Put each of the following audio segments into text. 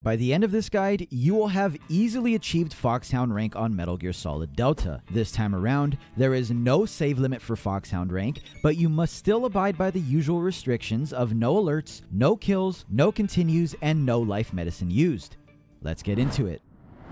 By the end of this guide, you will have easily achieved Foxhound rank on Metal Gear Solid Delta. This time around, there is no save limit for Foxhound rank, but you must still abide by the usual restrictions of no alerts, no kills, no continues, and no life medicine used. Let's get into it.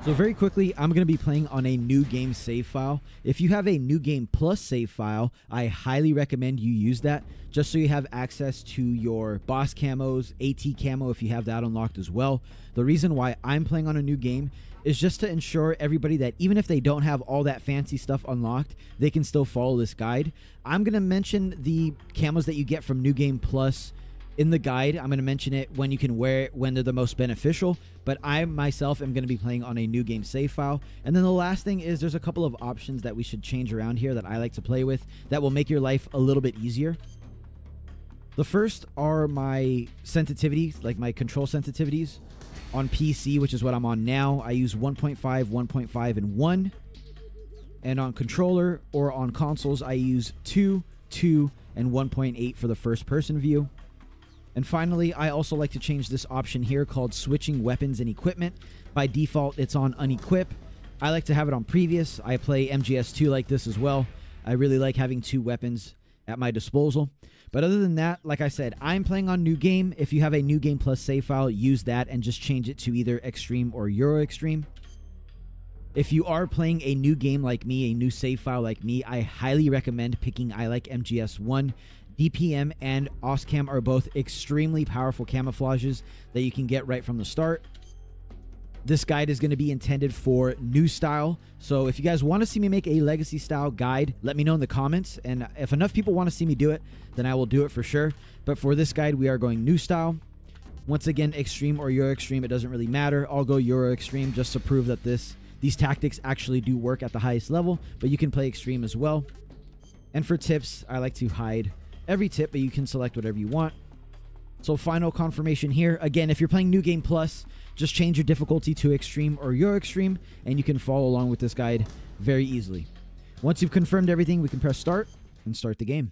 So very quickly, I'm going to be playing on a new game save file. If you have a new game plus save file, I highly recommend you use that just so you have access to your boss camos, AT camo if you have that unlocked as well. The reason why I'm playing on a new game is just to ensure everybody that even if they don't have all that fancy stuff unlocked, they can still follow this guide. I'm going to mention the camos that you get from New Game Plus in the guide. I'm going to mention it when you can wear it, when they're the most beneficial, but I myself am going to be playing on a new game save file. And then the last thing is there's a couple of options that we should change around here that I like to play with that will make your life a little bit easier. The first are my sensitivities, like my control sensitivities. On PC, which is what I'm on now, I use 1.5, 1.5, and 1. And on controller or on consoles, I use 2, 2, and 1.8 for the first person view. And finally, I also like to change this option here called switching weapons and equipment. By default, it's on unequip. I like to have it on previous. I play MGS2 like this as well. I really like having two weapons at my disposal. But other than that, like I said, I'm playing on new game. If you have a new game plus save file, use that and just change it to either extreme or Euro extreme. If you are playing a new game like me, a new save file like me, I highly recommend picking I Like MGS1. DPM and OSCAM are both extremely powerful camouflages that you can get right from the start. This guide is going to be intended for new style. So if you guys want to see me make a legacy style guide, let me know in the comments. And if enough people want to see me do it, then I will do it for sure. But for this guide, we are going new style. Once again, extreme or Euro extreme, it doesn't really matter. I'll go Euro extreme just to prove that these tactics actually do work at the highest level, but you can play extreme as well. And for tips, I like to hide every tip, but you can select whatever you want. So final confirmation here. Again, if you're playing New Game Plus, just change your difficulty to extreme or Euro extreme, and you can follow along with this guide very easily. Once you've confirmed everything, we can press start and start the game.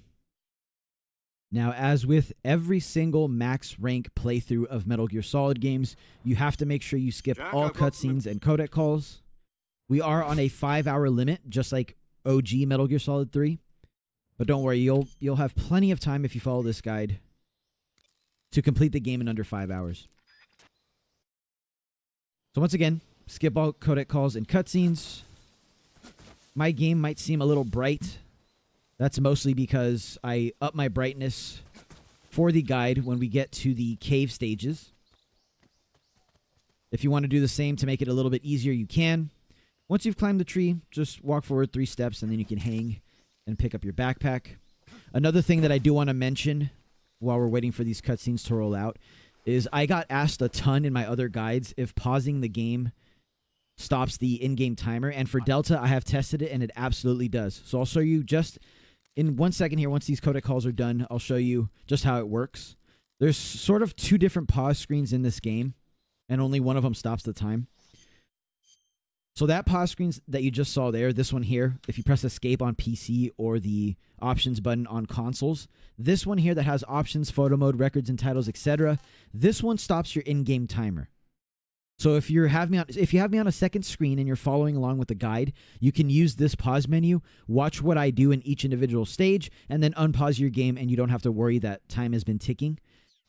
Now, as with every single max rank playthrough of Metal Gear Solid games, you have to make sure you skip all cutscenes and codec calls. We are on a 5-hour limit, just like OG Metal Gear Solid 3. But don't worry, you'll have plenty of time if you follow this guide to complete the game in under 5 hours. So once again, skip all codec calls and cutscenes. My game might seem a little bright. That's mostly because I up my brightness for the guide when we get to the cave stages. If you want to do the same to make it a little bit easier, you can. Once you've climbed the tree, just walk forward 3 steps and then you can hang and pick up your backpack. Another thing that I do want to mention while we're waiting for these cutscenes to roll out is I got asked a ton in my other guides if pausing the game stops the in-game timer. And for Delta, I have tested it and it absolutely does. So I'll show you just in 1 second here. Once these codec calls are done, I'll show you just how it works. There's sort of 2 different pause screens in this game, and only one of them stops the time. So that pause screen that you just saw there, this one here, if you press escape on PC or the options button on consoles, this one here that has options, photo mode, records and titles, etc., this one stops your in-game timer. So if you have me on a second screen and you're following along with the guide, you can use this pause menu, watch what I do in each individual stage, and then unpause your game and you don't have to worry that time has been ticking.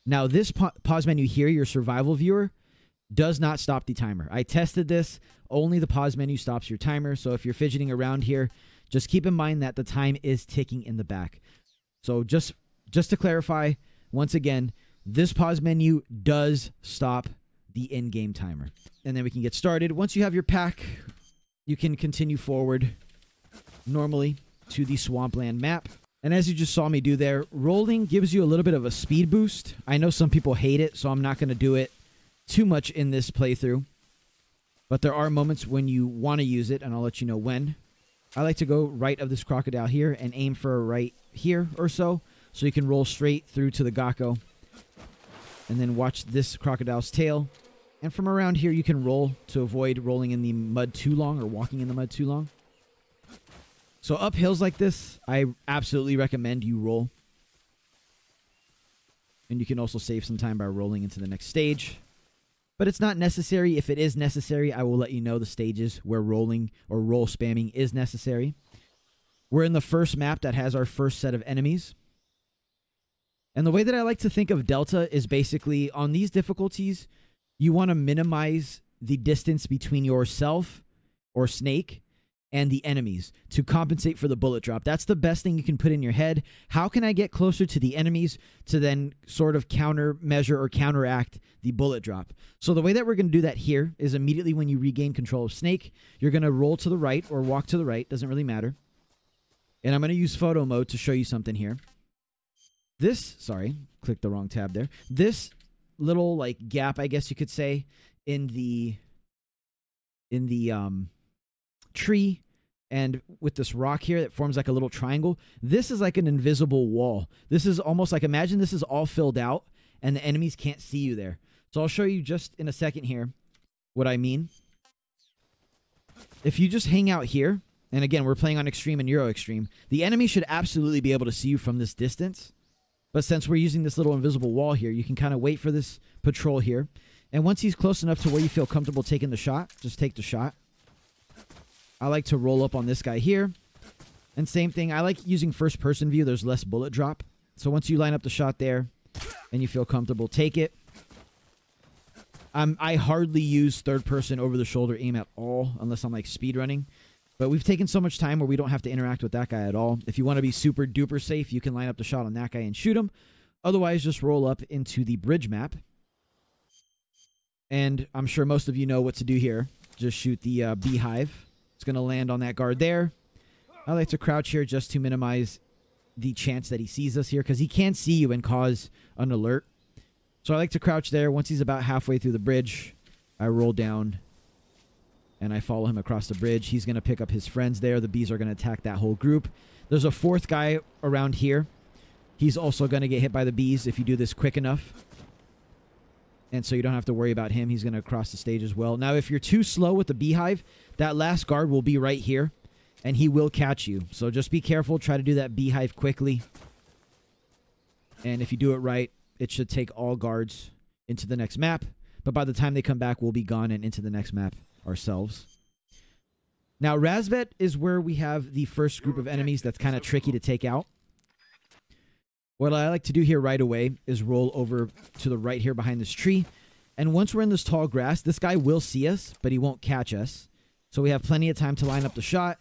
Now this pause menu here, your survival viewer, does not stop the timer. I tested this. Only the pause menu stops your timer. So if you're fidgeting around here, just keep in mind that the time is ticking in the back. So just to clarify, once again, this pause menu does stop the in-game timer. And then we can get started. Once you have your pack, you can continue forward normally to the Swampland map. And as you just saw me do there, rolling gives you a little bit of a speed boost. I know some people hate it, so I'm not going to do it too much in this playthrough, but there are moments when you want to use it, and I'll let you know when. I like to go right of this crocodile here and aim for a right here or so you can roll straight through to the Gakko, and then watch this crocodile's tail. And from around here, you can roll to avoid rolling in the mud too long or walking in the mud too long. So up hills like this, I absolutely recommend you roll. And you can also save some time by rolling into the next stage. but it's not necessary. If it is necessary, I will let you know the stages where rolling or roll spamming is necessary. We're in the first map that has our first set of enemies. And the way that I like to think of Delta is basically on these difficulties, you want to minimize the distance between yourself or Snake and the enemies to compensate for the bullet drop. That's the best thing you can put in your head. How can I get closer to the enemies to then sort of countermeasure or counteract the bullet drop? So the way that we're going to do that here is immediately when you regain control of Snake, you're going to roll to the right or walk to the right. Doesn't really matter. And I'm going to use photo mode to show you something here. Sorry, clicked the wrong tab there. This little like gap, I guess you could say, in the tree and with this rock here that forms like a little triangle, this is like an invisible wall. This is almost like, imagine this is all filled out and the enemies can't see you there. So I'll show you just in a second here what I mean. If you just hang out here, and again, we're playing on Extreme and Euro Extreme, the enemy should absolutely be able to see you from this distance. But since we're using this little invisible wall here, you can kind of wait for this patrol here. And once he's close enough to where you feel comfortable taking the shot, just take the shot. I like to roll up on this guy here. And same thing, I like using first person view. There's less bullet drop. So once you line up the shot there and you feel comfortable, take it. I hardly use third person over the shoulder aim at all unless I'm like speedrunning. But we've taken so much time where we don't have to interact with that guy at all. If you want to be super duper safe, you can line up the shot on that guy and shoot him. Otherwise, just roll up into the bridge map. And I'm sure most of you know what to do here. Just shoot the beehive. It's going to land on that guard there. I like to crouch here just to minimize the chance that he sees us here, because he can see you and cause an alert. So I like to crouch there. Once he's about halfway through the bridge, I roll down and I follow him across the bridge. He's going to pick up his friends there. The bees are going to attack that whole group. There's a fourth guy around here. He's also going to get hit by the bees if you do this quick enough. And so you don't have to worry about him. He's going to cross the stage as well. Now, if you're too slow with the beehive, that last guard will be right here, and he will catch you. So just be careful. Try to do that beehive quickly. And if you do it right, it should take all guards into the next map. But by the time they come back, we'll be gone and into the next map ourselves. Now, Razvet is where we have the first group of enemies that's kind of tricky to take out. What I like to do here right away is roll over to the right here behind this tree. And once we're in this tall grass, this guy will see us, but he won't catch us. So we have plenty of time to line up the shot.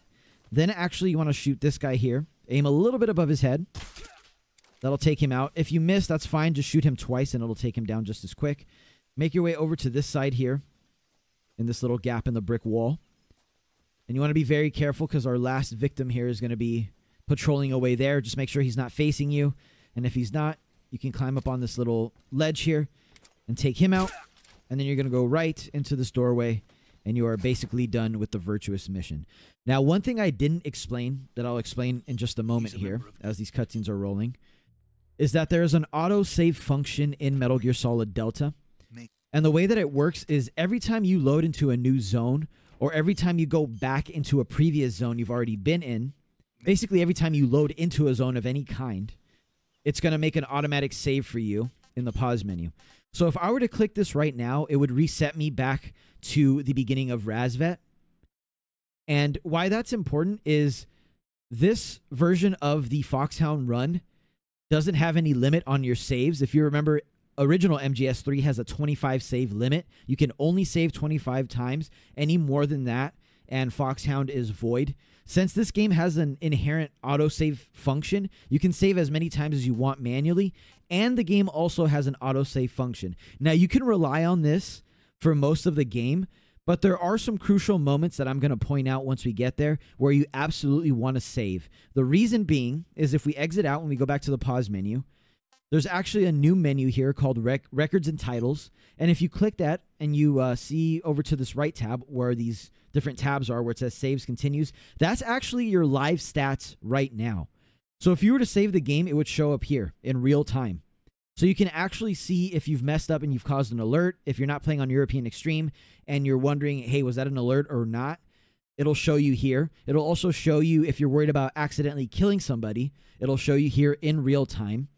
Then actually you want to shoot this guy here. Aim a little bit above his head. That'll take him out. If you miss, that's fine. Just shoot him twice and it'll take him down just as quick. Make your way over to this side here, in this little gap in the brick wall. And you want to be very careful because our last victim here is going to be patrolling away there. Just make sure he's not facing you. And if he's not, you can climb up on this little ledge here and take him out. And then you're going to go right into this doorway and you are basically done with the virtuous mission. Now, one thing I didn't explain that I'll explain in just a moment here as these cutscenes are rolling is that there is an auto-save function in Metal Gear Solid Delta. And the way that it works is every time you load into a new zone or every time you go back into a previous zone you've already been in, basically every time you load into a zone of any kind, it's going to make an automatic save for you in the pause menu. So if I were to click this right now, it would reset me back to the beginning of Razvet. And why that's important is this version of the Foxhound run doesn't have any limit on your saves. If you remember, original MGS3 has a 25 save limit. You can only save 25 times. Any more than that, and Foxhound is void. Since this game has an inherent autosave function, you can save as many times as you want manually, and the game also has an autosave function. Now, you can rely on this for most of the game, but there are some crucial moments that I'm going to point out once we get there where you absolutely want to save. The reason being is if we exit out and we go back to the pause menu, there's actually a new menu here called Records and Titles. And if you click that and you see over to this right tab where these different tabs are where it says Saves Continues, that's actually your live stats right now. So if you were to save the game, it would show up here in real time. So you can actually see if you've messed up and you've caused an alert. If you're not playing on European Extreme and you're wondering, hey, was that an alert or not? It'll show you here. It'll also show you if you're worried about accidentally killing somebody. It'll show you here in real time.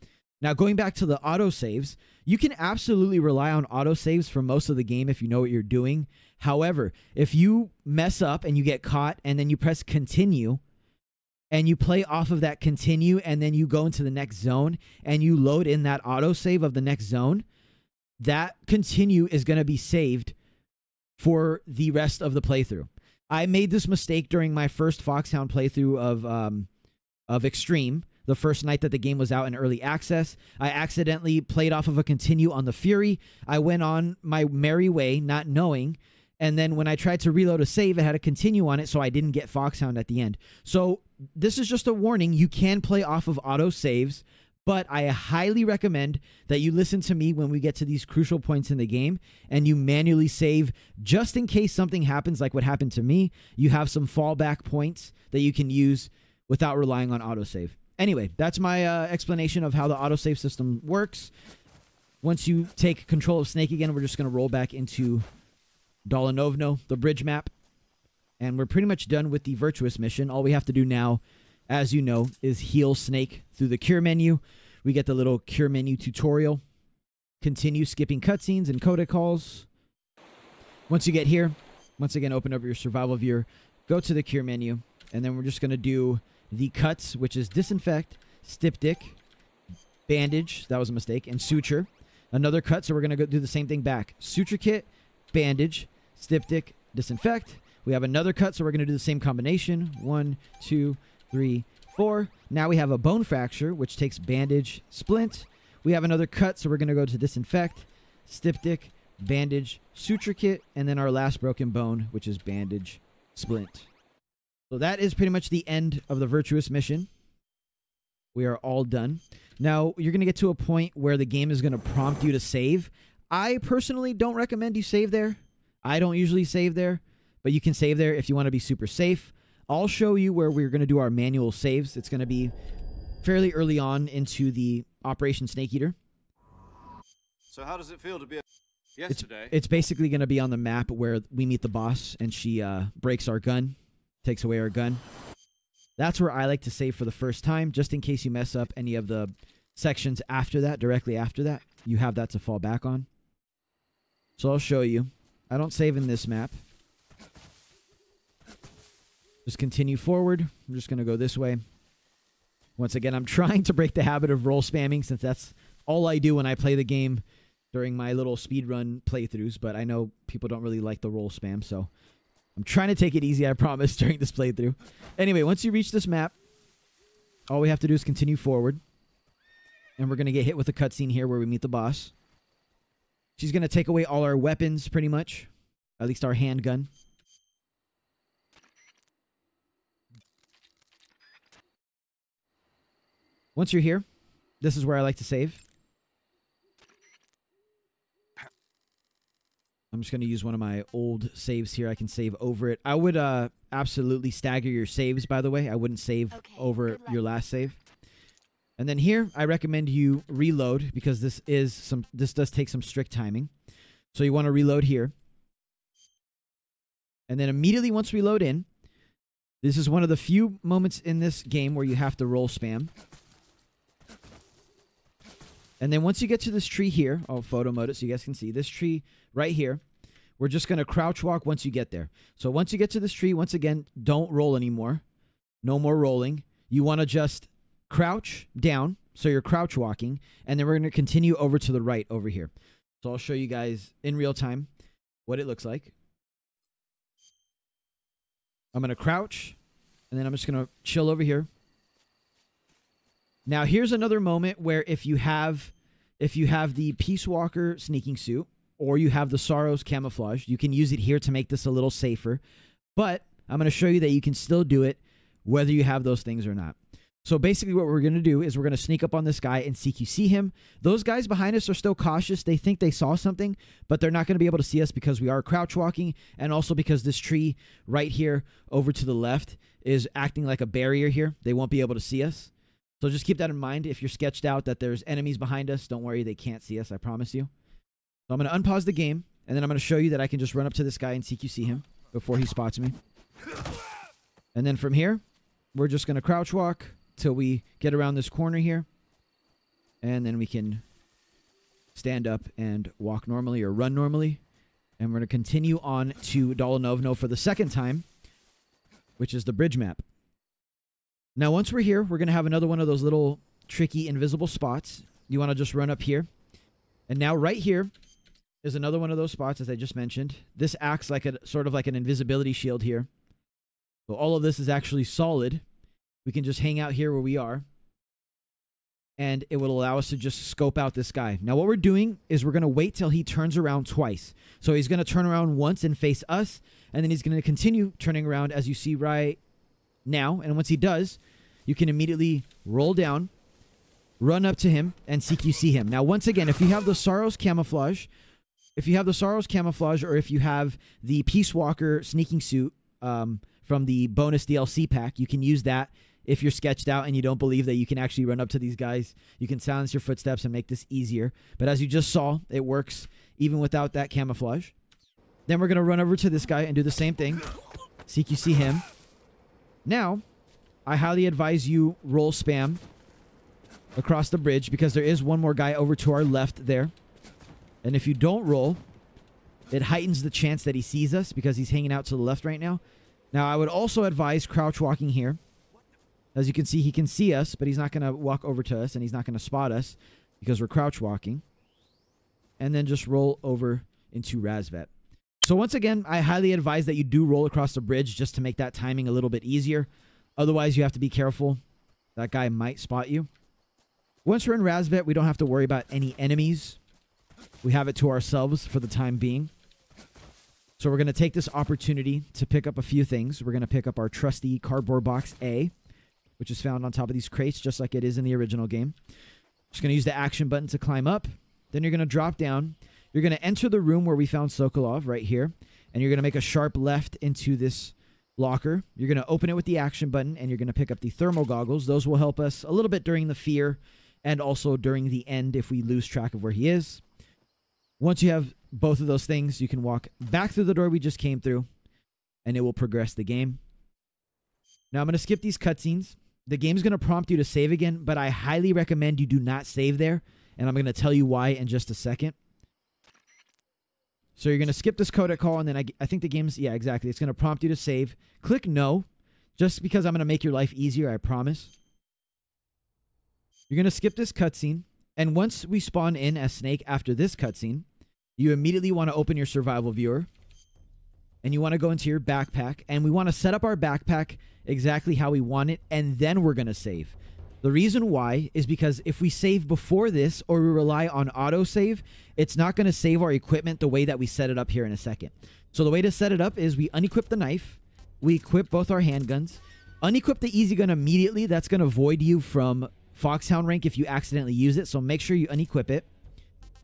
Now, going back to the autosaves, you can absolutely rely on autosaves for most of the game if you know what you're doing. However, if you mess up and you get caught and then you press continue and you play off of that continue and then you go into the next zone and you load in that autosave of the next zone, that continue is going to be saved for the rest of the playthrough. I made this mistake during my first Foxhound playthrough of Extreme, the first night that the game was out in early access. I accidentally played off of a continue on the Fury. I went on my merry way, not knowing. And then when I tried to reload a save, it had a continue on it, so I didn't get Foxhound at the end. So this is just a warning. You can play off of auto saves, but I highly recommend that you listen to me when we get to these crucial points in the game and you manually save just in case something happens like what happened to me. You have some fallback points that you can use without relying on autosave. Anyway, that's my explanation of how the autosave system works. Once you take control of Snake again, we're just going to roll back into Dolanovno, the bridge map. And we're pretty much done with the Virtuous mission. All we have to do now, as you know, is heal Snake through the cure menu. We get the little cure menu tutorial. Continue skipping cutscenes and coda calls. Once you get here, once again, open up your survival viewer, go to the cure menu, and then we're just going to do the cuts, which is disinfect, styptic, bandage, that was a mistake, and suture. Another cut, so we're going to go do the same thing back. Suture kit, bandage, styptic, disinfect. We have another cut, so we're going to do the same combination. 1, 2, 3, 4. Now we have a bone fracture, which takes bandage, splint. We have another cut, so we're going to go to disinfect, styptic, bandage, suture kit, and then our last broken bone, which is bandage, splint. So that is pretty much the end of the Virtuous mission. We are all done. Now, you're going to get to a point where the game is going to prompt you to save. I personally don't recommend you save there. I don't usually save there, but you can save there if you want to be super safe. I'll show you where we're going to do our manual saves. It's going to be fairly early on into the Operation Snake Eater. So how does it feel to be yesterday? It's basically going to be on the map where we meet the boss and she breaks our gun. Takes away our gun. That's where I like to save for the first time, just in case you mess up any of the sections after that, directly after that. You have that to fall back on. So I'll show you. I don't save in this map. Just continue forward. I'm just going to go this way. Once again, I'm trying to break the habit of roll spamming since that's all I do when I play the game during my little speedrun playthroughs, but I know people don't really like the roll spam, so I'm trying to take it easy, I promise, during this playthrough. Anyway, once you reach this map, all we have to do is continue forward. And we're going to get hit with a cutscene here where we meet the boss. She's going to take away all our weapons, pretty much. At least our handgun. Once you're here, this is where I like to save. I'm just going to use one of my old saves here. I can save over it. I would absolutely stagger your saves, by the way. I wouldn't save over your last save. And then here, I recommend you reload because this does take some strict timing. So you want to reload here. And then immediately once we load in, this is one of the few moments in this game where you have to roll spam. And then once you get to this tree here, I'll photo mode it so you guys can see. This tree right here, we're just going to crouch walk once you get there. So once you get to this tree, once again, don't roll anymore. No more rolling. You want to just crouch down, so you're crouch walking, and then we're going to continue over to the right over here. So I'll show you guys in real time what it looks like. I'm going to crouch, and then I'm just going to chill over here. Now, here's another moment where if you have the Peace Walker sneaking suit or you have the Sorrows camouflage, you can use it here to make this a little safer. But I'm going to show you that you can still do it whether you have those things or not. So basically what we're going to do is we're going to sneak up on this guy and CQC him. Those guys behind us are still cautious. They think they saw something, but they're not going to be able to see us because we are crouch walking, and also because this tree right here over to the left is acting like a barrier here. They won't be able to see us. So just keep that in mind. If you're sketched out that there's enemies behind us, don't worry, they can't see us, I promise you. So I'm going to unpause the game, and then I'm going to show you that I can just run up to this guy and CQC him before he spots me. And then from here, we're just going to crouch walk till we get around this corner here. And then we can stand up and walk normally or run normally. And we're going to continue on to Dolnovno for the second time, which is the bridge map. Now, once we're here, we're going to have another one of those little tricky invisible spots. You want to just run up here. And now right here is another one of those spots, as I just mentioned. This acts like a sort of like an invisibility shield here. So all of this is actually solid. We can just hang out here where we are. And it will allow us to just scope out this guy. Now, what we're doing is we're going to wait till he turns around twice. So he's going to turn around once and face us. And then he's going to continue turning around, as you see right now. And once he does, you can immediately roll down, run up to him, and CQC him. Now, once again, if you have the Saros camouflage, or if you have the Peace Walker sneaking suit from the bonus DLC pack, you can use that. If you're sketched out and you don't believe that you can actually run up to these guys, you can silence your footsteps and make this easier. But as you just saw, it works even without that camouflage. Then we're going to run over to this guy and do the same thing. CQC him. Now, I highly advise you roll spam across the bridge because there is one more guy over to our left there. And if you don't roll, it heightens the chance that he sees us because he's hanging out to the left right now. Now, I would also advise crouch walking here. As you can see, he can see us, but he's not going to walk over to us, and he's not going to spot us because we're crouch walking. And then just roll over into Razvet. So once again, I highly advise that you do roll across the bridge just to make that timing a little bit easier. Otherwise, you have to be careful. That guy might spot you. Once we're in Razvet, we don't have to worry about any enemies. We have it to ourselves for the time being. So we're going to take this opportunity to pick up a few things. We're going to pick up our trusty cardboard box A, which is found on top of these crates, just like it is in the original game. Just going to use the action button to climb up. Then you're going to drop down. You're going to enter the room where we found Sokolov right here. And you're going to make a sharp left into this locker. You're going to open it with the action button, and you're going to pick up the thermal goggles. Those will help us a little bit during the fear and also during the end if we lose track of where he is. Once you have both of those things, you can walk back through the door we just came through, and it will progress the game. Now, I'm going to skip these cutscenes. The game's going to prompt you to save again, but I highly recommend you do not save there, and I'm going to tell you why in just a second. So you're going to skip this codec call, and then I think the game's... Yeah, exactly. It's going to prompt you to save. Click no, just because I'm going to make your life easier, I promise. You're going to skip this cutscene, and once we spawn in as Snake after this cutscene, you immediately want to open your survival viewer, and you want to go into your backpack, and we want to set up our backpack exactly how we want it, and then we're going to save. The reason why is because if we save before this or we rely on autosave, it's not going to save our equipment the way that we set it up here in a second. So the way to set it up is we unequip the knife, we equip both our handguns, unequip the easy gun immediately. That's going to void you from Foxhound rank if you accidentally use it, so make sure you unequip it.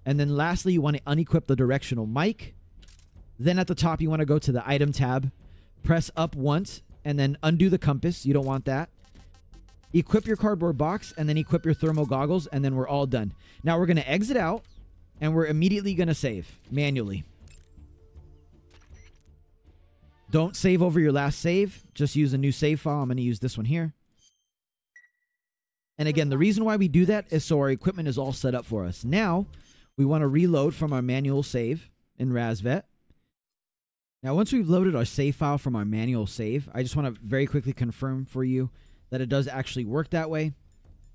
And then lastly, you want to unequip the directional mic. Then at the top, you want to go to the item tab, press up once, and then undo the compass. You don't want that. Equip your cardboard box, and then equip your thermal goggles, and then we're all done. Now we're going to exit out, and we're immediately going to save manually. Don't save over your last save. Just use a new save file. I'm going to use this one here. And again, the reason why we do that is so our equipment is all set up for us. Now, we want to reload from our manual save in Razvet. Now, once we've loaded our save file from our manual save, I just want to very quickly confirm for you that it does actually work that way.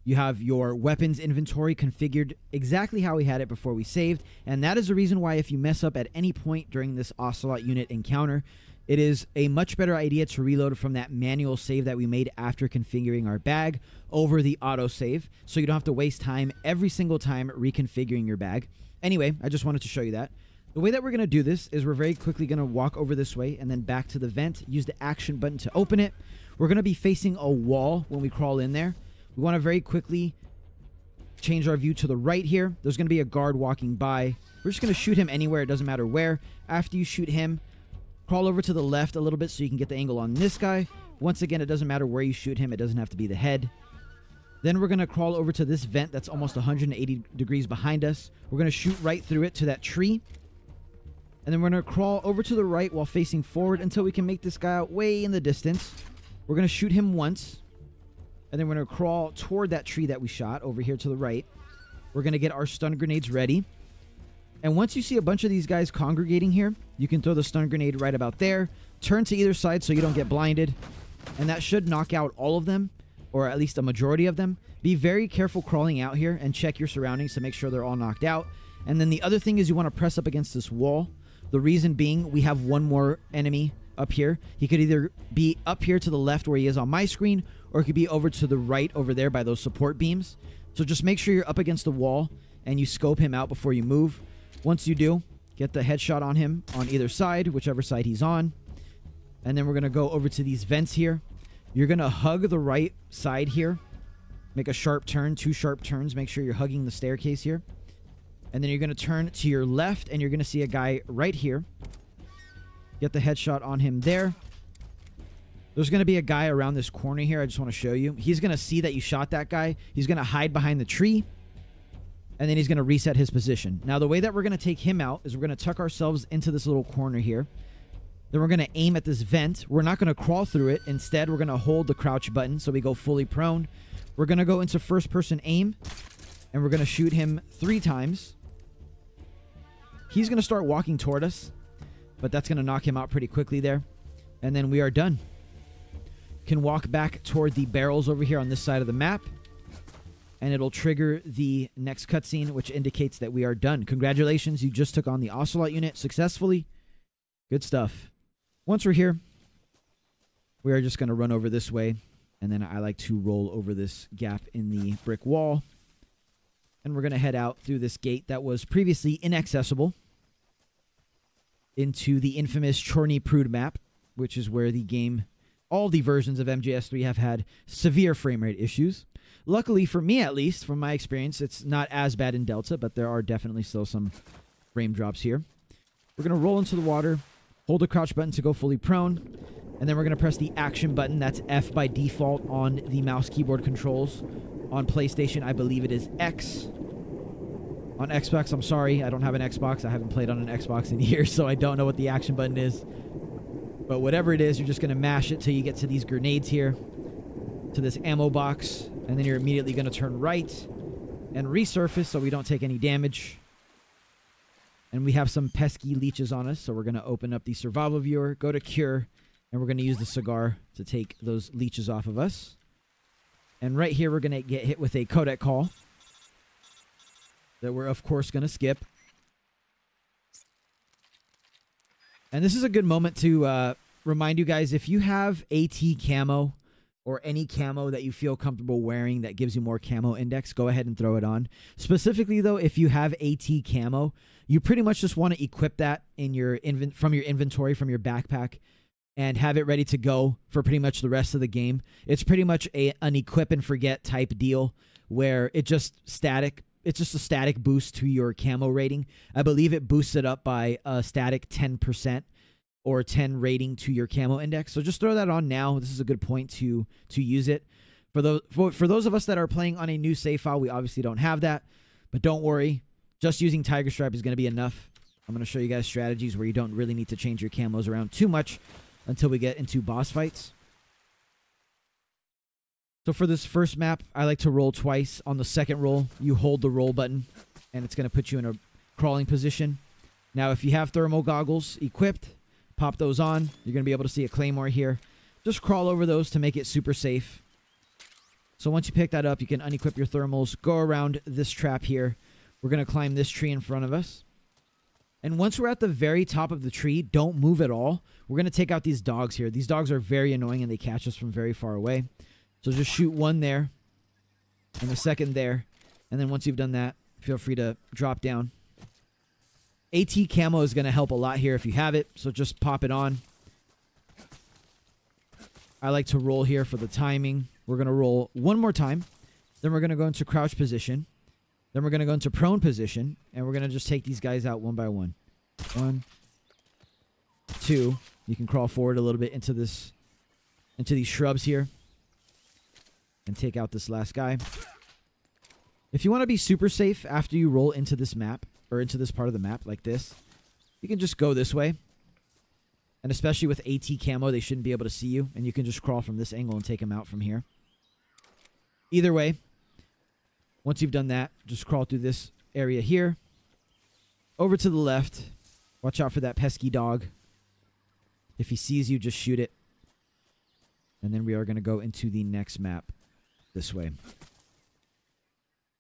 You have your weapons inventory configured exactly how we had it before we saved, and that is the reason why if you mess up at any point during this Ocelot unit encounter, it is a much better idea to reload from that manual save that we made after configuring our bag over the autosave, so you don't have to waste time every single time reconfiguring your bag. Anyway, I just wanted to show you that. The way that we're going to do this is we're very quickly going to walk over this way and then back to the vent, use the action button to open it. We're going to be facing a wall when we crawl in there. We want to very quickly change our view to the right here. There's going to be a guard walking by. We're just going to shoot him anywhere. It doesn't matter where. After you shoot him, crawl over to the left a little bit so you can get the angle on this guy. Once again, it doesn't matter where you shoot him. It doesn't have to be the head. Then we're going to crawl over to this vent that's almost 180 degrees behind us. We're going to shoot right through it to that tree. And then we're going to crawl over to the right while facing forward until we can make this guy out way in the distance. We're going to shoot him once. And then we're going to crawl toward that tree that we shot over here to the right. We're going to get our stun grenades ready. And once you see a bunch of these guys congregating here, you can throw the stun grenade right about there. Turn to either side so you don't get blinded. And that should knock out all of them, or at least a majority of them. Be very careful crawling out here and check your surroundings to make sure they're all knocked out. And then the other thing is you want to press up against this wall. The reason being, we have one more enemy up here. He could either be up here to the left where he is on my screen, or it could be over to the right over there by those support beams. So just make sure you're up against the wall and you scope him out before you move. Once you do, get the headshot on him on either side, whichever side he's on. And then we're going to go over to these vents here. You're going to hug the right side here. Make a sharp turn, 2 sharp turns. Make sure you're hugging the staircase here. And then you're going to turn to your left, and you're going to see a guy right here. Get the headshot on him there. There's going to be a guy around this corner here. I just want to show you. He's going to see that you shot that guy. He's going to hide behind the tree. And then he's going to reset his position. Now, the way that we're going to take him out is we're going to tuck ourselves into this little corner here. Then we're going to aim at this vent. We're not going to crawl through it. Instead, we're going to hold the crouch button so we go fully prone. We're going to go into first-person aim. And we're going to shoot him 3 times. He's going to start walking toward us. But that's going to knock him out pretty quickly there. And then we are done. Can walk back toward the barrels over here on this side of the map. And it'll trigger the next cutscene, which indicates that we are done. Congratulations, you just took on the Ocelot unit successfully. Good stuff. Once we're here, we are just going to run over this way. And then I like to roll over this gap in the brick wall. And we're going to head out through this gate that was previously inaccessible into the infamous Chorny Prude map, which is where the game, all the versions of MGS3 have had severe frame rate issues. Luckily, for me at least, from my experience, it's not as bad in Delta, but there are definitely still some frame drops here. We're going to roll into the water, hold the crouch button to go fully prone, and then we're going to press the action button. That's F by default on the mouse keyboard controls. On PlayStation, I believe it is X. On Xbox, I'm sorry, I don't have an Xbox. I haven't played on an Xbox in years, so I don't know what the action button is. But whatever it is, you're just going to mash it till you get to these grenades here, to this ammo box, and then you're immediately going to turn right and resurface so we don't take any damage. And we have some pesky leeches on us, so we're going to open up the survival viewer, go to cure, and we're going to use the cigar to take those leeches off of us. And right here, we're going to get hit with a codec call that we're, of course, going to skip. And this is a good moment to remind you guys, if you have AT camo or any camo that you feel comfortable wearing that gives you more camo index, go ahead and throw it on. Specifically, though, if you have AT camo, you pretty much just want to equip that in your from your inventory, from your backpack, and have it ready to go for pretty much the rest of the game. It's pretty much an equip and forget type deal where it's just a static boost to your camo rating. I believe it boosts it up by a static 10% or 10 rating to your camo index. So just throw that on now. This is a good point to use it. For those of us that are playing on a new save file, we obviously don't have that. But don't worry. Just using Tiger Stripe is going to be enough. I'm going to show you guys strategies where you don't really need to change your camos around too much until we get into boss fights. So for this first map, I like to roll twice. On the second roll, you hold the roll button, and it's going to put you in a crawling position. Now, if you have thermal goggles equipped, pop those on. You're going to be able to see a claymore here. Just crawl over those to make it super safe. So once you pick that up, you can unequip your thermals, go around this trap here. We're going to climb this tree in front of us. And once we're at the very top of the tree, don't move at all. We're going to take out these dogs here. These dogs are very annoying, and they catch us from very far away. So just shoot one there, and the second there. And then once you've done that, feel free to drop down. AT camo is going to help a lot here if you have it, so just pop it on. I like to roll here for the timing. We're going to roll one more time. Then we're going to go into crouch position. Then we're going to go into prone position, and we're going to just take these guys out one by one. 1, 2. You can crawl forward a little bit into these shrubs here and take out this last guy. If you want to be super safe after you roll into this map, or into this part of the map like this, you can just go this way. And especially with AT camo, they shouldn't be able to see you, and you can just crawl from this angle and take them out from here. Either way, Once you've done that, just crawl through this area here. Over to the left. Watch out for that pesky dog. If he sees you, just shoot it. And then we are going to go into the next map this way.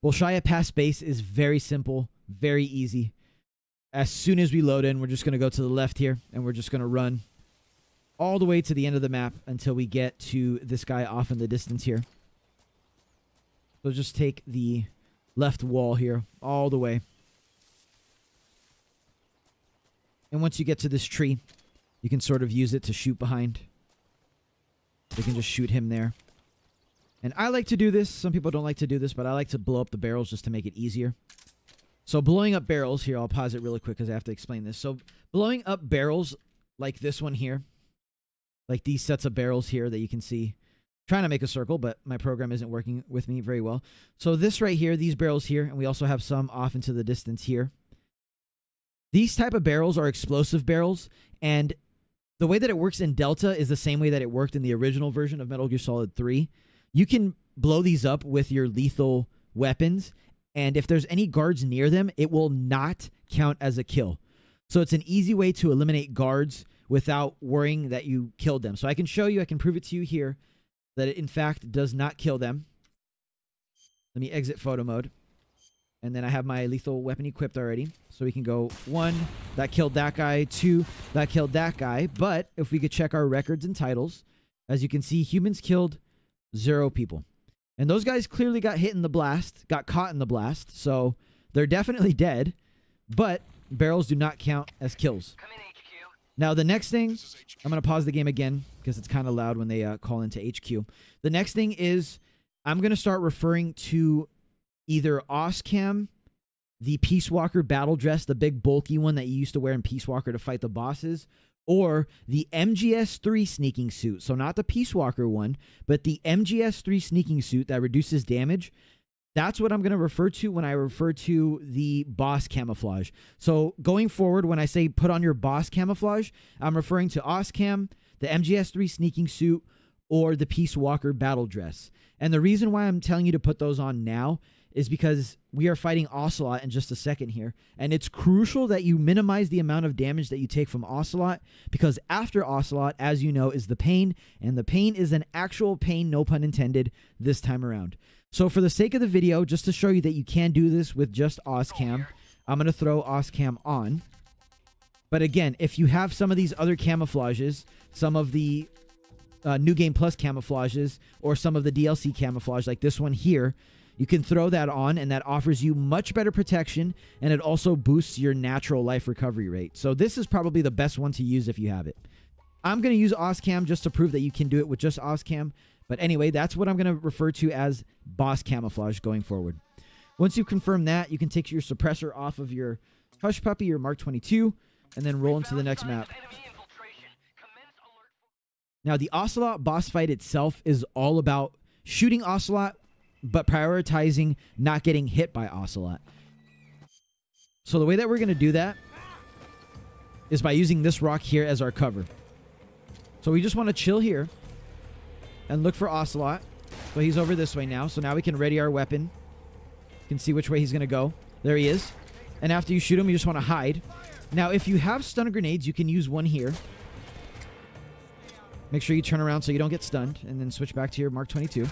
Bolshaya Pass base is very simple, very easy. As soon as we load in, we're just going to go to the left here, and we're just going to run all the way to the end of the map until we get to this guy off in the distance here. So just take the left wall here all the way. And once you get to this tree, you can sort of use it to shoot behind. You can just shoot him there. And I like to do this. Some people don't like to do this, but I like to blow up the barrels just to make it easier. So blowing up barrels here, I'll pause it really quick because I have to explain this. So blowing up barrels like this one here, like these sets of barrels here that you can see. Trying to make a circle, but my program isn't working with me very well. So this right here, these barrels here, and we also have some off into the distance here. These type of barrels are explosive barrels, and the way that it works in Delta is the same way that it worked in the original version of Metal Gear Solid 3. You can blow these up with your lethal weapons, and if there's any guards near them, it will not count as a kill. So it's an easy way to eliminate guards without worrying that you killed them. So I can show you, I can prove it to you here, that it in fact does not kill them. Let me exit photo mode. And then I have my lethal weapon equipped already. So we can go 1, that killed that guy. 2, that killed that guy. But if we could check our records and titles, as you can see, humans killed 0 people. And those guys clearly got hit in the blast, got caught in the blast. So they're definitely dead. But barrels do not count as kills. Now, the next thing, I'm going to pause the game again because it's kind of loud when they call into HQ. The next thing is I'm going to start referring to either Oscam, the Peace Walker battle dress, the big bulky one that you used to wear in Peace Walker to fight the bosses, or the MGS-3 sneaking suit. So not the Peace Walker one, but the MGS-3 sneaking suit that reduces damage. That's what I'm going to refer to when I refer to the boss camouflage. So going forward, when I say put on your boss camouflage, I'm referring to Oscam, the MGS-3 sneaking suit, or the Peace Walker battle dress. And the reason why I'm telling you to put those on now is because we are fighting Ocelot in just a second here. And it's crucial that you minimize the amount of damage that you take from Ocelot, because after Ocelot, as you know, is the pain. And the pain is an actual pain, no pun intended, this time around. So for the sake of the video, just to show you that you can do this with just Oscam, I'm going to throw Oscam on. But again, if you have some of these other camouflages, some of the New Game Plus camouflages, or some of the DLC camouflage like this one here, you can throw that on, and that offers you much better protection, and it also boosts your natural life recovery rate. So this is probably the best one to use if you have it. I'm going to use Oscam just to prove that you can do it with just Oscam. But anyway, that's what I'm going to refer to as boss camouflage going forward. Once you confirm that, you can take your suppressor off of your Hush Puppy, your Mark 22, and then roll into the next map. Now, the Ocelot boss fight itself is all about shooting Ocelot, but prioritizing not getting hit by Ocelot. So the way that we're going to do that is by using this rock here as our cover. So we just want to chill here and look for Ocelot. So he's over this way now. So now we can ready our weapon. You can see which way he's going to go. There he is. And after you shoot him, you just want to hide. Now, if you have stun grenades, you can use one here. Make sure you turn around so you don't get stunned. And then switch back to your Mark 22.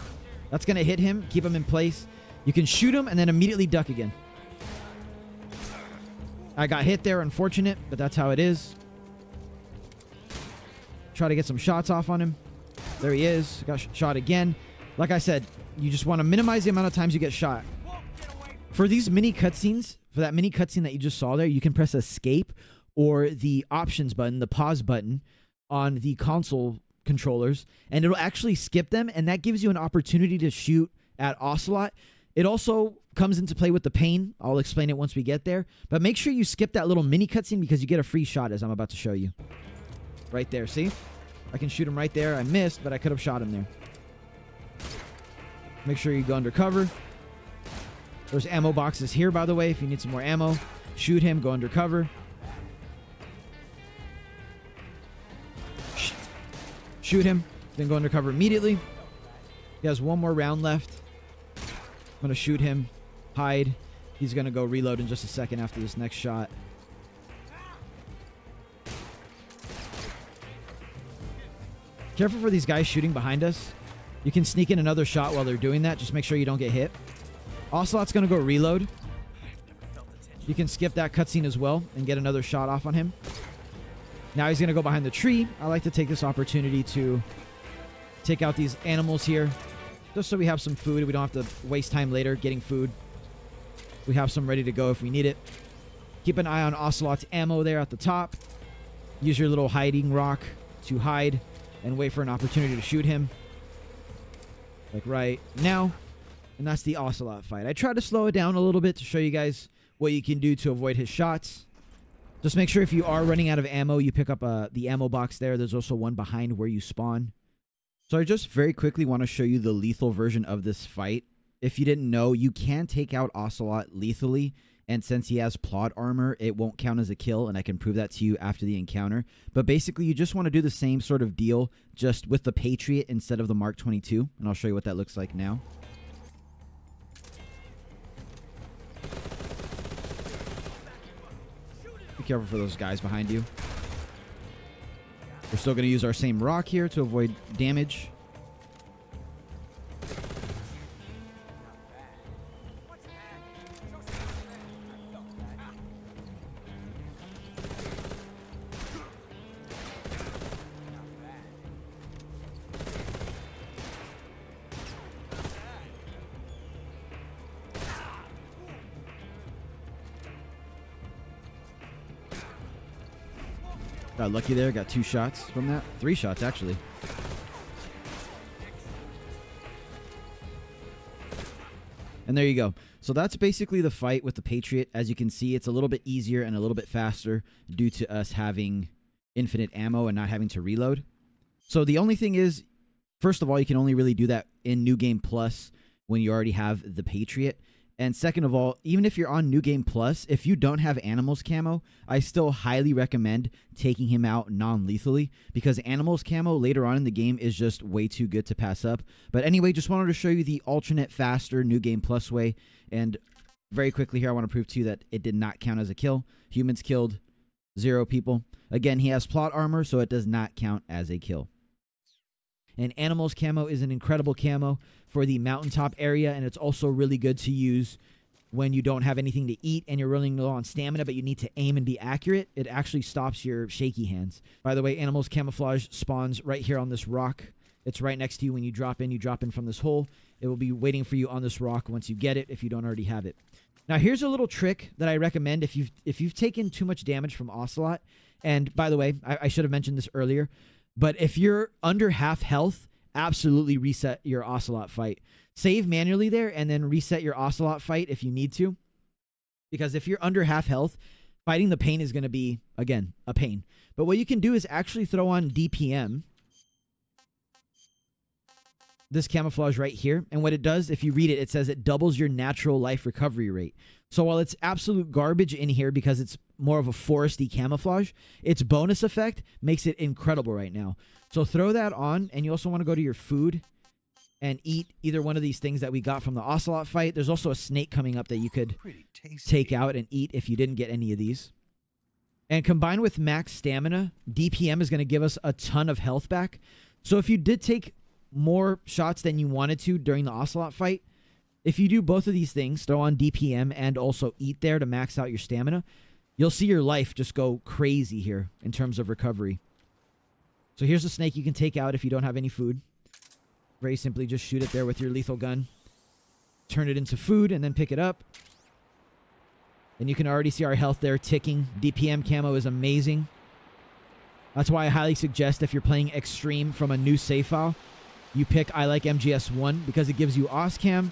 That's going to hit him. Keep him in place. You can shoot him and then immediately duck again. I got hit there. Unfortunate, but that's how it is. Try to get some shots off on him. There he is. Got shot again. Like I said, you just want to minimize the amount of times you get shot. For these mini cutscenes, for that mini cutscene that you just saw there, you can press escape or the options button, the pause button on the console controllers, and it'll actually skip them, and that gives you an opportunity to shoot at Ocelot. It also comes into play with the pain. I'll explain it once we get there. But make sure you skip that little mini cutscene because you get a free shot, as I'm about to show you. Right there, see? I can shoot him right there. I missed, but I could have shot him there. Make sure you go undercover. There's ammo boxes here, by the way, if you need some more ammo. Shoot him, go undercover. Shoot him, then go undercover immediately. He has one more round left. I'm going to shoot him, Hide. He's going to go reload in just a second after this next shot. Careful for these guys shooting behind us. You can sneak in another shot while they're doing that. Just make sure you don't get hit. Ocelot's going to go reload. You can skip that cutscene as well and get another shot off on him. Now he's going to go behind the tree. I like to take this opportunity to take out these animals here, just so we have some food. We don't have to waste time later getting food. We have some ready to go if we need it. Keep an eye on Ocelot's ammo there at the top. Use your little hiding rock to hide and wait for an opportunity to shoot him. Like right now. And that's the Ocelot fight. I tried to slow it down a little bit to show you guys what you can do to avoid his shots. Just make sure if you are running out of ammo, you pick up the ammo box there. There's also one behind where you spawn. So I just very quickly want to show you the lethal version of this fight. If you didn't know, you can take out Ocelot lethally. And since he has plot armor, it won't count as a kill. And I can prove that to you after the encounter. But basically, you just want to do the same sort of deal, just with the Patriot instead of the Mark 22. And I'll show you what that looks like now. Be careful for those guys behind you. We're still going to use our same rock here to avoid damage. Got lucky there. Got 2 shots from that. 3 shots, actually. And there you go. So that's basically the fight with the Patriot. As you can see, it's a little bit easier and a little bit faster due to us having infinite ammo and not having to reload. So the only thing is, first of all, you can only really do that in New Game Plus when you already have the Patriot. And second of all, even if you're on New Game Plus, if you don't have Animals camo, I still highly recommend taking him out non-lethally, because Animals camo later on in the game is just way too good to pass up. But anyway, just wanted to show you the alternate, faster New Game Plus way. And very quickly here, I want to prove to you that it did not count as a kill. Humans killed 0 people. Again, he has plot armor, so it does not count as a kill. And Animals camo is an incredible camo for the mountaintop area, and it's also really good to use when you don't have anything to eat and you're running low on stamina, but you need to aim and be accurate. It actually stops your shaky hands. By the way, Animals camouflage spawns right here on this rock. It's right next to you when you drop in from this hole. It will be waiting for you on this rock once you get it, if you don't already have it. Now, here's a little trick that I recommend if you've taken too much damage from Ocelot. And by the way, I should have mentioned this earlier, but if you're under half health, absolutely reset your Ocelot fight. Save manually there and then reset your Ocelot fight if you need to. Because if you're under half health, fighting the pain is going to be, again, a pain. But what you can do is actually throw on DPM. This camouflage right here. And what it does, if you read it, it says it doubles your natural life recovery rate. So while it's absolute garbage in here because it's more of a foresty camouflage, its bonus effect makes it incredible right now. So throw that on, and you also want to go to your food and eat either one of these things that we got from the Ocelot fight. There's also a snake coming up that you could take out and eat if you didn't get any of these. And combined with max stamina, DPM is going to give us a ton of health back. So if you did take more shots than you wanted to during the Ocelot fight, if you do both of these things, throw on DPM and also eat there to max out your stamina, you'll see your life just go crazy here in terms of recovery. So here's a snake you can take out if you don't have any food. Very simply, just shoot it there with your lethal gun. Turn it into food and then pick it up. And you can already see our health there ticking. DPM camo is amazing. That's why I highly suggest if you're playing Extreme from a new save file, you pick I Like MGS1 because it gives you OSCAM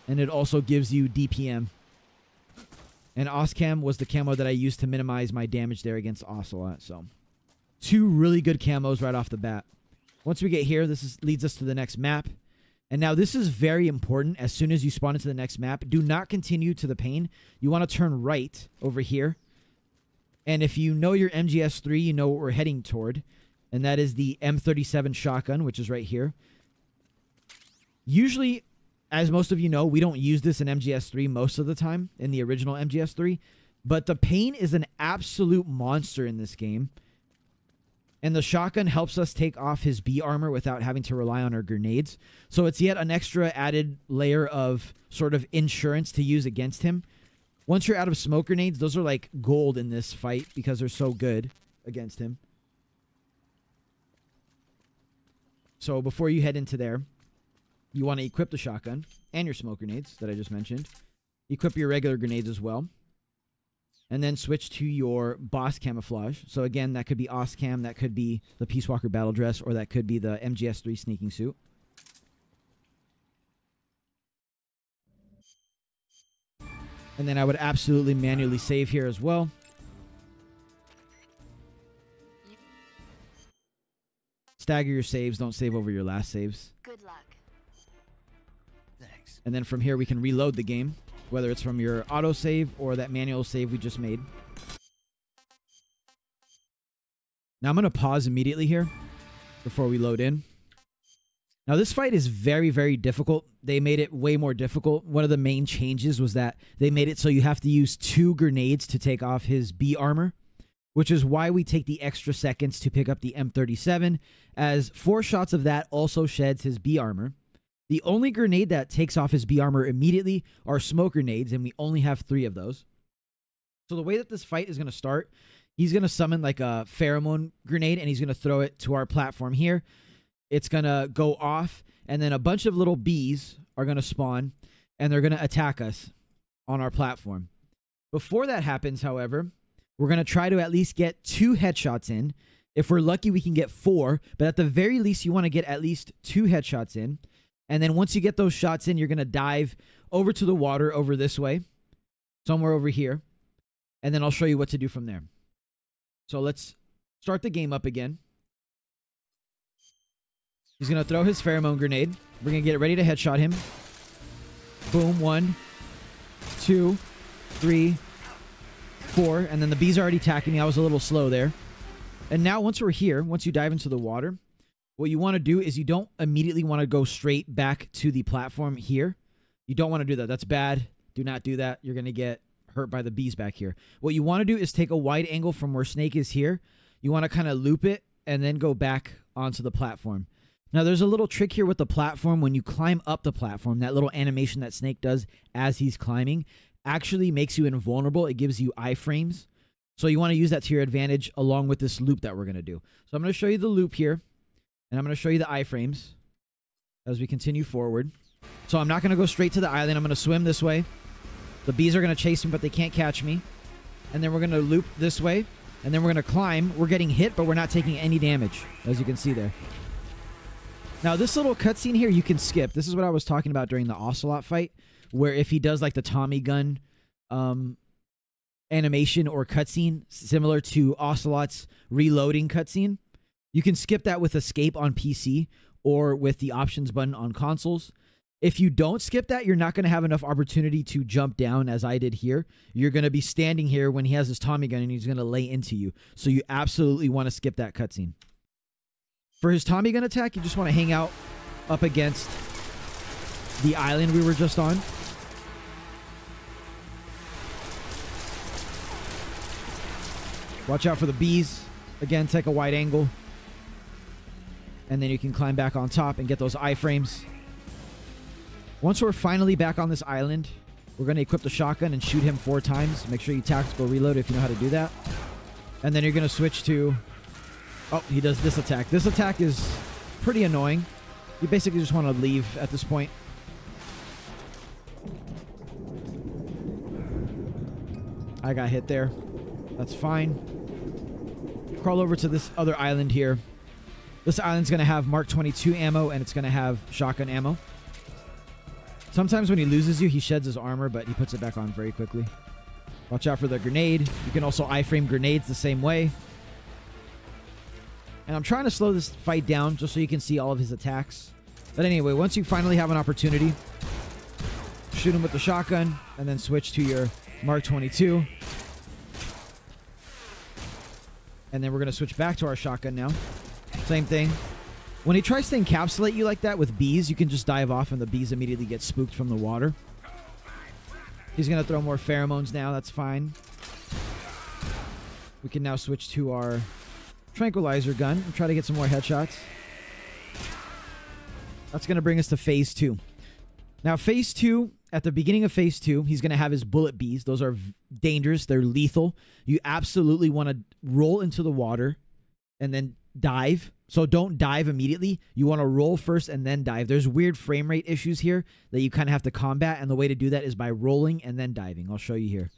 and it also gives you DPM. And OSCAM was the camo that I used to minimize my damage there against Ocelot. So 2 really good camos right off the bat. Once we get here, this leads us to the next map. And now this is very important. As soon as you spawn into the next map, do not continue to the pain. You want to turn right over here. And if you know your MGS3, you know what we're heading toward. And that is the M37 shotgun, which is right here. Usually, as most of you know, we don't use this in MGS3 most of the time, in the original MGS3. But the Pain is an absolute monster in this game. And the shotgun helps us take off his B armor without having to rely on our grenades. So it's yet an extra added layer of sort of insurance to use against him. Once you're out of smoke grenades, those are like gold in this fight because they're so good against him. So before you head into there, you want to equip the shotgun and your smoke grenades that I just mentioned. Equip your regular grenades as well. And then switch to your boss camouflage. So again, that could be Oscam, that could be the Peace Walker battle dress, or that could be the MGS3 sneaking suit. And then I would absolutely manually save here as well. Stagger your saves. Don't save over your last saves. Good luck. Thanks. And then from here, we can reload the game, whether it's from your autosave or that manual save we just made. Now I'm going to pause immediately here before we load in. Now this fight is very, very difficult. They made it way more difficult. One of the main changes was that they made it so you have to use 2 grenades to take off his B armor, which is why we take the extra seconds to pick up the M37, as 4 shots of that also sheds his B armor. The only grenade that takes off his B armor immediately are smoke grenades, and we only have 3 of those. So the way that this fight is going to start, he's going to summon like a pheromone grenade, and he's going to throw it to our platform here. It's going to go off, and then a bunch of little bees are going to spawn, and they're going to attack us on our platform. Before that happens, however, we're going to try to at least get 2 headshots in. If we're lucky, we can get 4, but at the very least, you want to get at least 2 headshots in. And then once you get those shots in, you're going to dive over to the water over this way, somewhere over here. And then I'll show you what to do from there. So let's start the game up again. He's going to throw his pheromone grenade. We're going to get ready to headshot him. Boom. 1, 2, 3, 4. And then the bees are already attacking me. I was a little slow there. And now once we're here, once you dive into the water, what you want to do is you don't immediately want to go straight back to the platform here. You don't want to do that. That's bad. Do not do that. You're going to get hurt by the bees back here. What you want to do is take a wide angle from where Snake is here. You want to kind of loop it and then go back onto the platform. Now, there's a little trick here with the platform. When you climb up the platform, that little animation that Snake does as he's climbing actually makes you invulnerable. It gives you iframes. So you want to use that to your advantage along with this loop that we're going to do. So I'm going to show you the loop here. And I'm going to show you the iframes as we continue forward. So I'm not going to go straight to the island. I'm going to swim this way. The bees are going to chase me, but they can't catch me. And then we're going to loop this way. And then we're going to climb. We're getting hit, but we're not taking any damage, as you can see there. Now, this little cutscene here, you can skip. This is what I was talking about during the Ocelot fight, where if he does like the Tommy gun animation or cutscene, similar to Ocelot's reloading cutscene, you can skip that with escape on PC or with the options button on consoles. If you don't skip that, you're not going to have enough opportunity to jump down as I did here. You're going to be standing here when he has his Tommy gun and he's going to lay into you. So you absolutely want to skip that cutscene. For his Tommy gun attack, you just want to hang out up against the island we were just on. Watch out for the bees. Again, take a wide angle. And then you can climb back on top and get those iframes. Once we're finally back on this island, we're going to equip the shotgun and shoot him 4 times. Make sure you tactical reload if you know how to do that. And then you're going to switch to... Oh, he does this attack. This attack is pretty annoying. You basically just want to leave at this point. I got hit there. That's fine. Crawl over to this other island here. This island's going to have Mark 22 ammo, and it's going to have shotgun ammo. Sometimes when he loses you, he sheds his armor, but he puts it back on very quickly. Watch out for the grenade. You can also iframe grenades the same way. And I'm trying to slow this fight down just so you can see all of his attacks. But anyway, once you finally have an opportunity, shoot him with the shotgun, and then switch to your Mark 22. And then we're going to switch back to our shotgun now. Same thing. When he tries to encapsulate you like that with bees, you can just dive off and the bees immediately get spooked from the water. He's going to throw more pheromones now. That's fine. We can now switch to our tranquilizer gun and try to get some more headshots. That's going to bring us to phase 2. Now, phase 2, at the beginning of phase 2, he's going to have his bullet bees. Those are dangerous. They're lethal. You absolutely want to roll into the water and then dive. So don't dive immediately. You want to roll first and then dive. There's weird frame rate issues here that you kind of have to combat, and the way to do that is by rolling and then diving. I'll show you here.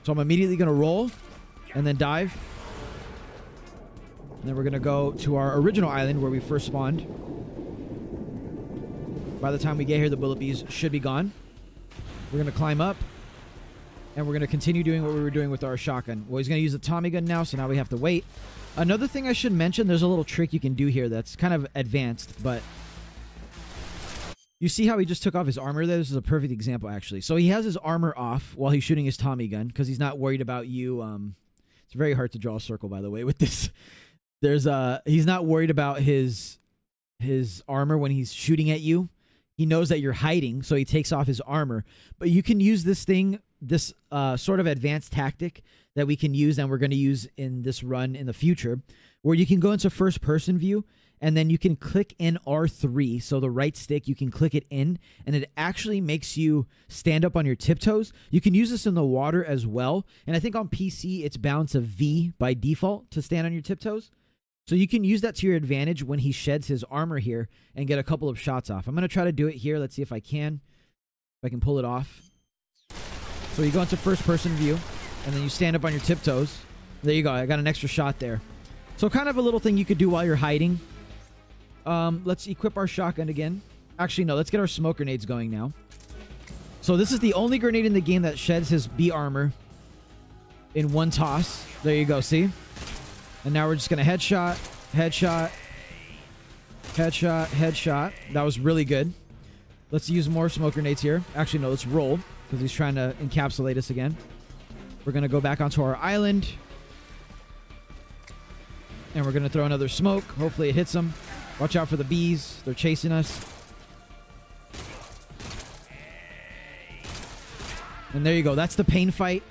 So I'm immediately going to roll and then dive. And then we're going to go to our original island where we first spawned. By the time we get here, the bullet bees should be gone. We're going to climb up. And we're going to continue doing what we were doing with our shotgun. Well, he's going to use the Tommy gun now, so now we have to wait. Another thing I should mention, there's a little trick you can do here that's kind of advanced, but you see how he just took off his armor there? This is a perfect example, actually. So he has his armor off while he's shooting his Tommy gun because he's not worried about you. It's very hard to draw a circle, by the way, with this. He's not worried about his armor when he's shooting at you. He knows that you're hiding, so he takes off his armor. But you can use this thing, this sort of advanced tactic that we can use and we're going to use in this run in the future, where you can go into first-person view, and then you can click in R3, so the right stick, you can click it in, and it actually makes you stand up on your tiptoes. You can use this in the water as well, and I think on PC, it's bound to V by default to stand on your tiptoes. So you can use that to your advantage when he sheds his armor here and get a couple of shots off. I'm going to try to do it here. Let's see if I can. If I can pull it off. So you go into first-person view, and then you stand up on your tiptoes. There you go. I got an extra shot there. So kind of a little thing you could do while you're hiding. Let's equip our shotgun again. Actually, no. Let's get our smoke grenades going now. So this is the only grenade in the game that sheds his B armor in one toss. There you go. See? And now we're just going to headshot, headshot, headshot, headshot. That was really good. Let's use more smoke grenades here. Actually, no, let's roll because he's trying to encapsulate us again. We're going to go back onto our island. And we're going to throw another smoke. Hopefully it hits them. Watch out for the bees. They're chasing us. And there you go. That's the pain fight.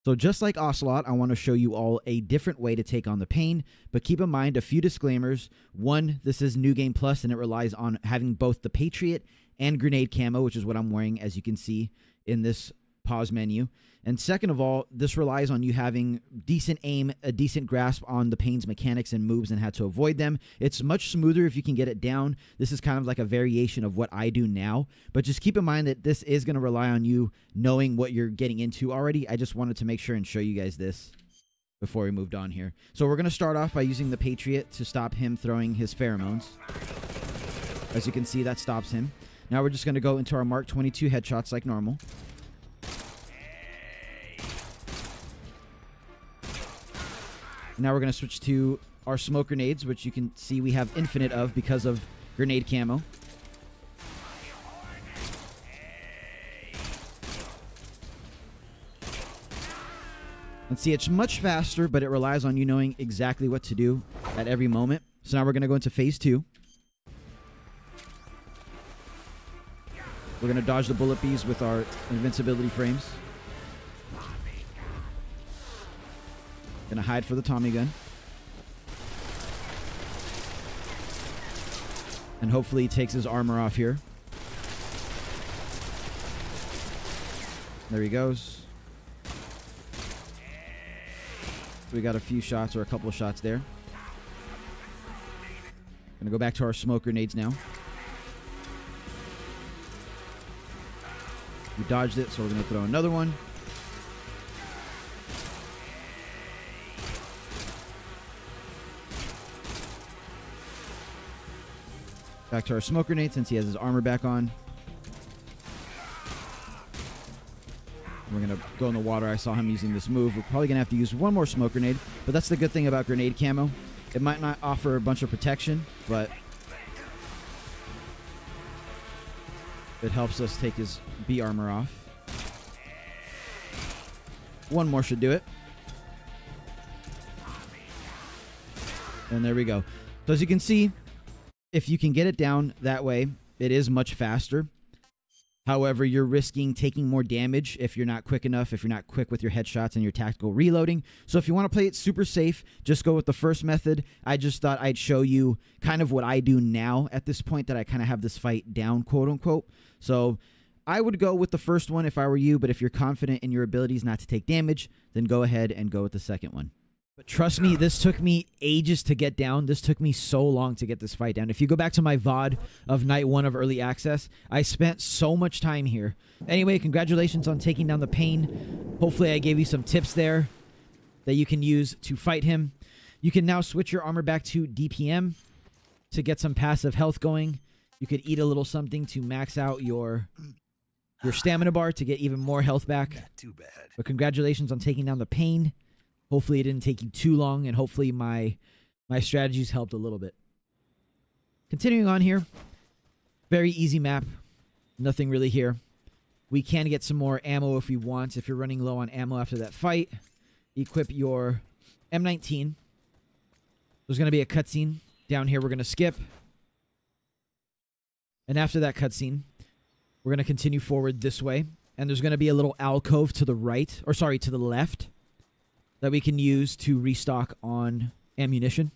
So just like Ocelot, I want to show you all a different way to take on the pain, but keep in mind a few disclaimers. One, this is New Game Plus, and it relies on having both the Patriot and Grenade Camo, which is what I'm wearing, as you can see in this pause menu. And second of all, this relies on you having decent aim, a decent grasp on the pain's mechanics and moves and how to avoid them. It's much smoother if you can get it down. This is kind of like a variation of what I do now, but just keep in mind that this is going to rely on you knowing what you're getting into already. I just wanted to make sure and show you guys this before we moved on here. So we're going to start off by using the Patriot to stop him throwing his pheromones. As you can see, that stops him. Now we're just going to go into our Mark 22 headshots like normal. Now we're going to switch to our smoke grenades, which you can see we have infinite of because of grenade camo. Let's see, it's much faster, but it relies on you knowing exactly what to do at every moment. So now we're going to go into phase 2. We're going to dodge the bullet bees with our invincibility frames. Gonna hide for the Tommy gun. And hopefully he takes his armor off here. There he goes. We got a few shots or a couple of shots there. Gonna go back to our smoke grenades now. We dodged it, so we're gonna throw another one. Back to our smoke grenade since he has his armor back on. We're going to go in the water. I saw him using this move. We're probably going to have to use one more smoke grenade, but that's the good thing about grenade camo. It might not offer a bunch of protection, but it helps us take his B armor off. One more should do it. And there we go. So as you can see, if you can get it down that way, it is much faster. However, you're risking taking more damage if you're not quick enough, if you're not quick with your headshots and your tactical reloading. So if you want to play it super safe, just go with the first method. I just thought I'd show you kind of what I do now at this point that I kind of have this fight down, quote unquote. So I would go with the first one if I were you, but if you're confident in your abilities not to take damage, then go ahead and go with the second one. But trust me, this took me ages to get down. This took me so long to get this fight down. If you go back to my VOD of night 1 of early access, I spent so much time here. Anyway, congratulations on taking down the pain. Hopefully I gave you some tips there that you can use to fight him. You can now switch your armor back to DPM to get some passive health going. You could eat a little something to max out your stamina bar to get even more health back. Not too bad. But congratulations on taking down the pain. Hopefully it didn't take you too long, and hopefully my strategies helped a little bit. Continuing on here. Very easy map. Nothing really here. We can get some more ammo if we want. If you're running low on ammo after that fight, equip your M19. There's going to be a cutscene down here we're going to skip. And after that cutscene, we're going to continue forward this way. And there's going to be a little alcove to the right, or sorry, to the left, that we can use to restock on ammunition.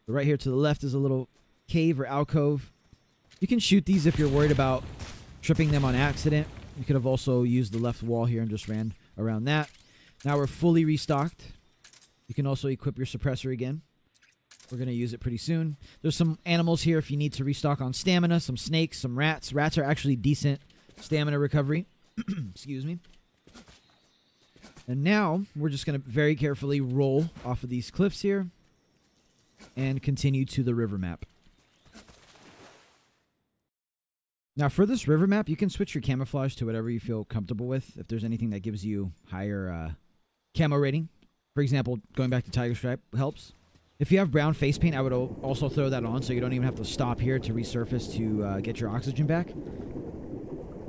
So right here to the left is a little cave or alcove. You can shoot these if you're worried about tripping them on accident. You could have also used the left wall here and just ran around that. Now we're fully restocked. You can also equip your suppressor again. We're going to use it pretty soon. There's some animals here if you need to restock on stamina. Some snakes, some rats. Rats are actually decent stamina recovery. Excuse me. And now we're just going to very carefully roll off of these cliffs here and continue to the river map. Now for this river map, you can switch your camouflage to whatever you feel comfortable with. If there's anything that gives you higher camo rating. For example, going back to Tiger Stripe helps. If you have brown face paint, I would also throw that on so you don't even have to stop here to resurface to get your oxygen back.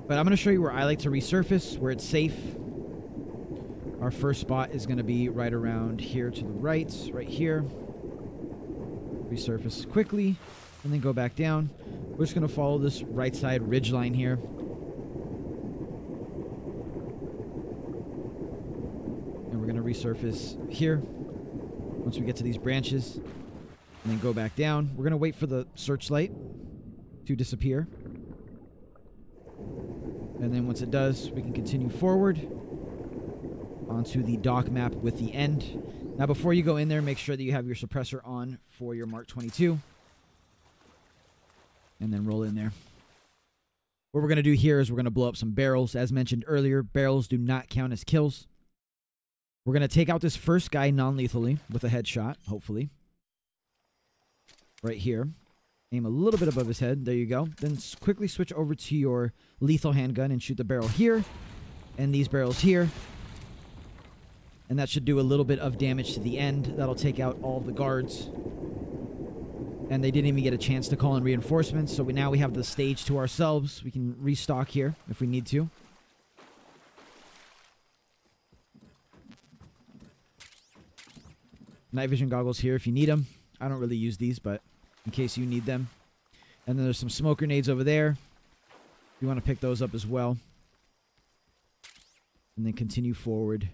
But I'm going to show you where I like to resurface, where it's safe. Our first spot is going to be right around here to the right here. Resurface quickly, and then go back down. We're just going to follow this right side ridge line here. And we're going to resurface here once we get to these branches. And then go back down. We're going to wait for the searchlight to disappear. And then once it does, we can continue forward onto the dock map with the end. Now, before you go in there, make sure that you have your suppressor on for your Mark 22. And then roll in there. What we're going to do here is we're going to blow up some barrels. As mentioned earlier, barrels do not count as kills. We're going to take out this first guy non-lethally with a headshot, hopefully. Right here. Aim a little bit above his head. There you go. Then quickly switch over to your lethal handgun and shoot the barrel here. And these barrels here. And that should do a little bit of damage to the end. That'll take out all of the guards. And they didn't even get a chance to call in reinforcements. So now we have the stage to ourselves. We can restock here if we need to. Night vision goggles here if you need them. I don't really use these, but in case you need them. And then there's some smoke grenades over there. You want to pick those up as well. And then continue forward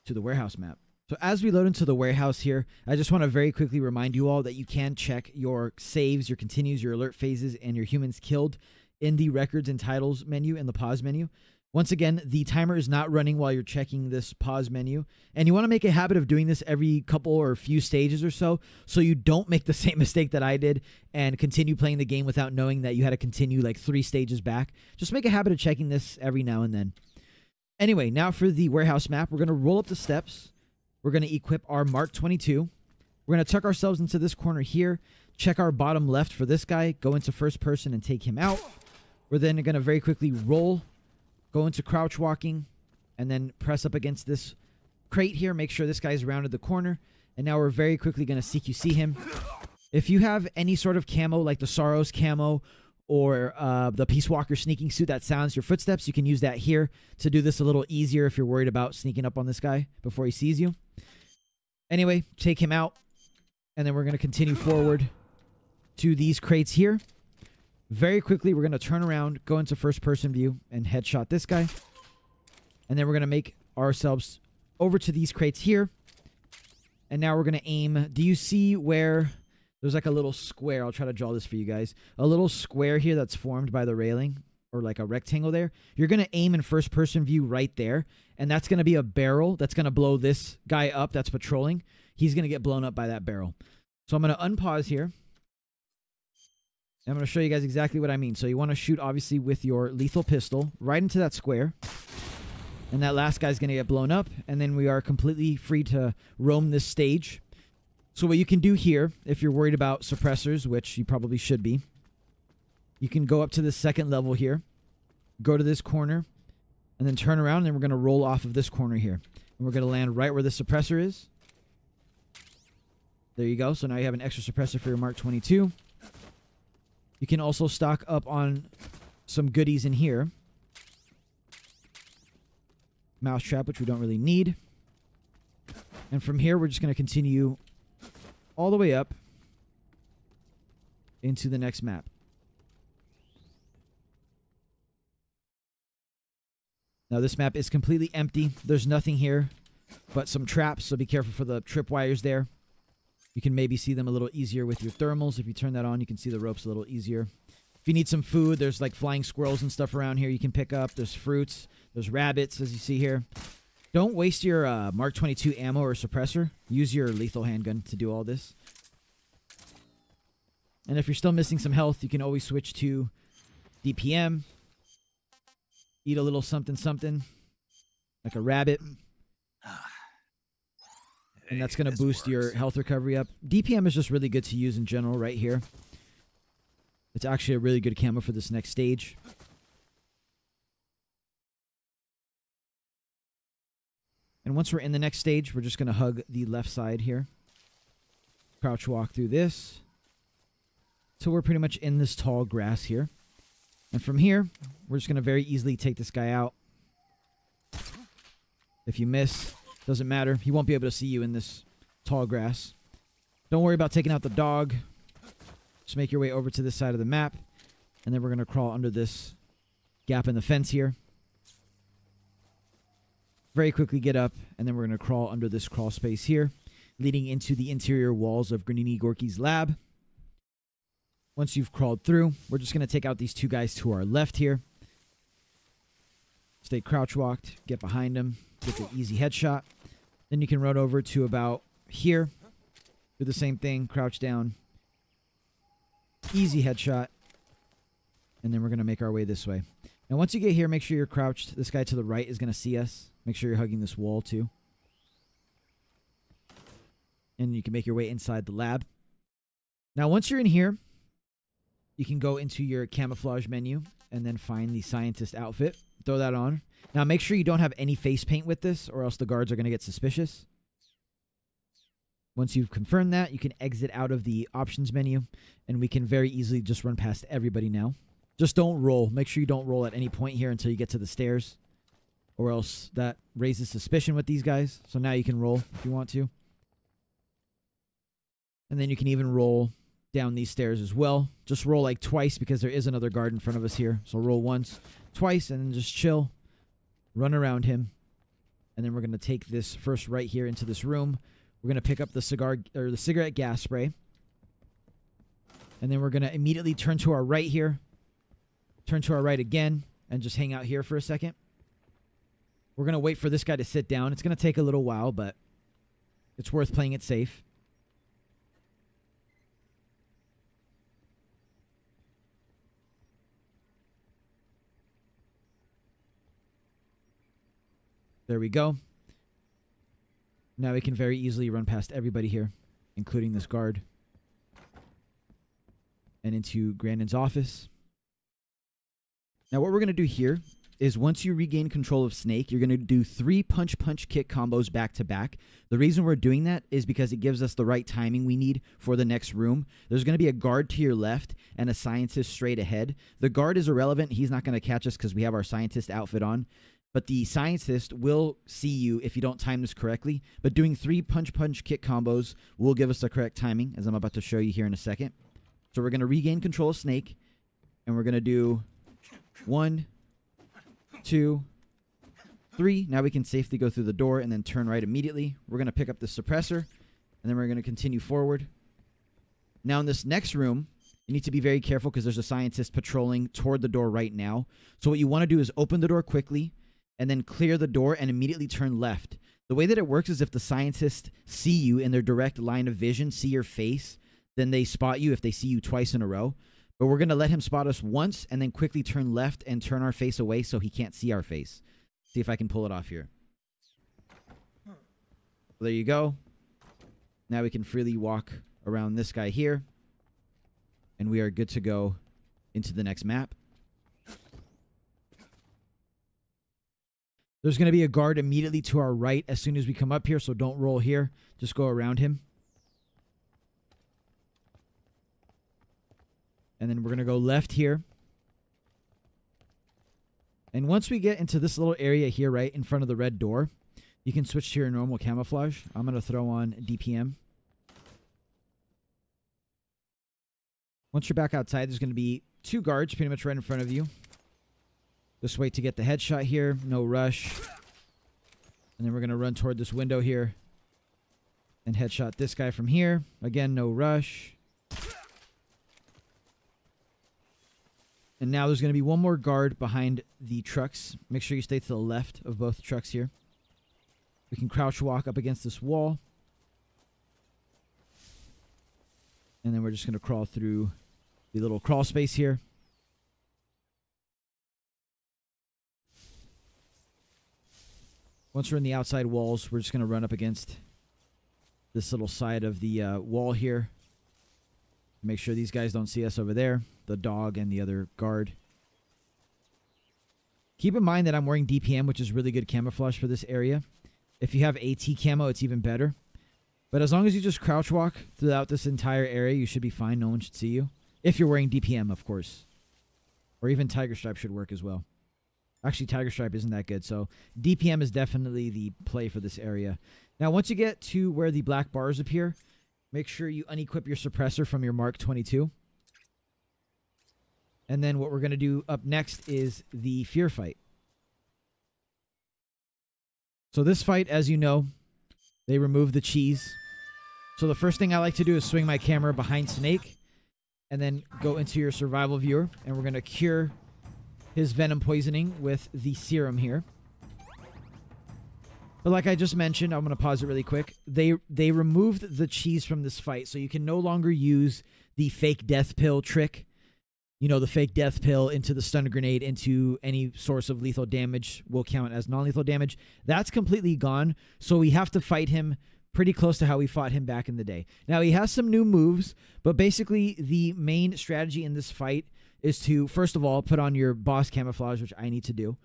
to the warehouse map. So as we load into the warehouse here, I just want to very quickly remind you all that you can check your saves, your continues, your alert phases, and your humans killed in the records and titles menu in the pause menu. Once again, the timer is not running while you're checking this pause menu. And you want to make a habit of doing this every couple or few stages or so you don't make the same mistake that I did and continue playing the game without knowing that you had to continue like 3 stages back. Just make a habit of checking this every now and then. Anyway, now for the warehouse map, we're going to roll up the steps. We're going to equip our Mark 22. We're going to tuck ourselves into this corner here. Check our bottom left for this guy. Go into first person and take him out. We're then going to very quickly roll. Go into crouch walking. And then press up against this crate here. Make sure this guy's rounded the corner. And now we're very quickly going to CQC him. If you have any sort of camo like the Saros camo or the Peace Walker sneaking suit that sounds your footsteps. You can use that here to do this a little easier if you're worried about sneaking up on this guy before he sees you. Anyway, take him out, and then we're going to continue forward to these crates here. Very quickly, we're going to turn around, go into first-person view, and headshot this guy. And then we're going to make ourselves over to these crates here. And now we're going to aim. Do you see where there's like a little square? I'll try to draw this for you guys. A little square here that's formed by the railing, or like a rectangle there. You're going to aim in first-person view right there. And that's going to be a barrel that's going to blow this guy up that's patrolling. He's going to get blown up by that barrel. So I'm going to unpause here. I'm going to show you guys exactly what I mean. So you want to shoot, obviously, with your lethal pistol right into that square. And that last guy's going to get blown up. And then we are completely free to roam this stage. So what you can do here, if you're worried about suppressors, which you probably should be, you can go up to the second level here. Go to this corner. And then turn around. And then we're going to roll off of this corner here. And we're going to land right where the suppressor is. There you go. So now you have an extra suppressor for your Mark 22. You can also stock up on some goodies in here. Mousetrap, which we don't really need. And from here, we're just going to continue all the way up into the next map. Now, this map is completely empty. There's nothing here but some traps, so be careful for the tripwires there. You can maybe see them a little easier with your thermals. If you turn that on, you can see the ropes a little easier. If you need some food, there's like flying squirrels and stuff around here you can pick up. There's fruits. There's rabbits, as you see here. Don't waste your Mark 22 ammo or suppressor. Use your lethal handgun to do all this. And if you're still missing some health, you can always switch to DPM. Eat a little something something, like a rabbit. And that's going to boost your health recovery up. DPM is just really good to use in general right here. It's actually a really good camo for this next stage. And once we're in the next stage, we're just going to hug the left side here. Crouch walk through this. So we're pretty much in this tall grass here. And from here, we're just going to very easily take this guy out. If you miss, doesn't matter. He won't be able to see you in this tall grass. Don't worry about taking out the dog. Just make your way over to this side of the map. And then we're going to crawl under this gap in the fence here. Very quickly get up. And then we're going to crawl under this crawl space here, leading into the interior walls of Granini Gorky's lab. Once you've crawled through, we're just going to take out these two guys to our left here. Stay crouch walked. Get behind them. Get the easy headshot. Then you can run over to about here. Do the same thing. Crouch down. Easy headshot. And then we're going to make our way this way. Now, once you get here, make sure you're crouched. This guy to the right is going to see us. Make sure you're hugging this wall, too. And you can make your way inside the lab. Now, once you're in here, you can go into your camouflage menu and then find the scientist outfit. Throw that on. Now, make sure you don't have any face paint with this, or else the guards are going to get suspicious. Once you've confirmed that, you can exit out of the options menu, and we can very easily just run past everybody now. Just don't roll. Make sure you don't roll at any point here until you get to the stairs, or else that raises suspicion with these guys. So now you can roll if you want to. And then you can even roll down these stairs as well. Just roll like twice because there is another guard in front of us here. So roll once, twice, and then just chill. Run around him. And then we're going to take this first right here into this room. We're going to pick up the cigarette gas spray. And then we're going to immediately turn to our right here. Turn to our right again. And just hang out here for a second. We're going to wait for this guy to sit down. It's going to take a little while, but it's worth playing it safe. There we go. Now we can very easily run past everybody here, including this guard. And into Grandin's office. Now what we're going to do here is once you regain control of Snake, you're going to do 3 punch-punch-kick combos back-to-back. The reason we're doing that is because it gives us the right timing we need for the next room. There's going to be a guard to your left and a scientist straight ahead. The guard is irrelevant. He's not going to catch us because we have our scientist outfit on. But the scientist will see you if you don't time this correctly. But doing 3 punch-punch-kick combos will give us the correct timing, as I'm about to show you here in a second. So we're going to regain control of Snake, and we're going to do 1, 2, 3. Now we can safely go through the door and then turn right immediately. We're going to pick up the suppressor, and then we're going to continue forward. Now in this next room, you need to be very careful because there's a scientist patrolling toward the door right now. So what you want to do is open the door quickly and then clear the door and immediately turn left. The way that it works is if the scientists see you in their direct line of vision, see your face, then they spot you if they see you twice in a row. But we're going to let him spot us once and then quickly turn left and turn our face away so he can't see our face. See if I can pull it off here. There you go. Now we can freely walk around this guy here. And we are good to go into the next map. There's going to be a guard immediately to our right as soon as we come up here, so don't roll here. Just go around him. And then we're going to go left here. And once we get into this little area here, right in front of the red door, you can switch to your normal camouflage. I'm going to throw on DPM. Once you're back outside, there's going to be 2 guards pretty much right in front of you. Just wait to get the headshot here. No rush. And then we're going to run toward this window here. And headshot this guy from here. Again, no rush. And now there's going to be 1 more guard behind the trucks. Make sure you stay to the left of both trucks here. We can crouch walk up against this wall. And then we're just going to crawl through the little crawl space here. Once we're in the outside walls, we're just going to run up against this little side of the wall here. Make sure these guys don't see us over there. The dog and the other guard. Keep in mind that I'm wearing DPM, which is really good camouflage for this area. If you have AT camo, it's even better. But as long as you just crouch walk throughout this entire area, you should be fine. No one should see you. If you're wearing DPM, of course. Or even Tiger Stripe should work as well. Actually, Tiger Stripe isn't that good, so DPM is definitely the play for this area. Now, once you get to where the black bars appear, make sure you unequip your suppressor from your Mark 22. And then what we're going to do up next is the fear fight. So this fight, as you know, they remove the cheese. So the first thing I like to do is swing my camera behind Snake and then go into your survival viewer, and we're going to cure his venom poisoning with the serum here. But like I just mentioned, I'm going to pause it really quick. They removed the cheese from this fight, so you can no longer use the fake death pill trick. You know, the fake death pill into the stun grenade into any source of lethal damage will count as non-lethal damage. That's completely gone, so we have to fight him pretty close to how we fought him back in the day. Now, he has some new moves, but basically the main strategy in this fight is to, first of all, put on your boss camouflage, which I need to do,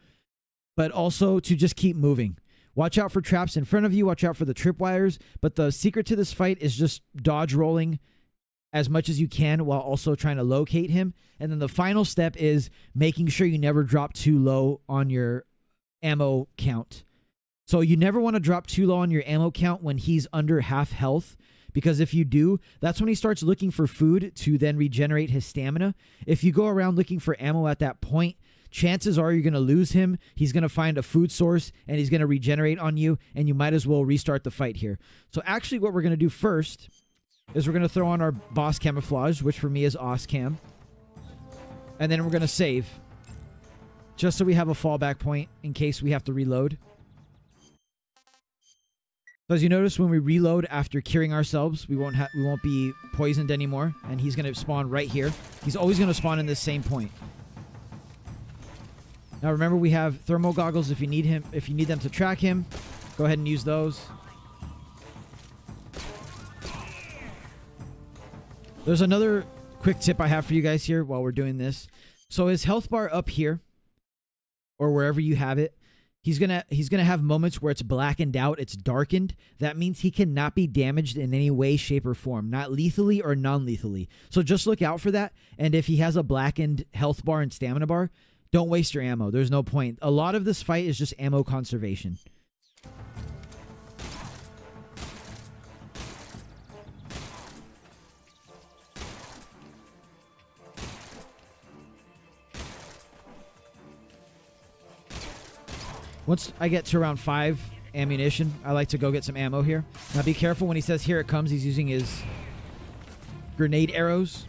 but also to just keep moving. Watch out for traps in front of you. Watch out for the tripwires. But the secret to this fight is just dodge rolling as much as you can while also trying to locate him. And then the final step is making sure you never drop too low on your ammo count. So you never want to drop too low on your ammo count when he's under half health, because if you do, that's when he starts looking for food to then regenerate his stamina. If you go around looking for ammo at that point, chances are you're going to lose him. He's going to find a food source, and he's going to regenerate on you, and you might as well restart the fight here. So actually what we're going to do first is we're going to throw on our boss camouflage, which for me is OSCAM. And then we're going to save, just so we have a fallback point in case we have to reload. So as you notice, when we reload after curing ourselves, we won't be poisoned anymore, and he's going to spawn right here. He's always going to spawn in this same point. Now remember, we have thermal goggles if you need them to track him. Go ahead and use those. There's another quick tip I have for you guys here while we're doing this. So his health bar up here, or wherever you have it, he's gonna have moments where it's blackened out, it's darkened. That means he cannot be damaged in any way, shape, or form, not lethally or non-lethally. So just look out for that. And if he has a blackened health bar and stamina bar, don't waste your ammo. There's no point. A lot of this fight is just ammo conservation. Once I get to around 5 ammunition, I like to go get some ammo here. Now be careful when he says here it comes, he's using his grenade arrows.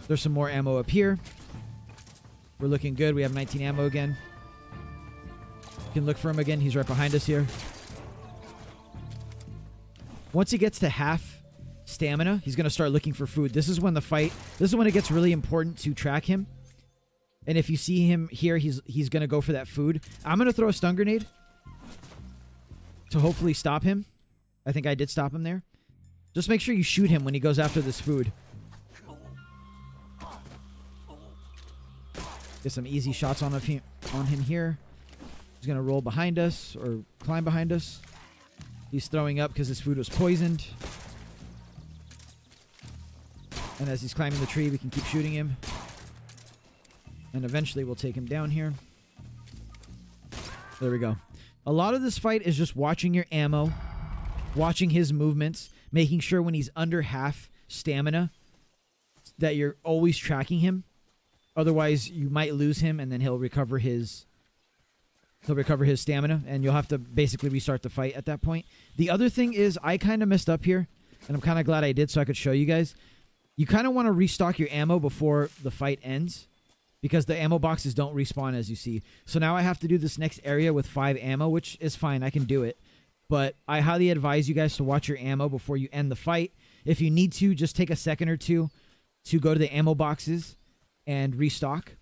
There's some more ammo up here. We're looking good. We have 19 ammo again. You can look for him again. He's right behind us here. Once he gets to half stamina, he's going to start looking for food. This is when it gets really important to track him. And if you see him here, he's going to go for that food. I'm going to throw a stun grenade to hopefully stop him. I think I did stop him there. Just make sure you shoot him when he goes after this food. Get some easy shots on him here. He's going to roll behind us or climb behind us. He's throwing up because his food was poisoned. And as he's climbing the tree, we can keep shooting him. And eventually we'll take him down here. There we go. A lot of this fight is just watching your ammo, watching his movements, making sure when he's under half stamina that you're always tracking him. Otherwise, you might lose him and then he'll recover his stamina and you'll have to basically restart the fight at that point. The other thing is I kind of messed up here and I'm kind of glad I did so I could show you guys. You kind of want to restock your ammo before the fight ends, because the ammo boxes don't respawn as you see. So now I have to do this next area with 5 ammo, which is fine. I can do it. But I highly advise you guys to watch your ammo before you end the fight. If you need to, just take a second or two to go to the ammo boxes and restock.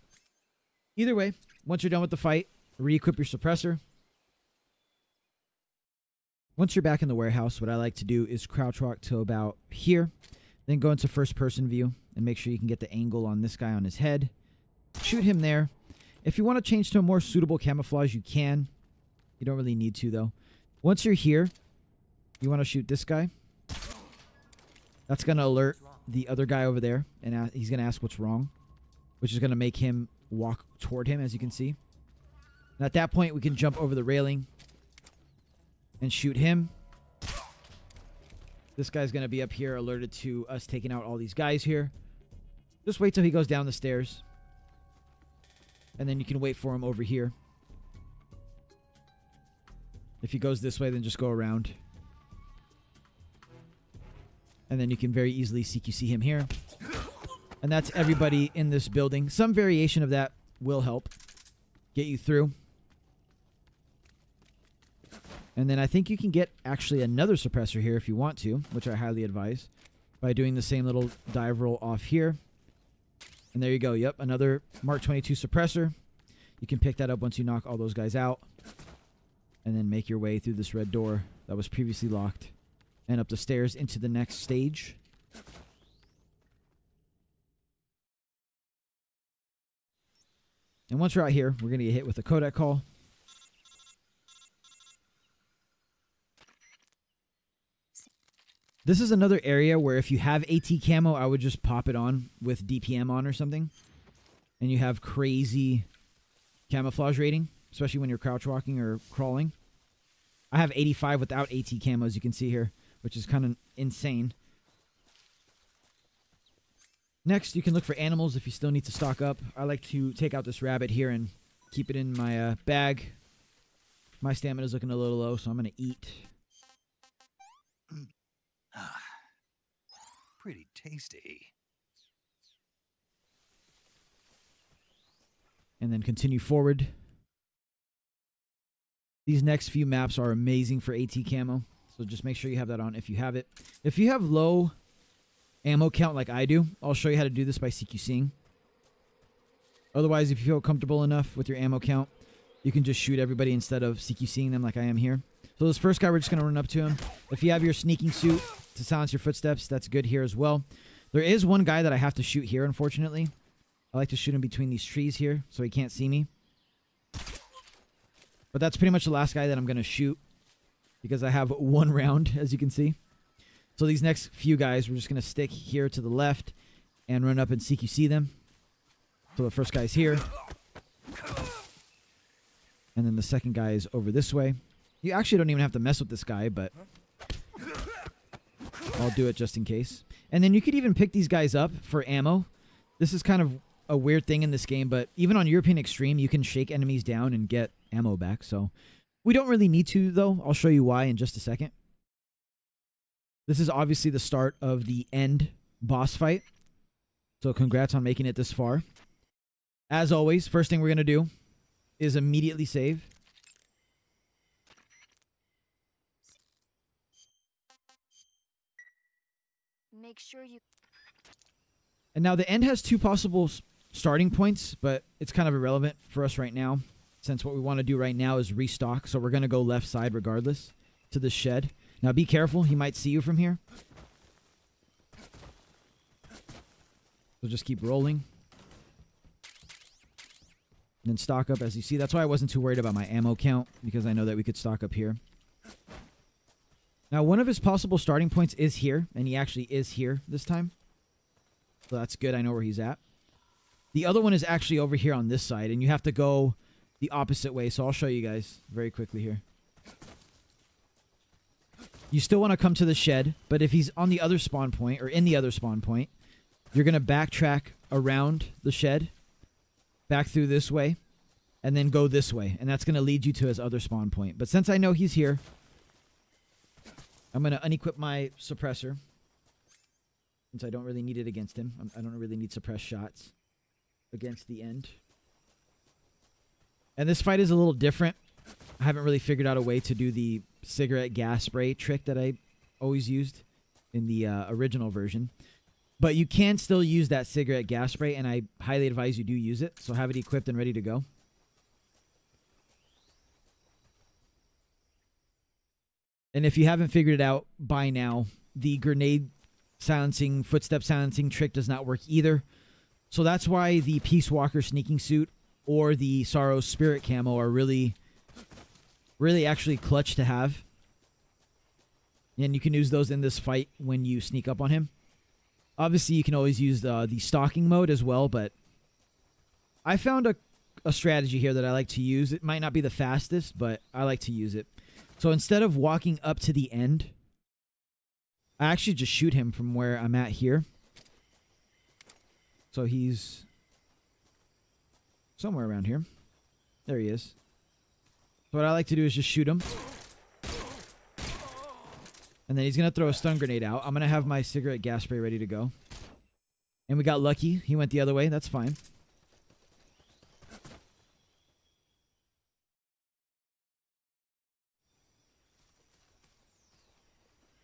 Either way, once you're done with the fight, re-equip your suppressor. Once you're back in the warehouse, what I like to do is crouch walk to about here. Then go into first-person view and make sure you can get the angle on this guy on his head. Shoot him there. If you want to change to a more suitable camouflage, you can. You don't really need to, though. Once you're here, you want to shoot this guy. That's going to alert the other guy over there, and he's going to ask what's wrong, which is going to make him walk toward him, as you can see. And at that point, we can jump over the railing and shoot him. This guy's going to be up here alerted to us taking out all these guys here. Just wait till he goes down the stairs. And then you can wait for him over here. If he goes this way, then just go around. And then you can very easily CQC him here. And that's everybody in this building. Some variation of that will help get you through. And then I think you can get actually another suppressor here if you want to, which I highly advise, by doing the same little dive roll off here. And there you go. Yep, another Mark 22 suppressor. You can pick that up once you knock all those guys out. And then make your way through this red door that was previously locked. And up the stairs into the next stage. And once we're out here, we're going to get hit with a Kodak call. This is another area where if you have AT camo, I would just pop it on with DPM on or something. And you have crazy camouflage rating, especially when you're crouch walking or crawling. I have 85 without AT camo, as you can see here, which is kind of insane. Next, you can look for animals if you still need to stock up. I like to take out this rabbit here and keep it in my bag. My stamina's looking a little low, so I'm going to eat. Pretty tasty. And then continue forward. These next few maps are amazing for AT camo, so just make sure you have that on if you have it. If you have low ammo count like I do, I'll show you how to do this by CQCing. Otherwise, if you feel comfortable enough with your ammo count, you can just shoot everybody instead of CQCing them like I am here. So this first guy, we're just going to run up to him. If you have your sneaking suit to silence your footsteps, that's good here as well. There is one guy that I have to shoot here, unfortunately. I like to shoot him between these trees here so he can't see me. But that's pretty much the last guy that I'm going to shoot because I have 1 round, as you can see. So these next few guys, we're just going to stick here to the left and run up and CQC them. So the first guy's here. And then the second guy is over this way. You actually don't even have to mess with this guy, but I'll do it just in case. And then you could even pick these guys up for ammo. This is kind of a weird thing in this game, but even on European Extreme, you can shake enemies down and get ammo back. So we don't really need to, though. I'll show you why in just a second. This is obviously the start of the end boss fight. So congrats on making it this far. As always, first thing we're going to do is immediately save. Make sure you... And now the end has 2 possible starting points, but it's kind of irrelevant for us right now, since what we want to do right now is restock. So we're going to go left side regardless to the shed. Now be careful. He might see you from here. So just keep rolling. And then stock up as you see. That's why I wasn't too worried about my ammo count, because I know that we could stock up here. Now one of his possible starting points is here, and he actually is here this time. So that's good. I know where he's at. The other one is actually over here on this side, and you have to go the opposite way. So I'll show you guys very quickly here. You still want to come to the shed, but if he's on the other spawn point, or in the other spawn point, you're going to backtrack around the shed, back through this way, and then go this way. And that's going to lead you to his other spawn point. But since I know he's here, I'm going to unequip my suppressor, since I don't really need it against him. I don't really need suppressed shots against the end. And this fight is a little different. I haven't really figured out a way to do the cigarette gas spray trick that I always used in the original version. But you can still use that cigarette gas spray, and I highly advise you do use it. So have it equipped and ready to go. And if you haven't figured it out by now, the grenade silencing, footstep silencing trick does not work either. So that's why the Peace Walker sneaking suit or the Sorrow's Spirit camo are really actually clutch to have. And you can use those in this fight when you sneak up on him. Obviously, you can always use the stalking mode as well, but I found a strategy here that I like to use. It might not be the fastest, but I like to use it. So instead of walking up to the end, I actually just shoot him from where I'm at here. So he's somewhere around here. There he is. So what I like to do is just shoot him. And then he's going to throw a stun grenade out. I'm going to have my cigarette gas spray ready to go. And we got lucky. He went the other way. That's fine.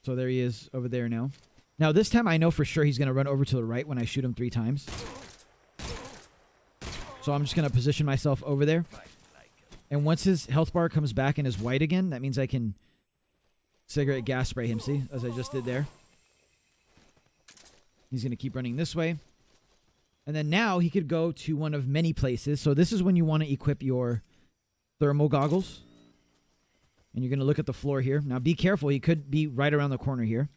So there he is over there now. Now this time I know for sure he's going to run over to the right when I shoot him 3 times. So I'm just going to position myself over there. And once his health bar comes back and is white again, that means I can cigarette gas spray him, see? As I just did there. He's going to keep running this way. And then now he could go to one of many places. So this is when you want to equip your thermal goggles. And you're going to look at the floor here. Now be careful. He could be right around the corner here.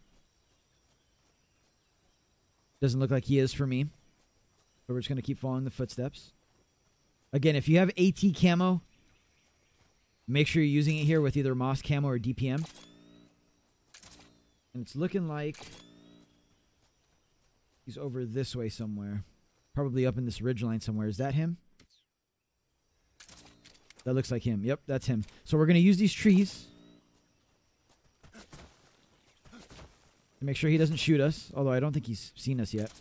Doesn't look like he is for me. So we're just going to keep following the footsteps. Again, if you have AT camo, make sure you're using it here with either Moss camo or DPM. And it's looking like he's over this way somewhere. Probably up in this ridgeline somewhere. Is that him? That looks like him. Yep, that's him. So we're going to use these trees to make sure he doesn't shoot us. Although I don't think he's seen us yet.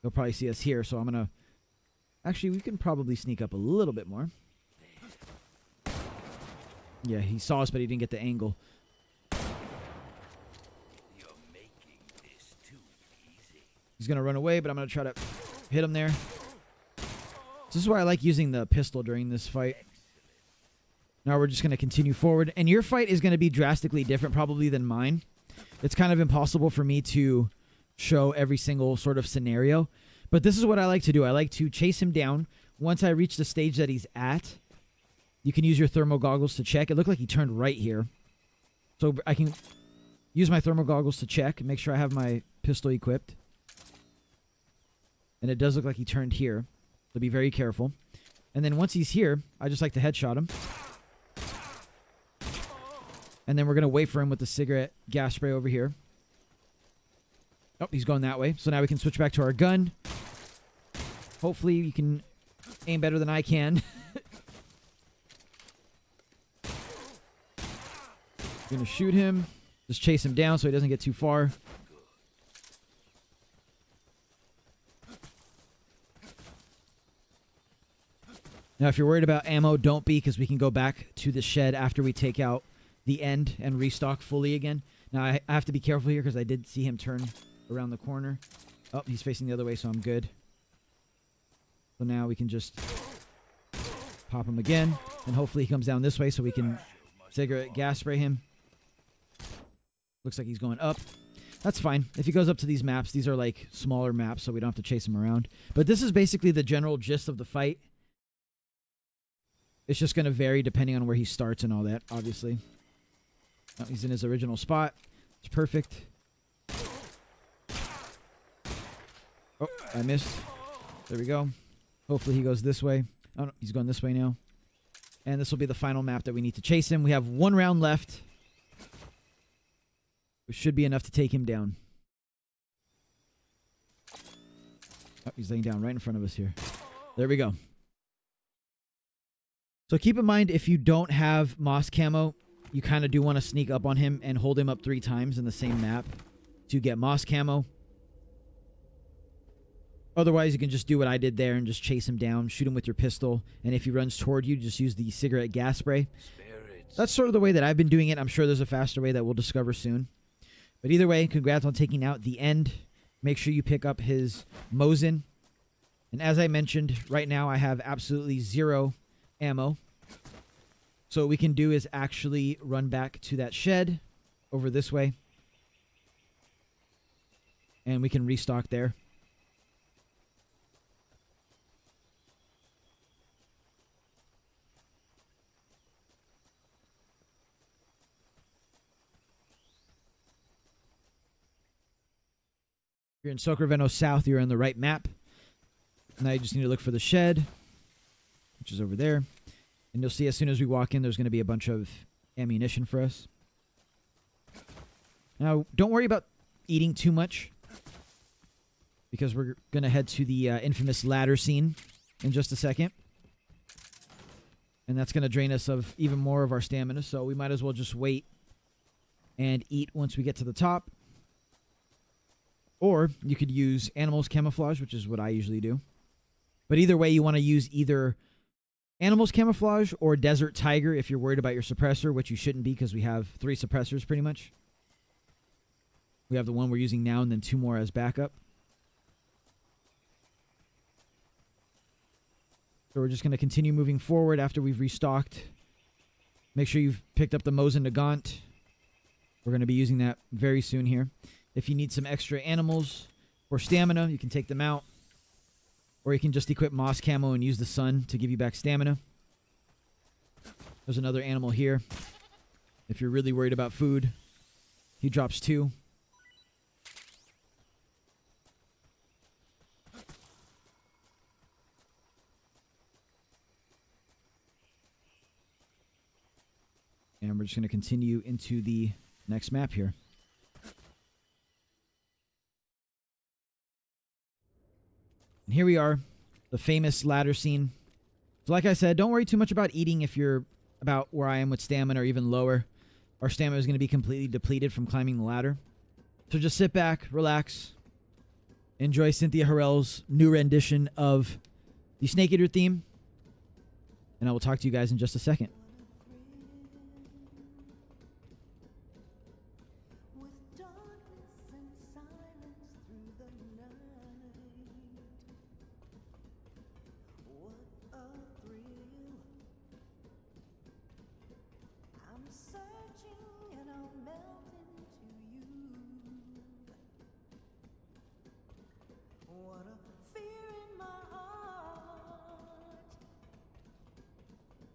He'll probably see us here. So I'm going to... Actually, we can probably sneak up a little bit more. Yeah, he saw us, but he didn't get the angle. You're making this too easy. He's going to run away, but I'm going to try to hit him there. This is why I like using the pistol during this fight. Now we're just going to continue forward. And your fight is going to be drastically different probably than mine. It's kind of impossible for me to show every single sort of scenario. But this is what I like to do. I like to chase him down. Once I reach the stage that he's at, You can use your thermal goggles to check. It looked like he turned right here. So I can use my thermal goggles to check and make sure I have my pistol equipped. And it does look like he turned here. So be very careful. And then once he's here, I just like to headshot him. And then we're going to wait for him with the cigarette gas spray over here. Oh, he's going that way. So now we can switch back to our gun. Hopefully you can aim better than I can. Gonna shoot him. Just chase him down so he doesn't get too far. Now, if you're worried about ammo, don't be, because we can go back to the shed after we take out the end and restock fully again. Now, I have to be careful here because I did see him turn around the corner. Oh, he's facing the other way, so I'm good. So now we can just pop him again, and hopefully he comes down this way so we can cigarette gas spray him. Looks like he's going up. That's fine. If he goes up to these maps, these are like smaller maps, so we don't have to chase him around. But this is basically the general gist of the fight. It's just going to vary depending on where he starts and all that, obviously. Oh, he's in his original spot. It's perfect. Oh, I missed. There we go. Hopefully he goes this way. Oh, no, he's going this way now. And this will be the final map that we need to chase him. We have 1 round left, which should be enough to take him down. Oh, he's laying down right in front of us here. There we go. So keep in mind, if you don't have Moss Camo, you kind of do want to sneak up on him and hold him up 3 times in the same map to get Moss Camo. Otherwise, you can just do what I did there and just chase him down, shoot him with your pistol, and if he runs toward you, just use the cigarette gas spray. That's sort of the way that I've been doing it. I'm sure there's a faster way that we'll discover soon. But either way, congrats on taking out the end. Make sure you pick up his Mosin. And as I mentioned, right now I have absolutely 0 ammo. So what we can do is actually run back to that shed over this way. And we can restock there. If you're in Sacramento South, you're on the right map. Now you just need to look for the shed, which is over there. And you'll see as soon as we walk in, there's going to be a bunch of ammunition for us. Now, don't worry about eating too much, because we're going to head to the infamous ladder scene in just a second. And that's going to drain us of even more of our stamina, so we might as well just wait and eat once we get to the top. Or you could use Animals Camouflage, which is what I usually do. But either way, you want to use either Animals Camouflage or Desert Tiger if you're worried about your suppressor, which you shouldn't be because we have 3 suppressors pretty much. We have the one we're using now and then 2 more as backup. So we're just going to continue moving forward after we've restocked. Make sure you've picked up the Mosin Nagant. We're going to be using that very soon here. If you need some extra animals or stamina, you can take them out. Or you can just equip Moss Camo and use the sun to give you back stamina. There's another animal here. If you're really worried about food, he drops 2. And we're just going to continue into the next map here. And here we are, the famous ladder scene. So like I said, don't worry too much about eating if you're about where I am with stamina or even lower. Our stamina is going to be completely depleted from climbing the ladder. So just sit back, relax, enjoy Cynthia Harrell's new rendition of the Snake Eater theme. And I will talk to you guys in just a second.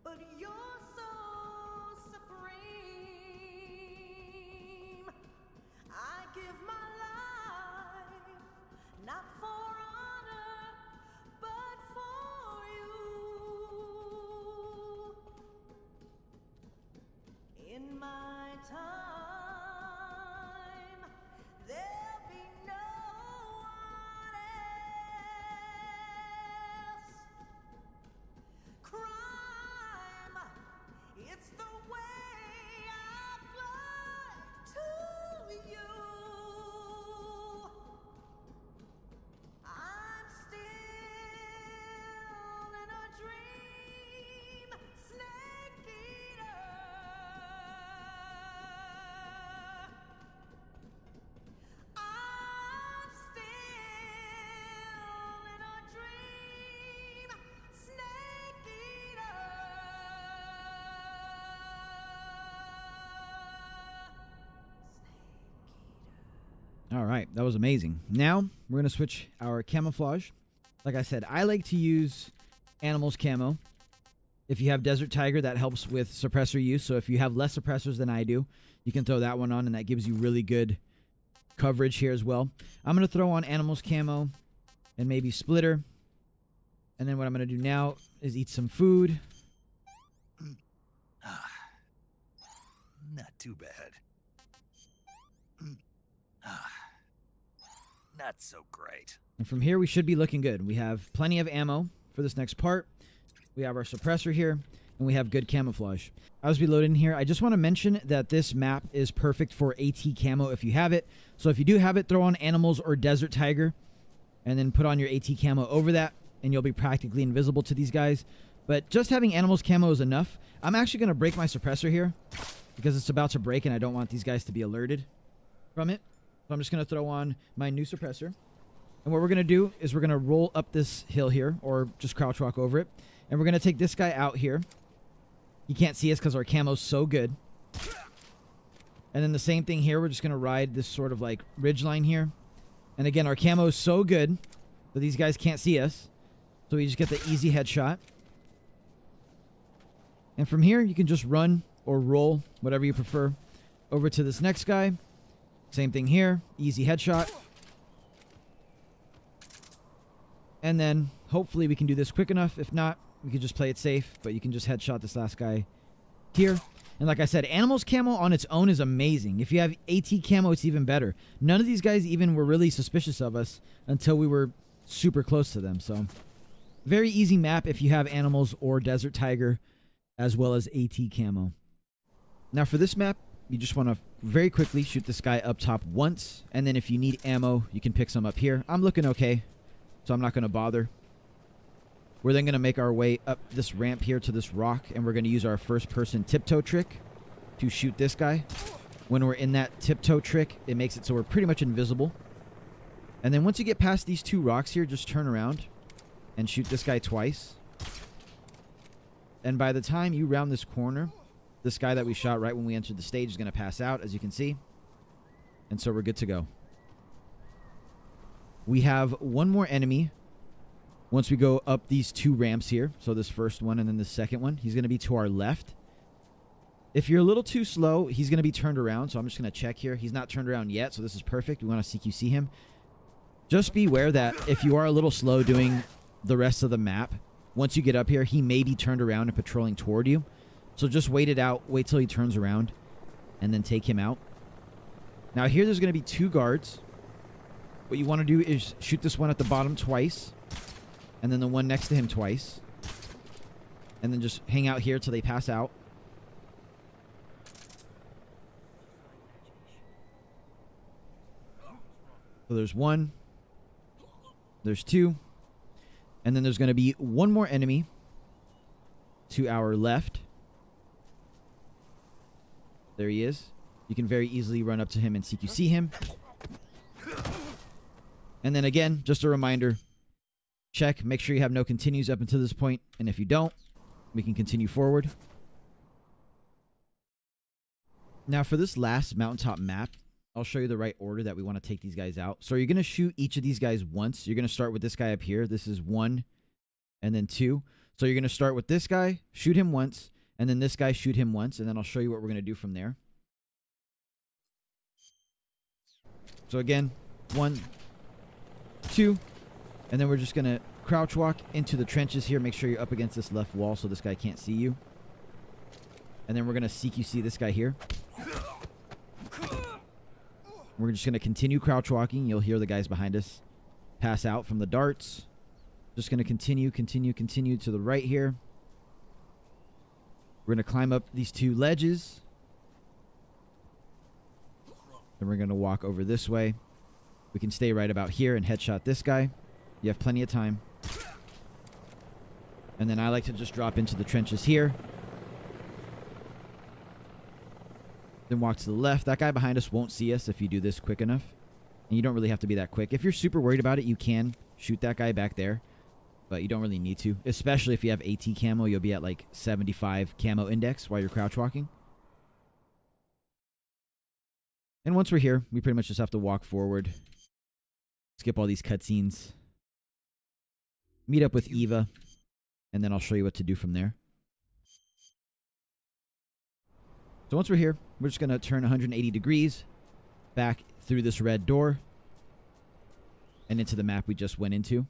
But you're time, there'll be no one else. Crime, it's the way I fly to you. I'm still in a dream, snake eater. I'm still in a dream, snake eater. All right, that was amazing. Now we're going to switch our camouflage. Like I said, I like to use animals camo. If you have Desert Tiger, that helps with suppressor use. So if you have less suppressors than I do, you can throw that one on, and that gives you really good coverage here as well. I'm going to throw on animals camo and maybe splitter. And then what I'm going to do now is eat some food. Not too bad. Not so great. And from here, we should be looking good. We have plenty of ammo for this next part. We have our suppressor here, and we have good camouflage. As we load in here, I just want to mention that this map is perfect for AT camo if you have it. So if you do have it, throw on animals or Desert Tiger, and then put on your AT camo over that, and you'll be practically invisible to these guys. But just having animals camo is enough. I'm actually going to break my suppressor here, because it's about to break, and I don't want these guys to be alerted from it. So I'm just going to throw on my new suppressor. And what we're going to do is we're going to roll up this hill here, or just crouch walk over it. And we're going to take this guy out here. He can't see us because our camo's so good. And then the same thing here. We're just going to ride this sort of like ridge line here. And again, our camo is so good that these guys can't see us. So we just get the easy headshot. And from here, you can just run or roll, whatever you prefer, over to this next guy. Same thing here. Easy headshot. And then hopefully we can do this quick enough. If not, we could just play it safe. But you can just headshot this last guy here. And like I said, animals camo on its own is amazing. If you have AT camo, it's even better. None of these guys even were really suspicious of us until we were super close to them. So very easy map if you have animals or Desert Tiger, as well as AT camo. Now for this map, you just want to very quickly shoot this guy up top once. And then if you need ammo, you can pick some up here. I'm looking okay, so I'm not going to bother. We're then going to make our way up this ramp here to this rock, and we're going to use our first-person tiptoe trick to shoot this guy. When we're in that tiptoe trick, it makes it so we're pretty much invisible. And then once you get past these two rocks here, just turn around and shoot this guy twice. And by the time you round this corner, this guy that we shot right when we entered the stage is going to pass out, as you can see. And so we're good to go. We have one more enemy once we go up these two ramps here. So this first one and then the second one. He's going to be to our left. If you're a little too slow, he's going to be turned around. So I'm just going to check here. He's not turned around yet, so this is perfect. We want to CQC him. Just be aware that if you are a little slow doing the rest of the map, once you get up here, he may be turned around and patrolling toward you. So just wait it out. Wait till he turns around and then take him out. Now here there's going to be two guards. What you want to do is shoot this one at the bottom twice. And then the one next to him twice. And then just hang out here till they pass out. So there's one. There's two. And then there's going to be one more enemy to our left. There he is. You can very easily run up to him and CQC him. And then again, just a reminder, check, make sure you have no continues up until this point. And if you don't, we can continue forward. Now for this last mountaintop map, I'll show you the right order that we want to take these guys out. So you're going to shoot each of these guys once. You're going to start with this guy up here. This is 1 and then 2. So you're going to start with this guy, shoot him once, and then this guy, shoot him once, and then I'll show you what we're going to do from there. So again, 1, 2, and then we're just going to crouch walk into the trenches here. Make sure you're up against this left wall so this guy can't see you. And then we're going to CQC this guy here. We're just going to continue crouch walking. You'll hear the guys behind us pass out from the darts. Just going to continue to the right here. We're going to climb up these 2 ledges. Then we're going to walk over this way. We can stay right about here and headshot this guy. You have plenty of time. And then I like to just drop into the trenches here. Then walk to the left. That guy behind us won't see us if you do this quick enough. And you don't really have to be that quick. If you're super worried about it, you can shoot that guy back there. But you don't really need to. Especially if you have AT camo, you'll be at like 75 camo index while you're crouch walking. And once we're here, we pretty much just have to walk forward. Skip all these cutscenes. Meet up with Eva. And then I'll show you what to do from there. So once we're here, we're just going to turn 180 degrees back through this red door and into the map we just went into.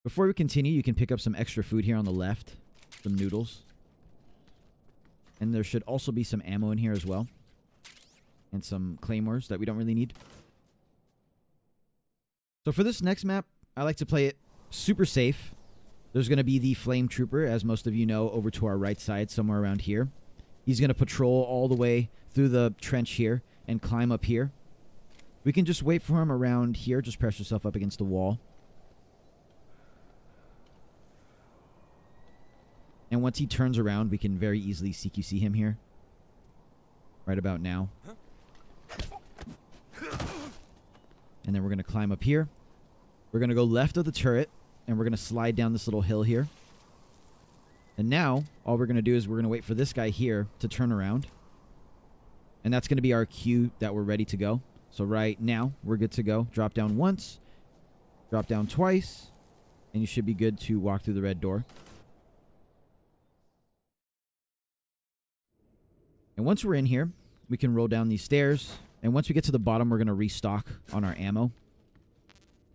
Before we continue, you can pick up some extra food here on the left. Some noodles. And there should also be some ammo in here as well. And some claymores that we don't really need. So for this next map, I like to play it super safe. There's going to be the Flame Trooper, as most of you know, over to our right side, somewhere around here. He's going to patrol all the way through the trench here and climb up here. We can just wait for him around here. Just press yourself up against the wall. And once he turns around, we can very easily CQC him here. Right about now. And then we're going to climb up here. We're going to go left of the turret. And we're going to slide down this little hill here. And now, all we're going to do is we're going to wait for this guy here to turn around. And that's going to be our cue that we're ready to go. So right now, we're good to go. Drop down once. Drop down twice. And you should be good to walk through the red door. And once we're in here, we can roll down these stairs. And once we get to the bottom, we're going to restock on our ammo.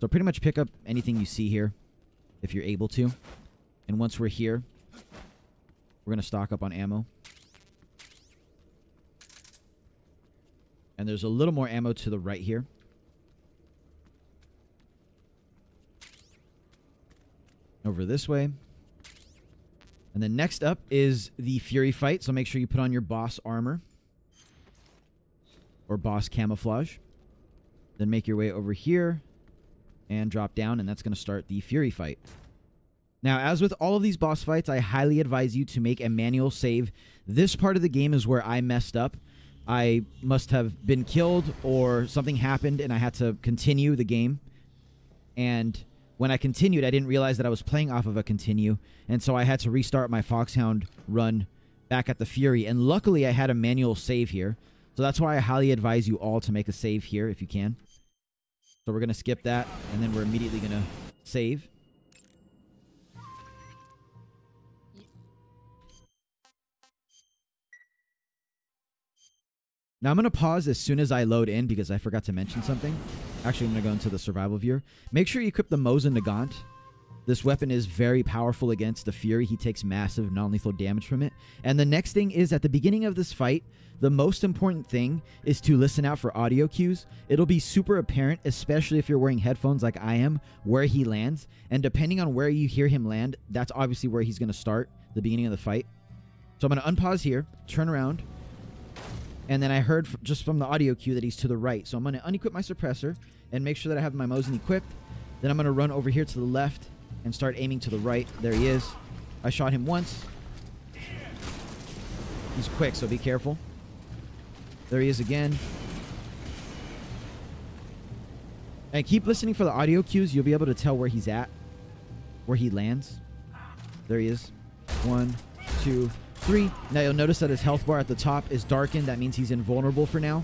So pretty much pick up anything you see here, if you're able to. And once we're here, we're going to stock up on ammo. And there's a little more ammo to the right here. Over this way. And then next up is the Fury fight. So make sure you put on your boss armor. Or boss camouflage. Then make your way over here. And drop down. And that's going to start the Fury fight. Now, as with all of these boss fights, I highly advise you to make a manual save. This part of the game is where I messed up. I must have been killed or something happened and I had to continue the game. And when I continued, I didn't realize that I was playing off of a continue. And so I had to restart my Foxhound run back at the Fury. And luckily, I had a manual save here. So that's why I highly advise you all to make a save here if you can. So we're going to skip that. And then we're immediately going to save. Now, I'm going to pause as soon as I load in because I forgot to mention something. Actually, I'm going to go into the survival viewer. Make sure you equip the Mosin Nagant. This weapon is very powerful against the Fury. He takes massive non-lethal damage from it. And the next thing is at the beginning of this fight, the most important thing is to listen out for audio cues. It'll be super apparent, especially if you're wearing headphones like I am, where he lands. And depending on where you hear him land, that's obviously where he's going to start the beginning of the fight. So I'm going to unpause here, turn around. And then I heard just from the audio cue that he's to the right. So I'm going to unequip my suppressor and make sure that I have my Mosin equipped. Then I'm going to run over here to the left and start aiming to the right. There he is. I shot him once. He's quick, so be careful. There he is again. And keep listening for the audio cues. You'll be able to tell where he's at, where he lands. There he is. 1, 2, 3. Now you'll notice that his health bar at the top is darkened. That means he's invulnerable for now.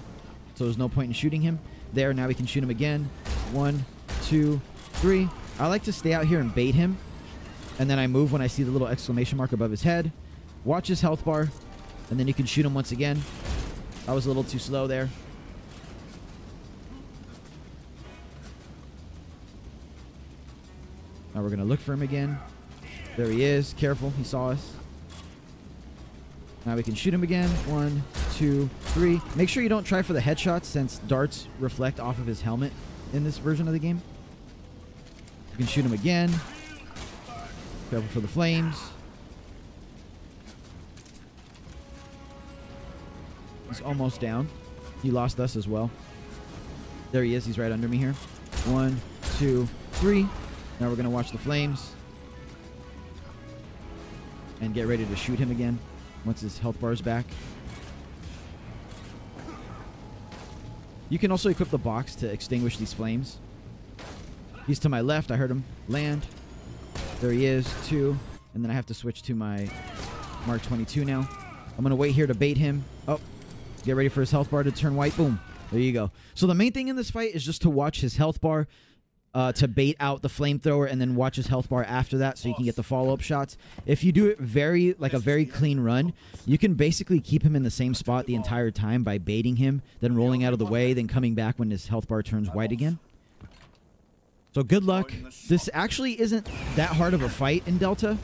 So there's no point in shooting him. There, now we can shoot him again. 1, 2, 3. I like to stay out here and bait him. And then I move when I see the little exclamation mark above his head. Watch his health bar. And then you can shoot him once again. I was a little too slow there. Now we're going to look for him again. There he is. Careful, he saw us. Now we can shoot him again. 1, 2, 3. Make sure you don't try for the headshots since darts reflect off of his helmet in this version of the game. You can shoot him again. Careful for the flames. He's almost down. He lost us as well. There he is. He's right under me here. 1, 2, 3. Now we're going to watch the flames. And get ready to shoot him again once his health bar is back. You can also equip the box to extinguish these flames. He's to my left. I heard him land. There he is. 2. And then I have to switch to my Mark 22 now. I'm going to wait here to bait him. Oh, get ready for his health bar to turn white. Boom. There you go. So the main thing in this fight is just to watch his health bar, to bait out the flamethrower, and then watch his health bar after that so you can get the follow-up shots. If you do it a very clean run, you can basically keep him in the same spot the entire time by baiting him, then rolling out of the way, then coming back when his health bar turns white again. So good luck. This actually isn't that hard of a fight in Delta.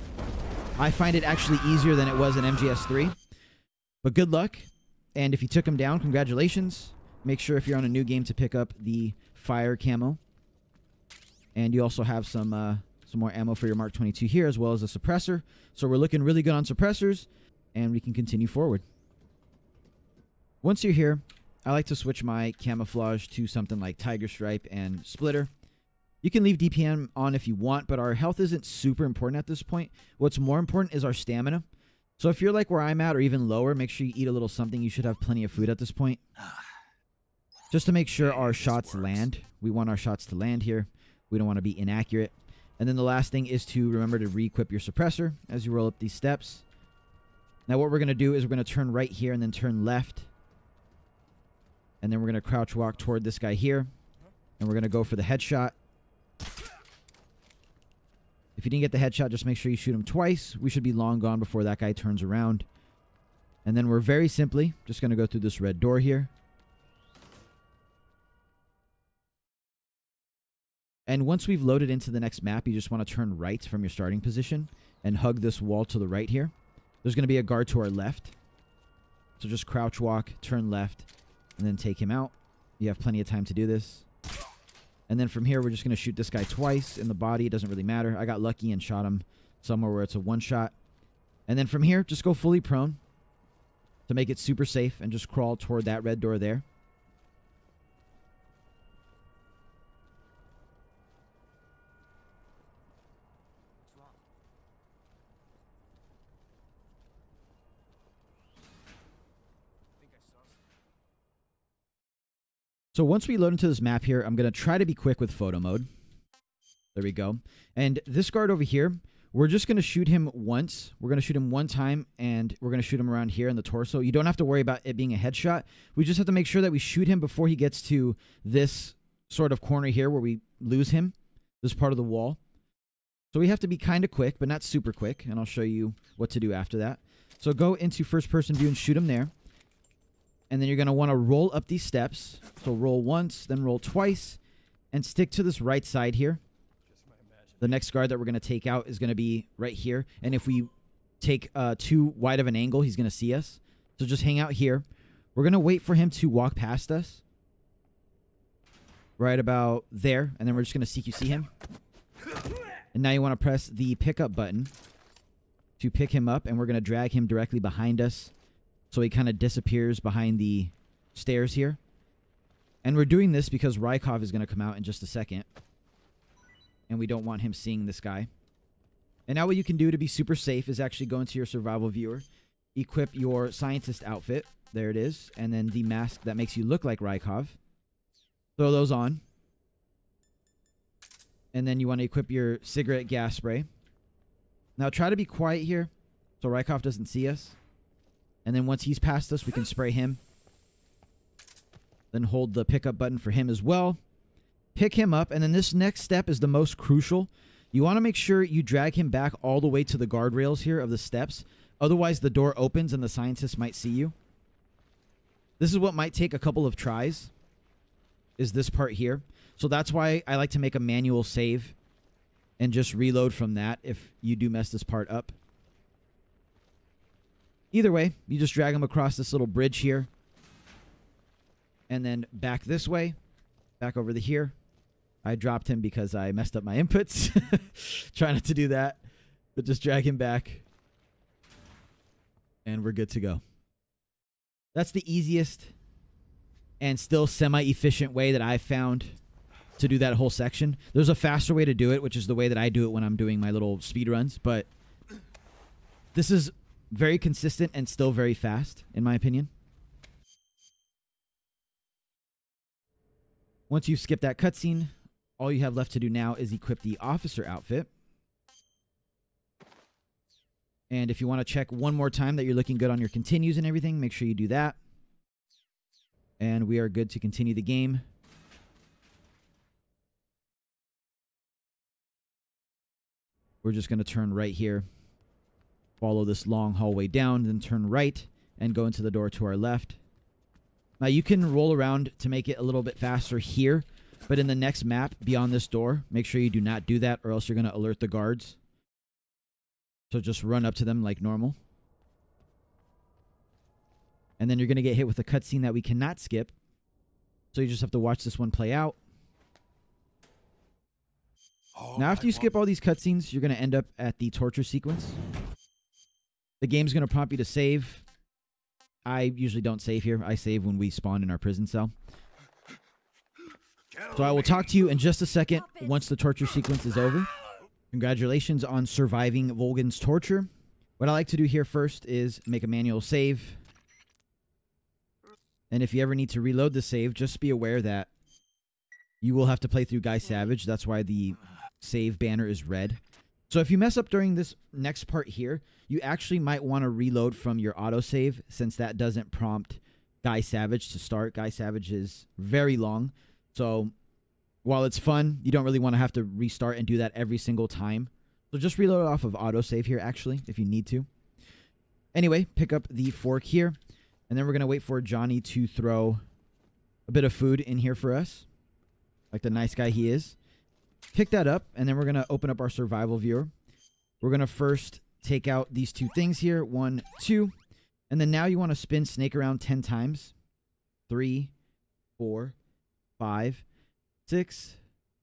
I find it actually easier than it was in MGS3. But good luck. And if you took him down, congratulations. Make sure if you're on a new game to pick up the fire camo. And you also have some more ammo for your Mark 22 here, as well as a suppressor. So we're looking really good on suppressors, and we can continue forward. Once you're here, I like to switch my camouflage to something like Tiger Stripe and Splitter. You can leave DPM on if you want, but our health isn't super important at this point. What's more important is our stamina. So if you're like where I'm at or even lower, make sure you eat a little something. You should have plenty of food at this point. Just to make sure our shots land. We want our shots to land here. We don't want to be inaccurate. And then the last thing is to remember to re-equip your suppressor as you roll up these steps. Now what we're going to do is we're going to turn right here and then turn left. And then we're going to crouch walk toward this guy here. And we're going to go for the headshot. If you didn't get the headshot, just make sure you shoot him twice. We should be long gone before that guy turns around. And then we're very simply just going to go through this red door here. And once we've loaded into the next map, you just want to turn right from your starting position and hug this wall to the right here. There's going to be a guard to our left. So just crouch walk, turn left, and then take him out. You have plenty of time to do this. And then from here, we're just going to shoot this guy twice in the body. It doesn't really matter. I got lucky and shot him somewhere where it's a one-shot. And then from here, just go fully prone to make it super safe and just crawl toward that red door there. So once we load into this map here, I'm going to try to be quick with photo mode. There we go. And this guard over here, we're just going to shoot him once. We're going to shoot him one time, and we're going to shoot him around here in the torso. You don't have to worry about it being a headshot. We just have to make sure that we shoot him before he gets to this sort of corner here where we lose him, this part of the wall. So we have to be kind of quick, but not super quick, and I'll show you what to do after that. So go into first-person view and shoot him there. And then you're going to want to roll up these steps. So roll once, then roll twice, and stick to this right side here. The next guard that we're going to take out is going to be right here. And if we take too wide of an angle, he's going to see us. So just hang out here. We're going to wait for him to walk past us. Right about there. And then we're just going to CQC him. And now you want to press the pickup button to pick him up. And we're going to drag him directly behind us. So he kind of disappears behind the stairs here. And we're doing this because Rykov is going to come out in just a second. And we don't want him seeing this guy. And now what you can do to be super safe is actually go into your survival viewer. Equip your scientist outfit. There it is. And then the mask that makes you look like Rykov. Throw those on. And then you want to equip your cigarette gas spray. Now try to be quiet here so Rykov doesn't see us. And then once he's past us, we can spray him. Then hold the pickup button for him as well. Pick him up. And then this next step is the most crucial. You want to make sure you drag him back all the way to the guardrails here of the steps. Otherwise, the door opens and the scientist might see you. This is what might take a couple of tries. Is this part here. So that's why I like to make a manual save. And just reload from that if you do mess this part up. Either way, you just drag him across this little bridge here. And then back this way. Back over to here. I dropped him because I messed up my inputs. Try not to do that. But just drag him back. And we're good to go. That's the easiest and still semi-efficient way that I've found to do that whole section. There's a faster way to do it, which is the way that I do it when I'm doing my little speed runs. But this is very consistent and still very fast, in my opinion. Once you've skipped that cutscene, all you have left to do now is equip the officer outfit. And if you want to check one more time that you're looking good on your continues and everything, make sure you do that. And we are good to continue the game. We're just going to turn right here. Follow this long hallway down, then turn right and go into the door to our left. Now you can roll around to make it a little bit faster here, but in the next map beyond this door, make sure you do not do that or else you're going to alert the guards. So just run up to them like normal. And then you're going to get hit with a cutscene that we cannot skip. So you just have to watch this one play out. Now after you skip all these cutscenes, you're going to end up at the torture sequence. The game's going to prompt you to save. I usually don't save here. I save when we spawn in our prison cell. So I will talk to you in just a second once the torture sequence is over. Congratulations on surviving Volgin's torture. What I like to do here first is make a manual save. And if you ever need to reload the save, just be aware that you will have to play through Guy Savage. That's why the save banner is red. So if you mess up during this next part here, you actually might want to reload from your autosave since that doesn't prompt Guy Savage to start. Guy Savage is very long. So while it's fun, you don't really want to have to restart and do that every single time. So just reload off of autosave here, actually, if you need to. Anyway, pick up the fork here. And then we're going to wait for Johnny to throw a bit of food in here for us, like the nice guy he is. Pick that up, and then we're going to open up our survival viewer. We're going to first take out these two things here. 1, 2. And then now you want to spin Snake around 10 times. 3, 4, 5, 6,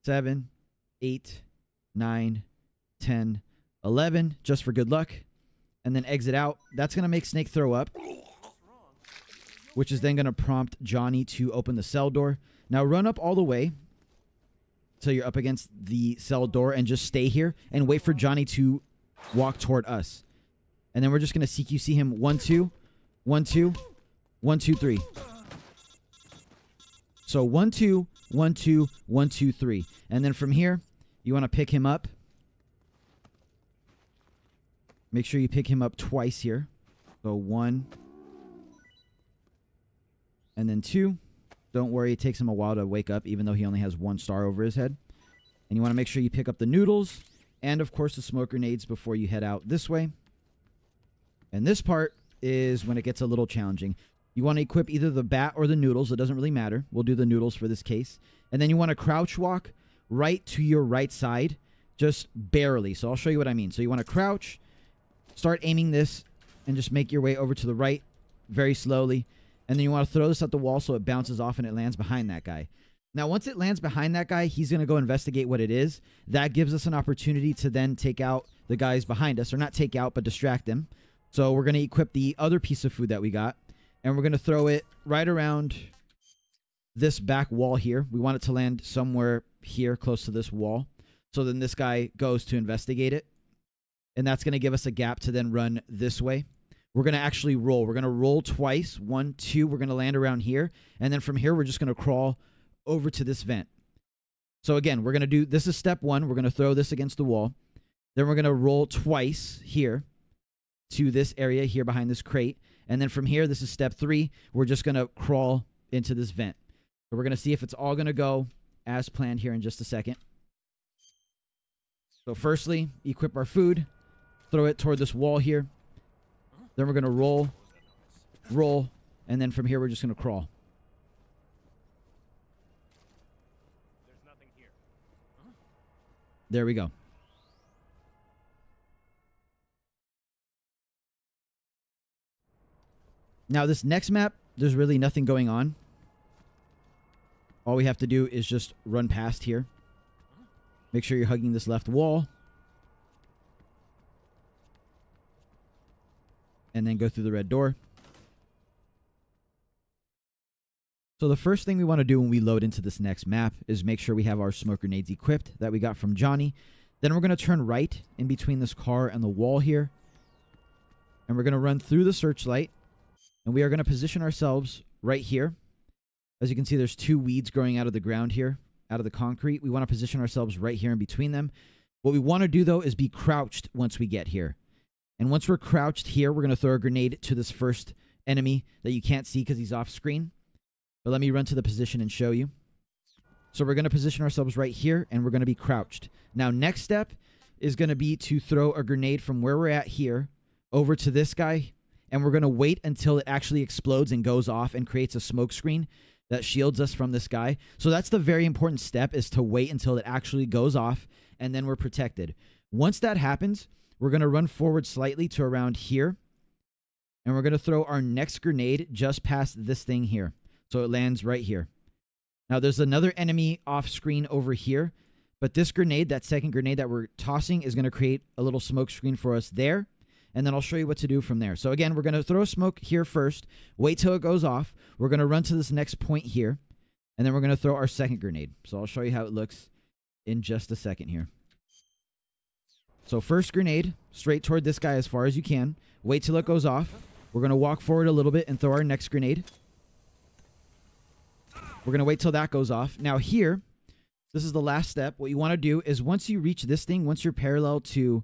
7, 8, 9, 10, 11. Just for good luck. And then exit out. That's going to make Snake throw up, which is then going to prompt Johnny to open the cell door. Now run up all the way till you're up against the cell door and just stay here and wait for Johnny to walk toward us. And then we're just going to CQC him 1, 2, 1, 2, 1, 2, 3. So 1, 2, 1, 2, 1, 2, 3. And then from here, you want to pick him up. Make sure you pick him up twice here. So 1. And then 2. Don't worry, it takes him a while to wake up, even though he only has 1 star over his head. And you want to make sure you pick up the noodles and, of course, the smoke grenades before you head out this way. And this part is when it gets a little challenging. You want to equip either the bat or the noodles. It doesn't really matter. We'll do the noodles for this case. And then you want to crouch walk right to your right side, just barely. So I'll show you what I mean. So you want to crouch, start aiming this, and just make your way over to the right very slowly. And then you want to throw this at the wall so it bounces off and it lands behind that guy. Now, once it lands behind that guy, he's going to go investigate what it is. That gives us an opportunity to then take out the guys behind us. Or not take out, but distract them. So we're going to equip the other piece of food that we got. And we're going to throw it right around this back wall here. We want it to land somewhere here close to this wall. So then this guy goes to investigate it. And that's going to give us a gap to then run this way. We're going to actually roll. We're going to roll twice. 1, 2. We're going to land around here. And then from here, we're just going to crawl over to this vent. So again, we're going to do, this is step 1. We're going to throw this against the wall. Then we're going to roll twice here to this area here behind this crate. And then from here, this is step 3. We're just going to crawl into this vent. So we're going to see if it's all going to go as planned here in just a second. So firstly, equip our food. Throw it toward this wall here. Then we're going to roll, and then from here we're just going to crawl. There's nothing here. There we go. Now, this next map, there's really nothing going on. All we have to do is just run past here. Make sure you're hugging this left wall. And then go through the red door. So the first thing we want to do when we load into this next map is make sure we have our smoke grenades equipped that we got from Johnny. Then we're going to turn right in between this car and the wall here. And we're going to run through the searchlight. And we are going to position ourselves right here. As you can see, there's two weeds growing out of the ground here, out of the concrete. We want to position ourselves right here in between them. What we want to do, though, is be crouched once we get here. And once we're crouched here, we're going to throw a grenade to this first enemy that you can't see because he's off screen. But let me run to the position and show you. So we're going to position ourselves right here, and we're going to be crouched. Now, next step is going to be to throw a grenade from where we're at here over to this guy. And we're going to wait until it actually explodes and goes off and creates a smoke screen that shields us from this guy. So that's the very important step, is to wait until it actually goes off, and then we're protected. Once that happens, we're going to run forward slightly to around here. And we're going to throw our next grenade just past this thing here. So it lands right here. Now, there's another enemy off screen over here. But this grenade, that second grenade that we're tossing, is going to create a little smoke screen for us there. And then I'll show you what to do from there. So again, we're going to throw smoke here first. Wait till it goes off. We're going to run to this next point here. And then we're going to throw our second grenade. So I'll show you how it looks in just a second here. So first grenade, straight toward this guy as far as you can. Wait till it goes off. We're going to walk forward a little bit and throw our next grenade. We're going to wait till that goes off. Now here, this is the last step. What you want to do is once you reach this thing, once you're parallel to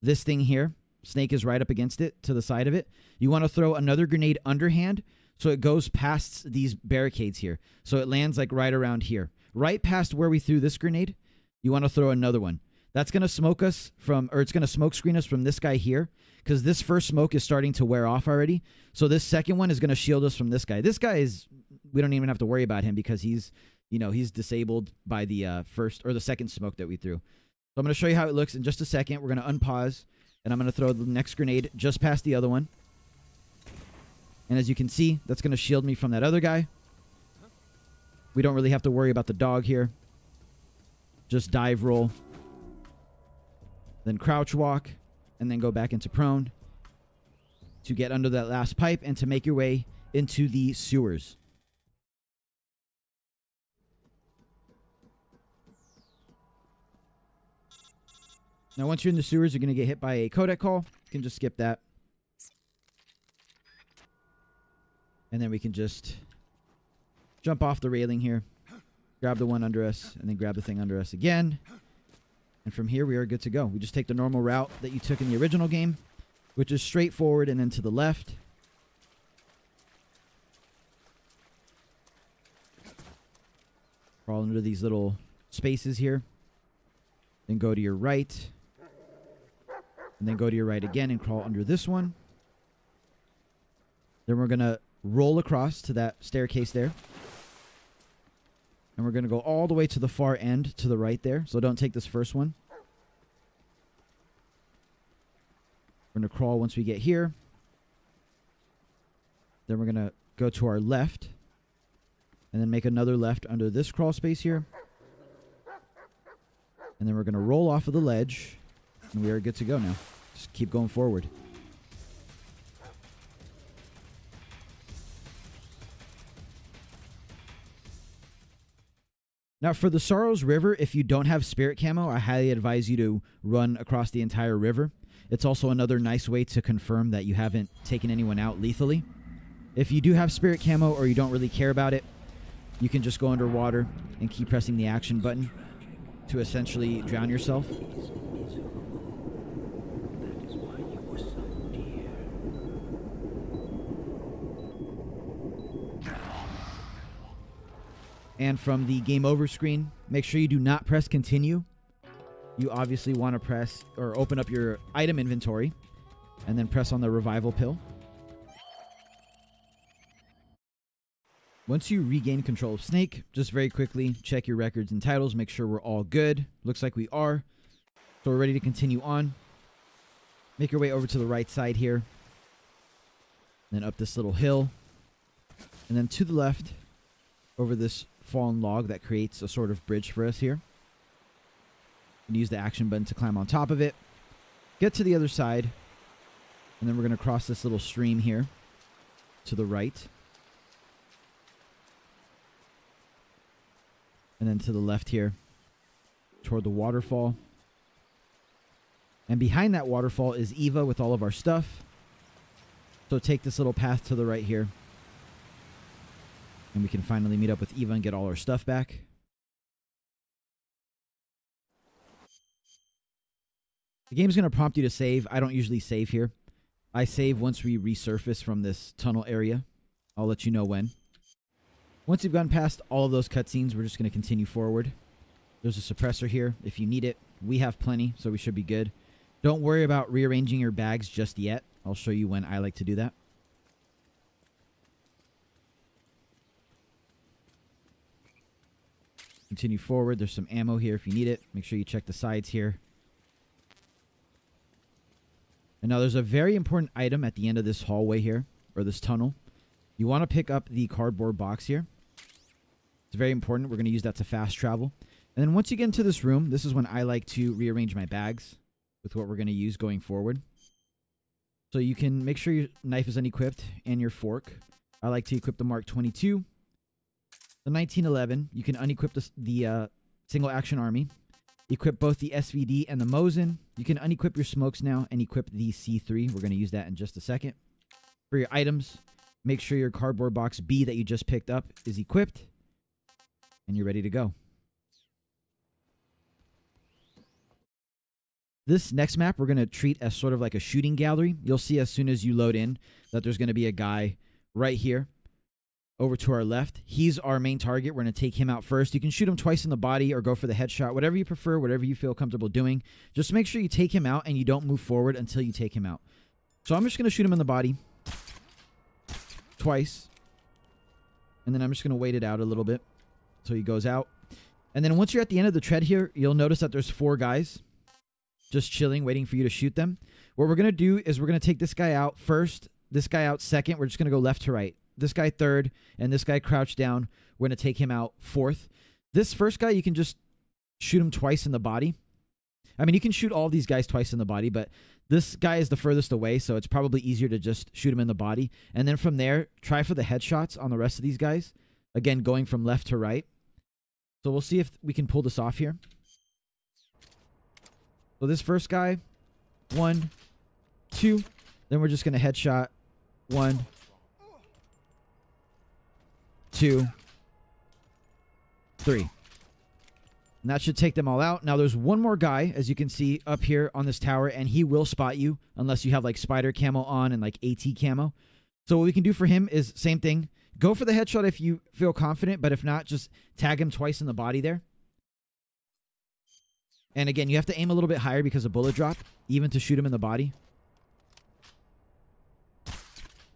this thing here, Snake is right up against it, to the side of it, you want to throw another grenade underhand so it goes past these barricades here. So it lands like right around here. Right past where we threw this grenade, you want to throw another one. That's going to smoke us from, or it's going to smoke screen us from this guy here, because this first smoke is starting to wear off already. So this second one is going to shield us from this guy. This guy is, we don't even have to worry about him because he's, you know, he's disabled by the first or the second smoke that we threw. So I'm going to show you how it looks in just a second. We're going to unpause, and I'm going to throw the next grenade just past the other one. And as you can see, that's going to shield me from that other guy. We don't really have to worry about the dog here. Just dive roll. Then crouch walk. And then go back into prone to get under that last pipe and to make your way into the sewers. Now, once you're in the sewers, you're going to get hit by a codec call. You can just skip that. And then we can just jump off the railing here. Grab the one under us, and then grab the thing under us again. And from here, we are good to go. We just take the normal route that you took in the original game, which is straight forward and then to the left. Crawl under these little spaces here. Then go to your right. And then go to your right again and crawl under this one. Then we're going to roll across to that staircase there. And we're going to go all the way to the far end to the right there. So don't take this first one. We're going to crawl once we get here. Then we're going to go to our left. And then make another left under this crawl space here. And then we're going to roll off of the ledge. And we are good to go now. Just keep going forward. Now, for the Sorrows River, if you don't have Spirit Camo, I highly advise you to run across the entire river. It's also another nice way to confirm that you haven't taken anyone out lethally. If you do have Spirit Camo or you don't really care about it, you can just go underwater and keep pressing the action button to essentially drown yourself. And from the game over screen, make sure you do not press continue. You obviously want to press or open up your item inventory and then press on the revival pill. Once you regain control of Snake, just very quickly check your records and titles, make sure we're all good. Looks like we are. So we're ready to continue on. Make your way over to the right side here. Then up this little hill. And then to the left, over this fallen log that creates a sort of bridge for us here. And use the action button to climb on top of it. Get to the other side. And then we're going to cross this little stream here to the right. And then to the left here toward the waterfall. And behind that waterfall is Eva with all of our stuff. So take this little path to the right here. And we can finally meet up with Eva and get all our stuff back. The game's going to prompt you to save. I don't usually save here. I save once we resurface from this tunnel area. I'll let you know when. Once you've gone past all of those cutscenes, we're just going to continue forward. There's a suppressor here if you need it. We have plenty, so we should be good. Don't worry about rearranging your bags just yet. I'll show you when I like to do that. Continue forward. There's some ammo here if you need it. Make sure you check the sides here. And now there's a very important item at the end of this hallway here, or this tunnel. You want to pick up the cardboard box here. It's very important. We're going to use that to fast travel. And then once you get into this room, this is when I like to rearrange my bags with what we're going to use going forward. So you can make sure your knife is unequipped and your fork. I like to equip the Mark 22. The 1911, you can unequip the single action army. Equip both the SVD and the Mosin. You can unequip your smokes now and equip the C3. We're going to use that in just a second. For your items, make sure your cardboard box B that you just picked up is equipped. And you're ready to go. This next map we're going to treat as sort of like a shooting gallery. You'll see as soon as you load in that there's going to be a guy right here over to our left. He's our main target. We're going to take him out first. You can shoot him twice in the body or go for the headshot. Whatever you prefer, whatever you feel comfortable doing. Just make sure you take him out and you don't move forward until you take him out. So I'm just going to shoot him in the body twice. And then I'm just going to wait it out a little bit until he goes out. And then once you're at the end of the tread here, you'll notice that there's 4 guys just chilling, waiting for you to shoot them. What we're going to do is we're going to take this guy out first, this guy out second. We're just going to go left to right. This guy third, and this guy crouched down. We're going to take him out fourth. This first guy, you can just shoot him twice in the body. I mean, you can shoot all of these guys twice in the body, but this guy is the furthest away, so it's probably easier to just shoot him in the body. And then from there, try for the headshots on the rest of these guys. Again, going from left to right. So we'll see if we can pull this off here. So this first guy, 1, 2. Then we're just going to headshot 1, 2, 3. And that should take them all out. Now there's one more guy, as you can see, up here on this tower, and he will spot you unless you have like spider camo on and like AT camo. So what we can do for him is same thing. Go for the headshot if you feel confident, but if not, just tag him twice in the body there. And again, you have to aim a little bit higher because of bullet drop, even to shoot him in the body.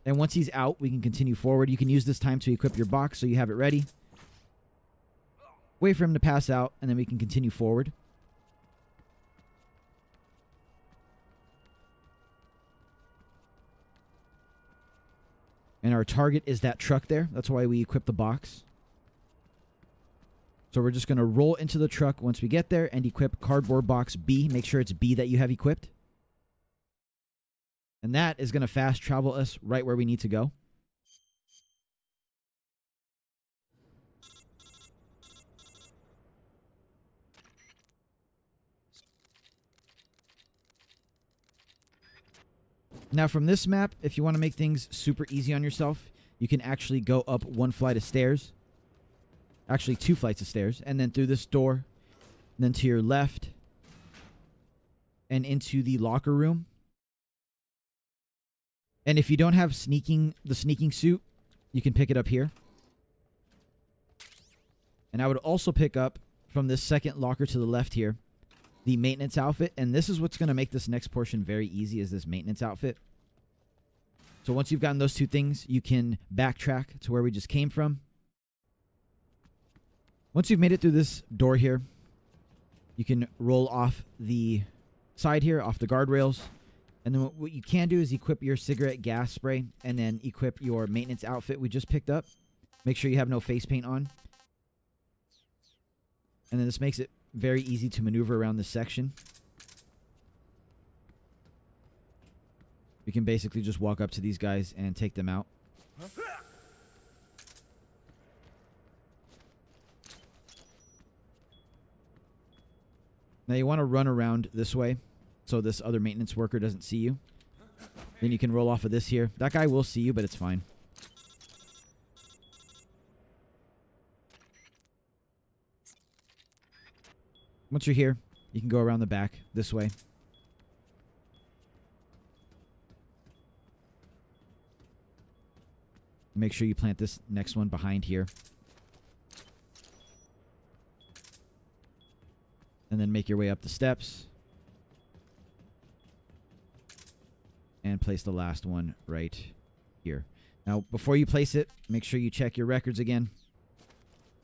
And once he's out, we can continue forward. You can use this time to equip your box so you have it ready. Wait for him to pass out, and then we can continue forward. And our target is that truck there. That's why we equip the box. So we're just going to roll into the truck once we get there and equip cardboard box B. Make sure it's B that you have equipped. And that is going to fast travel us right where we need to go. Now from this map, if you want to make things super easy on yourself, you can actually go up 1 flight of stairs. Actually 2 flights of stairs. And then through this door. And then to your left. And into the locker room. And if you don't have the sneaking suit, you can pick it up here. And I would also pick up from this second locker to the left here, the maintenance outfit. And this is what's going to make this next portion very easy, is this maintenance outfit. So once you've gotten those 2 things, you can backtrack to where we just came from. Once you've made it through this door here, you can roll off the side here, off the guardrails. And then what you can do is equip your cigarette gas spray and then equip your maintenance outfit we just picked up. Make sure you have no face paint on. And then this makes it very easy to maneuver around this section. You can basically just walk up to these guys and take them out. Now you want to run around this way so this other maintenance worker doesn't see you. Then you can roll off of this here. That guy will see you, but it's fine. Once you're here, you can go around the back this way. Make sure you plant this next one behind here. And then make your way up the steps. And place the last one right here. Now, before you place it, make sure you check your records again.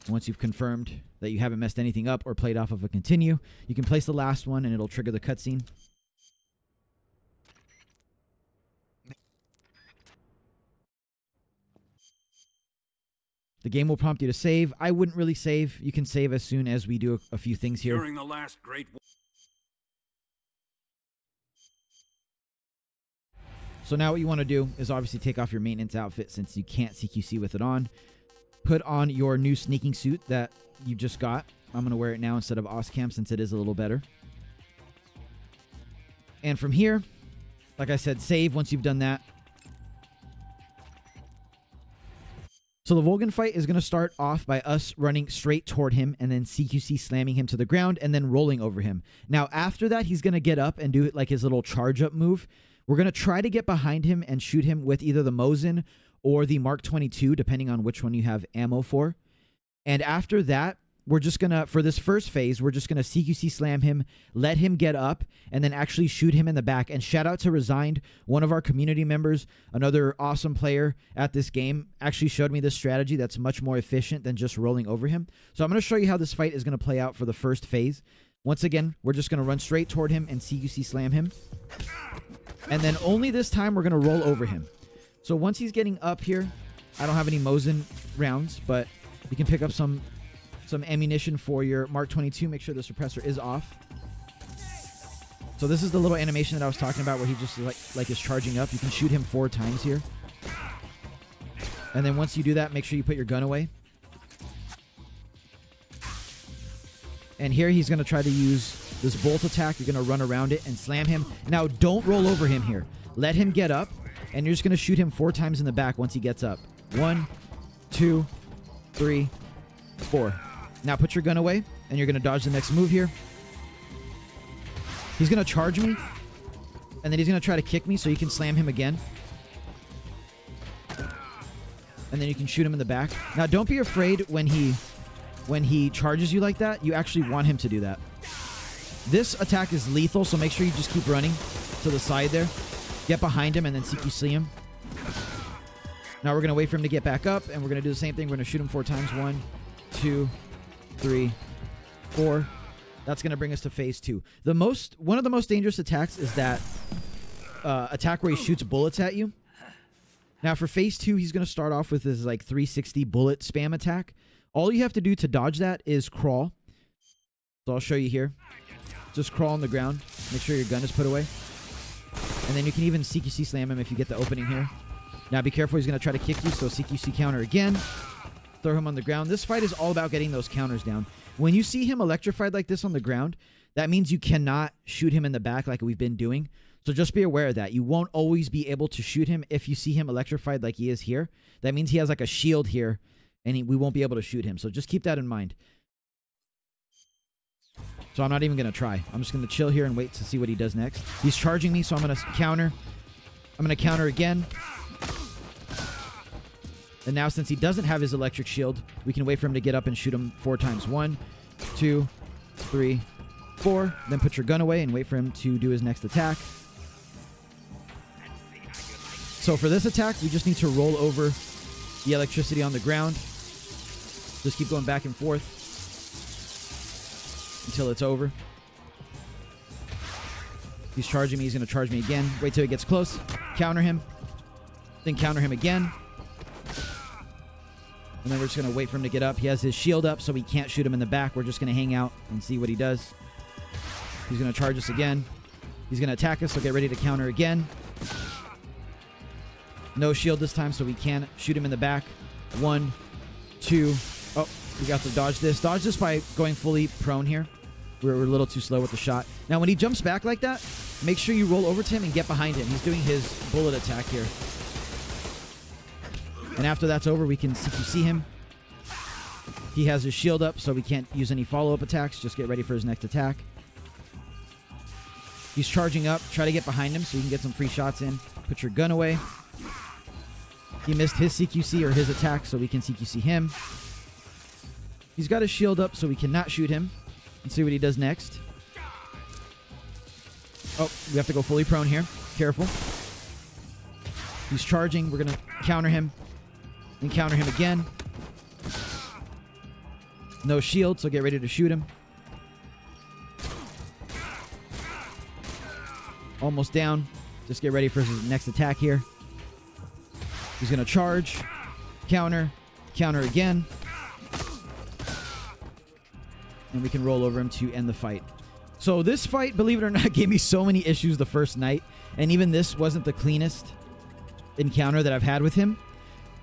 Once you've confirmed that you haven't messed anything up or played off of a continue, you can place the last one and it'll trigger the cutscene. The game will prompt you to save. I wouldn't really save. You can save as soon as we do a few things here. During the last great war. So now what you want to do is obviously take off your maintenance outfit since you can't CQC with it on. Put on your new sneaking suit that you just got. I'm going to wear it now instead of Oscam since it is a little better. And from here, like I said, save once you've done that. So the Volgin fight is going to start off by us running straight toward him and then CQC slamming him to the ground and then rolling over him. Now, after that, he's going to get up and do like his little charge up move. We're going to try to get behind him and shoot him with either the Mosin or the Mark 22, depending on which one you have ammo for. And after that, we're just going to, for this first phase, we're just going to CQC slam him, let him get up, and then actually shoot him in the back. And shout out to Resigned, one of our community members, another awesome player at this game, actually showed me this strategy that's much more efficient than just rolling over him. So I'm going to show you how this fight is going to play out for the first phase. Once again, we're just going to run straight toward him and CQC slam him. And then only this time we're going to roll over him. So once he's getting up here, I don't have any Mosin rounds, but you can pick up some ammunition for your Mark 22. Make sure the suppressor is off. So this is the little animation that I was talking about where he just like is charging up. You can shoot him 4 times here. And then once you do that, make sure you put your gun away. And here he's going to try to use this bolt attack. You're going to run around it and slam him. Now, don't roll over him here. Let him get up, and you're just going to shoot him 4 times in the back once he gets up. 1, 2, 3, 4. Now, put your gun away, and you're going to dodge the next move here. He's going to charge me, and then he's going to try to kick me so you can slam him again. And then you can shoot him in the back. Now, don't be afraid when he charges you like that. You actually want him to do that. This attack is lethal, so make sure you just keep running to the side there. Get behind him and then CQC him. Now we're going to wait for him to get back up, and we're going to do the same thing. We're going to shoot him 4 times. 1, 2, 3, 4. That's going to bring us to phase 2. One of the most dangerous attacks is that attack where he shoots bullets at you. Now for phase 2, he's going to start off with his like 360 bullet spam attack. All you have to do to dodge that is crawl. So I'll show you here. Just crawl on the ground. Make sure your gun is put away. And then you can even CQC slam him if you get the opening here. Now be careful, he's going to try to kick you, so CQC counter again. Throw him on the ground. This fight is all about getting those counters down. When you see him electrified like this on the ground, that means you cannot shoot him in the back like we've been doing. So just be aware of that. You won't always be able to shoot him if you see him electrified like he is here. That means he has like a shield here, and we won't be able to shoot him. So just keep that in mind. So I'm not even going to try. I'm just going to chill here and wait to see what he does next. He's charging me, so I'm going to counter. I'm going to counter again. And now since he doesn't have his electric shield, we can wait for him to get up and shoot him 4 times. 1, 2, 3, 4. Then put your gun away and wait for him to do his next attack. So for this attack, we just need to roll over the electricity on the ground. Just keep going back and forth until it's over. He's charging me. He's going to charge me again. Wait till he gets close. Counter him. Then counter him again. And then we're just going to wait for him to get up. He has his shield up, so we can't shoot him in the back. We're just going to hang out and see what he does. He's going to charge us again. He's going to attack us, so get ready to counter again. No shield this time, so we can't shoot him in the back. 1, 2. Oh, we got to dodge this. Dodge this by going fully prone here. We're a little too slow with the shot. Now, when he jumps back like that, make sure you roll over to him and get behind him. He's doing his bullet attack here. And after that's over, we can CQC him. He has his shield up, so we can't use any follow-up attacks. Just get ready for his next attack. He's charging up. Try to get behind him so you can get some free shots in. Put your gun away. He missed his CQC or his attack, so we can CQC him. He's got his shield up, so we cannot shoot him. Let's see what he does next. Oh, we have to go fully prone here. Careful. He's charging. We're going to counter him. And counter him again. No shield, so get ready to shoot him. Almost down. Just get ready for his next attack here. He's going to charge. Counter. Counter again. And we can roll over him to end the fight. So this fight, believe it or not, gave me so many issues the first night. And even this wasn't the cleanest encounter that I've had with him.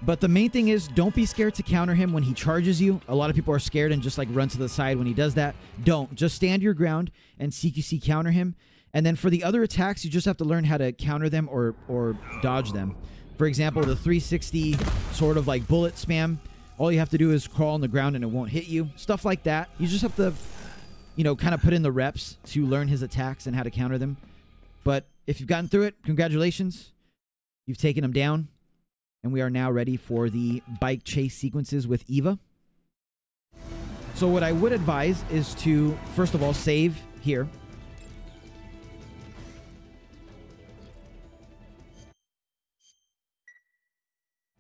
But the main thing is, don't be scared to counter him when he charges you. A lot of people are scared and just like run to the side when he does that. Don't. Just stand your ground and CQC counter him. And then for the other attacks, you just have to learn how to counter them or dodge them. For example, the 360 sort of like bullet spam. All you have to do is crawl on the ground and it won't hit you. Stuff like that. You just have to, you know, kind of put in the reps to learn his attacks and how to counter them. But if you've gotten through it, congratulations. You've taken him down. And we are now ready for the bike chase sequences with Eva. So what I would advise is to, first of all, save here.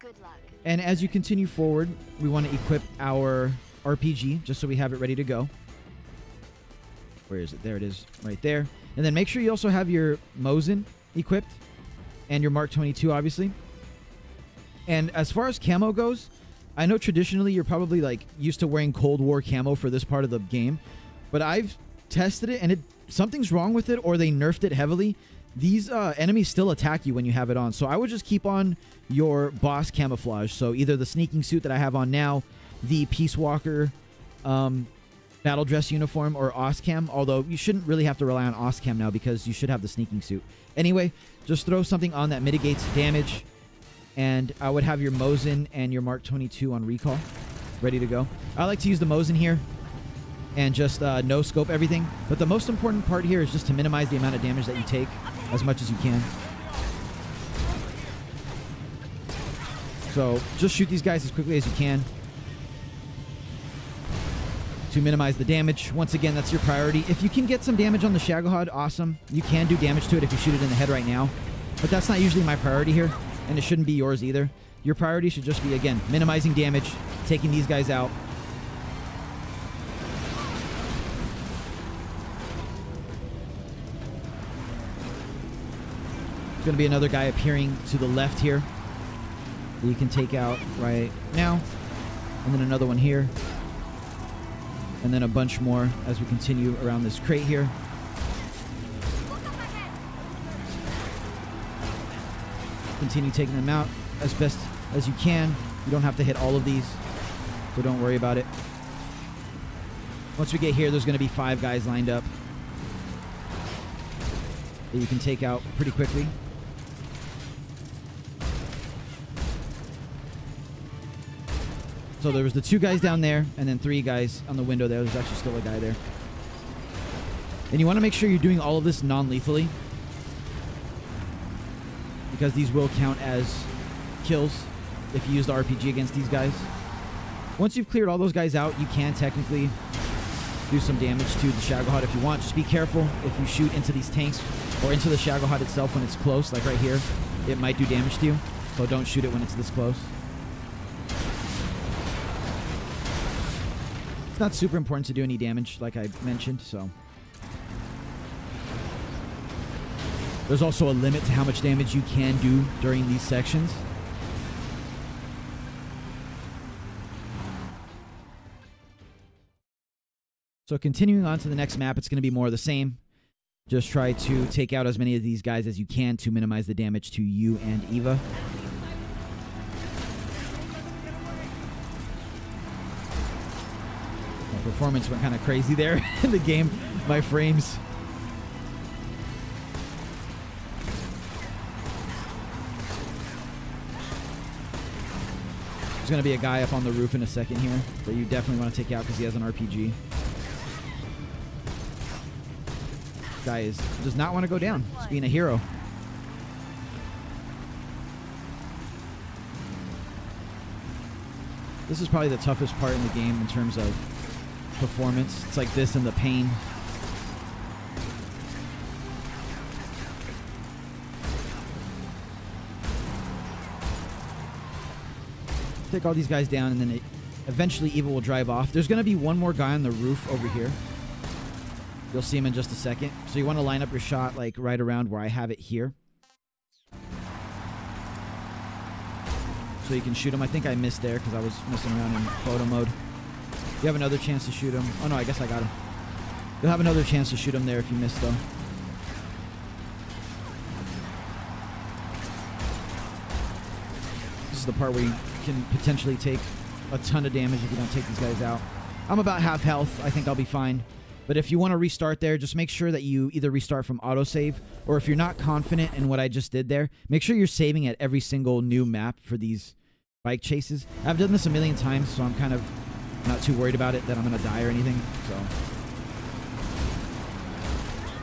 Good luck. And as you continue forward, we want to equip our RPG, just so we have it ready to go. Where is it? There it is, right there. And then make sure you also have your Mosin equipped. And your Mark 22, obviously. And as far as camo goes, I know traditionally you're probably like used to wearing Cold War camo for this part of the game, but I've tested it and something's wrong with it, or they nerfed it heavily. These enemies still attack you when you have it on. So I would just keep on your boss camouflage. So either the sneaking suit that I have on now, the Peace Walker battle dress uniform, or OSCAM, although you shouldn't really have to rely on OSCAM now because you should have the sneaking suit. Anyway, just throw something on that mitigates damage. And I would have your Mosin and your Mark 22 on recall, ready to go. I like to use the Mosin here and just no-scope everything. But the most important part here is just to minimize the amount of damage that you take as much as you can. So just shoot these guys as quickly as you can to minimize the damage. Once again, that's your priority. If you can get some damage on the Shagohod, awesome. You can do damage to it if you shoot it in the head right now. But that's not usually my priority here. And it shouldn't be yours either. Your priority should just be, again, minimizing damage, taking these guys out. There's going to be another guy appearing to the left here that you can take out right now. And then another one here. And then a bunch more as we continue around this crate here. Continue taking them out as best as you can. You don't have to hit all of these, so don't worry about it. Once we get here, there's going to be 5 guys lined up that you can take out pretty quickly. So there was the 2 guys down there, and then 3 guys on the window there. There's actually still a guy there. And you want to make sure you're doing all of this non-lethally, because these will count as kills if you use the RPG against these guys. Once you've cleared all those guys out, you can technically do some damage to the Shagohod if you want. Just be careful if you shoot into these tanks or into the Shagohod itself when it's close, like right here. It might do damage to you, so don't shoot it when it's this close. It's not super important to do any damage, like I mentioned, so. There's also a limit to how much damage you can do during these sections. So continuing on to the next map, it's going to be more of the same. Just try to take out as many of these guys as you can to minimize the damage to you and Eva. My performance went kind of crazy there in the game. My frames. There's going to be a guy up on the roof in a second here that you definitely want to take out because he has an RPG. Guy does not want to go down. He's being a hero. This is probably the toughest part in the game in terms of performance. It's like this and the pain. Take all these guys down, and then eventually Eva will drive off. There's going to be one more guy on the roof over here. You'll see him in just a second. So you want to line up your shot like right around where I have it here. So you can shoot him. I think I missed there because I was messing around in photo mode. You have another chance to shoot him. Oh no, I guess I got him. You'll have another chance to shoot him there if you miss though. This is the part where you can potentially take a ton of damage if you don't take these guys out. I'm about half health. I think I'll be fine. But if you want to restart there, just make sure that you either restart from autosave, or if you're not confident in what I just did there, make sure you're saving at every single new map for these bike chases. I've done this a million times, so I'm kind of not too worried about it that I'm going to die or anything. So,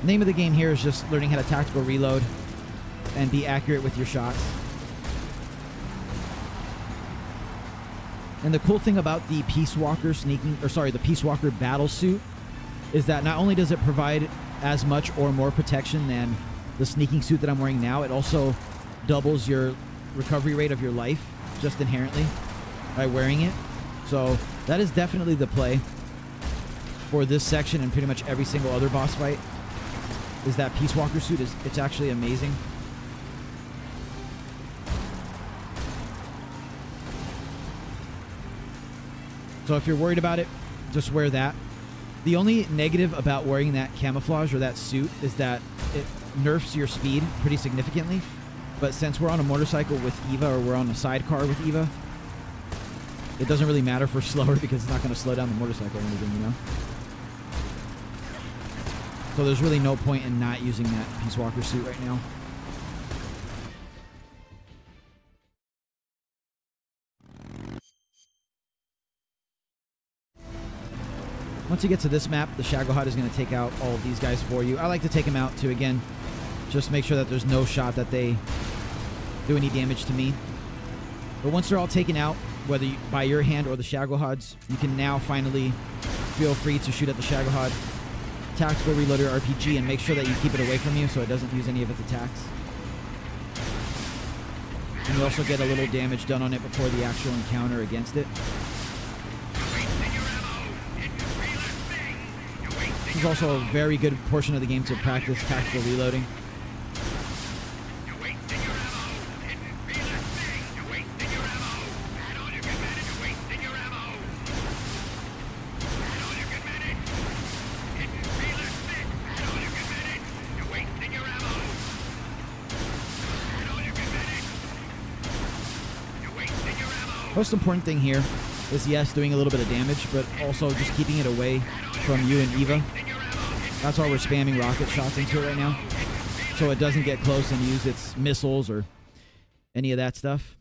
the name of the game here is just learning how to tactical reload and be accurate with your shots. And the cool thing about the Peace Walker the Peace Walker battle suit is that not only does it provide as much or more protection than the sneaking suit that I'm wearing now, it also doubles your recovery rate of your life just inherently by wearing it. So that is definitely the play for this section and pretty much every single other boss fight, is that Peace Walker suit. It's actually amazing. So if you're worried about it, just wear that. The only negative about wearing that camouflage or that suit is that it nerfs your speed pretty significantly. But since we're on a motorcycle with Eva, or we're on a sidecar with Eva, it doesn't really matter if we're slower because it's not going to slow down the motorcycle or anything, you know? So there's really no point in not using that Peace Walker suit right now. Once you get to this map, the Shagohod is going to take out all of these guys for you. I like to take them out too, again, just make sure that there's no shot that they do any damage to me. But once they're all taken out, whether by your hand or the Shagohods, you can now finally feel free to shoot at the Shagohod. Tactical reload your RPG and make sure that you keep it away from you so it doesn't use any of its attacks. And you also get a little damage done on it before the actual encounter against it. This is also a very good portion of the game to practice tactical reloading. Most important thing here is, yes, doing a little bit of damage, but also just keeping it away from you and Eva. That's why we're spamming rocket shots into it right now, so it doesn't get close and use its missiles or any of that stuff.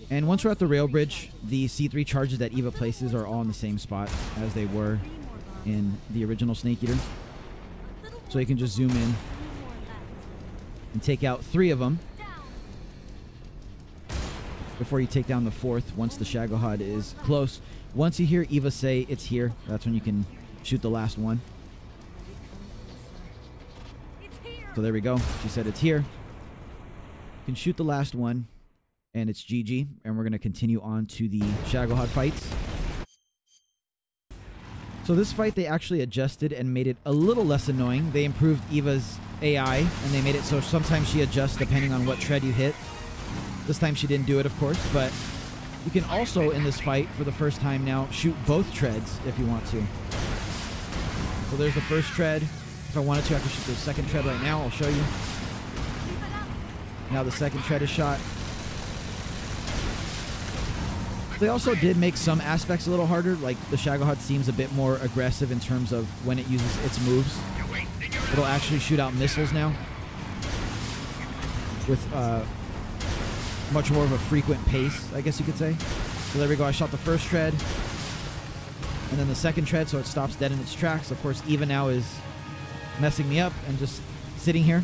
And once we're at the rail bridge, the C3 charges that Eva places are all in the same spot as they were in the original Snake Eater. So you can just zoom in and take out 3 of them before you take down the 4th once the Shagohod is close. Once you hear Eva say it's here, that's when you can shoot the last one. So there we go. She said it's here. You can shoot the last one, and it's GG. And we're going to continue on to the Shagohod fights. So this fight, they actually adjusted and made it a little less annoying. They improved Eva's AI, and they made it so sometimes she adjusts depending on what tread you hit. This time she didn't do it, of course, but you can also, in this fight, for the first time now, shoot both treads if you want to. So there's the first tread. If I wanted to, I could shoot the second tread right now. I'll show you. Now the second tread is shot. They also did make some aspects a little harder, like the Shagohod seems a bit more aggressive in terms of when it uses its moves. It'll actually shoot out missiles now with much more of a frequent pace, I guess you could say. So there we go. I shot the first tread and then the second tread, so it stops dead in its tracks. Of course, Eva now is messing me up and just sitting here.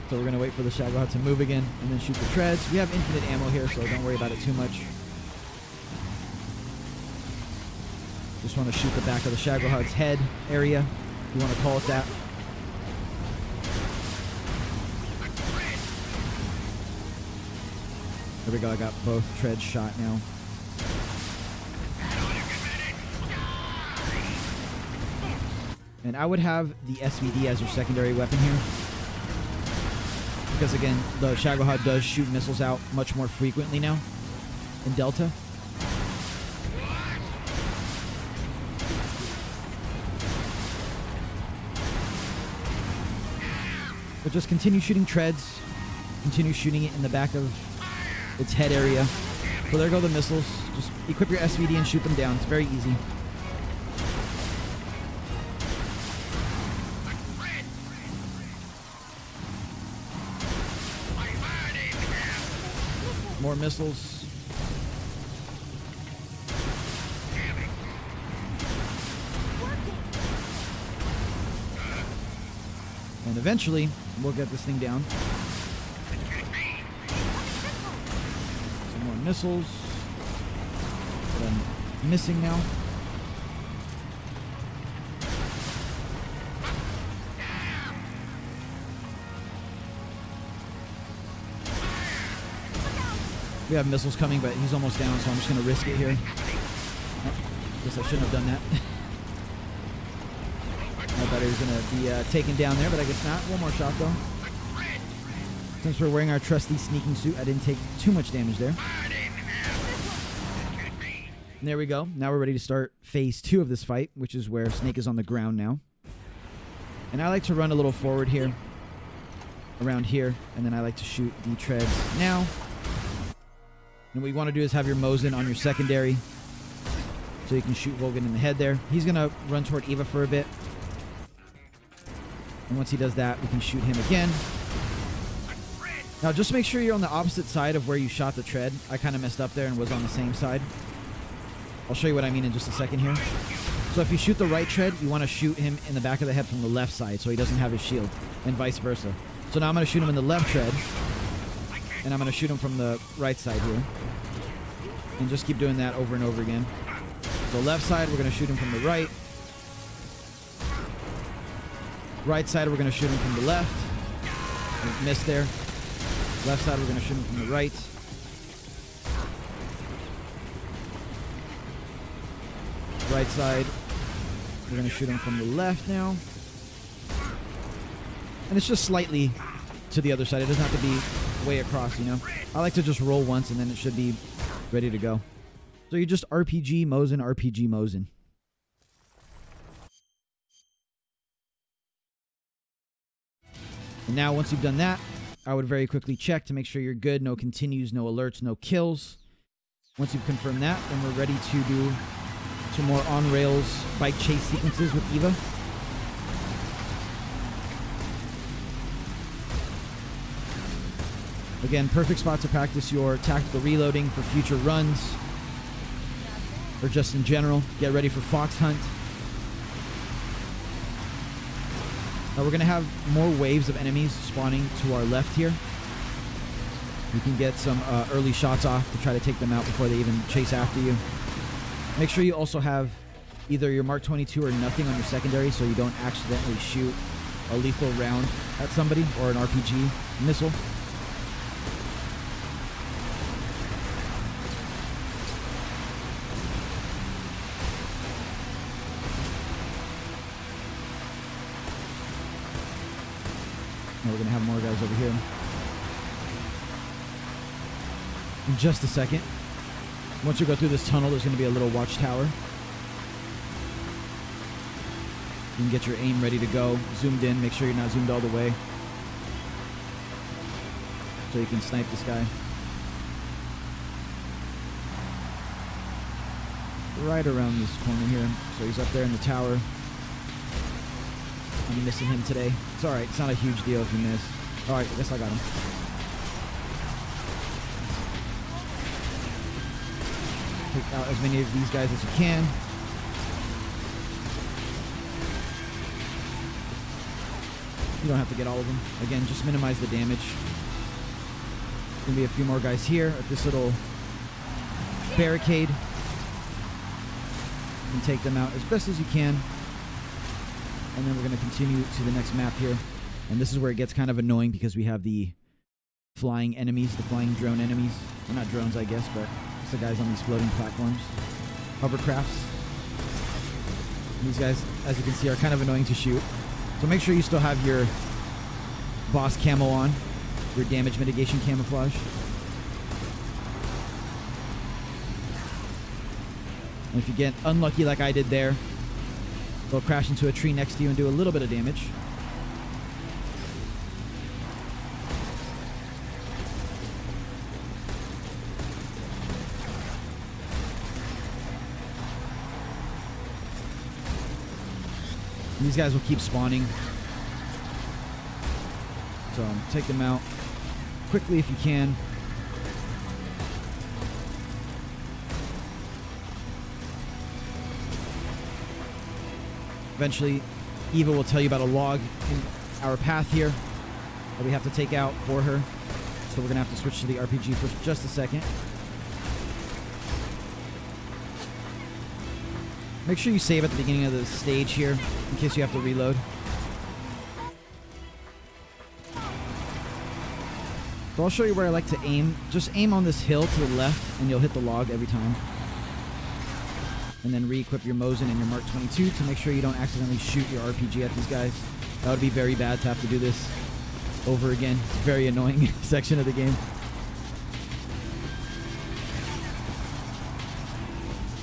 So we're going to wait for the Shagohod to move again and then shoot the treads. We have infinite ammo here, so don't worry about it too much. Just want to shoot the back of the Shagohod's head area, if you want to call it that. There we go, I got both treads shot now. And I would have the SVD as your secondary weapon here. Because again, the Shagohod does shoot missiles out much more frequently now in Delta. But just continue shooting treads, continue shooting it in the back of its head area. So there go the missiles. Just equip your SVD and shoot them down. It's very easy. More missiles. And eventually, we'll get this thing down. Some more missiles. That I'm missing now. We have missiles coming, but he's almost down, so I'm just going to risk it here. Oh, guess I shouldn't have done that. I thought he was going to be taken down there, but I guess not. One more shot, though. Since we're wearing our trusty sneaking suit, I didn't take too much damage there. And there we go. Now we're ready to start phase 2 of this fight, which is where Snake is on the ground now. And I like to run a little forward here, around here, and then I like to shoot the treads now. And what you want to do is have your Mosin on your secondary so you can shoot Volgin in the head there. He's going to run toward Eva for a bit. And once he does that, we can shoot him again. Now, just make sure you're on the opposite side of where you shot the tread. I kind of messed up there and was on the same side. I'll show you what I mean in just a second here. So if you shoot the right tread, you want to shoot him in the back of the head from the left side so he doesn't have his shield, and vice versa. So now I'm going to shoot him in the left tread. And I'm going to shoot him from the right side here. And just keep doing that over and over again. So left side, we're going to shoot him from the right. Right side, we're going to shoot him from the left. Missed there. Left side, we're going to shoot him from the right. Right side, we're going to shoot him from the left now. And it's just slightly to the other side. It doesn't have to be way across, you know. I like to just roll once and then it should be ready to go. So you just RPG Mosin, RPG Mosin. And now once you've done that, I would very quickly check to make sure you're good. No continues, no alerts, no kills. Once you've confirmed that, then we're ready to do some more on-rails bike chase sequences with Eva. Again, perfect spot to practice your tactical reloading for future runs, or just in general. Get ready for Fox Hunt. Now we're going to have more waves of enemies spawning to our left here. You can get some early shots off to try to take them out before they even chase after you. Make sure you also have either your Mark 22 or nothing on your secondary so you don't accidentally shoot a lethal round at somebody or an RPG missile. Now we're going to have more guys over here. In just a second. Once you go through this tunnel, there's going to be a little watchtower. You can get your aim ready to go. Zoomed in. Make sure you're not zoomed all the way. So you can snipe this guy. Right around this corner here. So he's up there in the tower. I'm missing him today. It's alright. It's not a huge deal if you miss. Alright, I guess I got him. Take out as many of these guys as you can. You don't have to get all of them. Again, just minimize the damage. There's going to be a few more guys here at this little barricade. You can take them out as best as you can. And then we're going to continue to the next map here. And this is where it gets kind of annoying because we have the flying enemies, the flying drone enemies. Well, not drones, I guess, but it's the guys on these floating platforms. Hovercrafts. And these guys, as you can see, are kind of annoying to shoot. So make sure you still have your boss camo on, your damage mitigation camouflage. And if you get unlucky like I did there, they'll crash into a tree next to you and do a little bit of damage. And these guys will keep spawning. So take them out quickly if you can. Eventually, Eva will tell you about a log in our path here that we have to take out for her. So we're going to have to switch to the RPG for just a second. Make sure you save at the beginning of the stage here in case you have to reload. So I'll show you where I like to aim. Just aim on this hill to the left and you'll hit the log every time. And then re-equip your Mosin and your Mark 22 to make sure you don't accidentally shoot your RPG at these guys. That would be very bad to have to do this over again. It's a very annoying section of the game.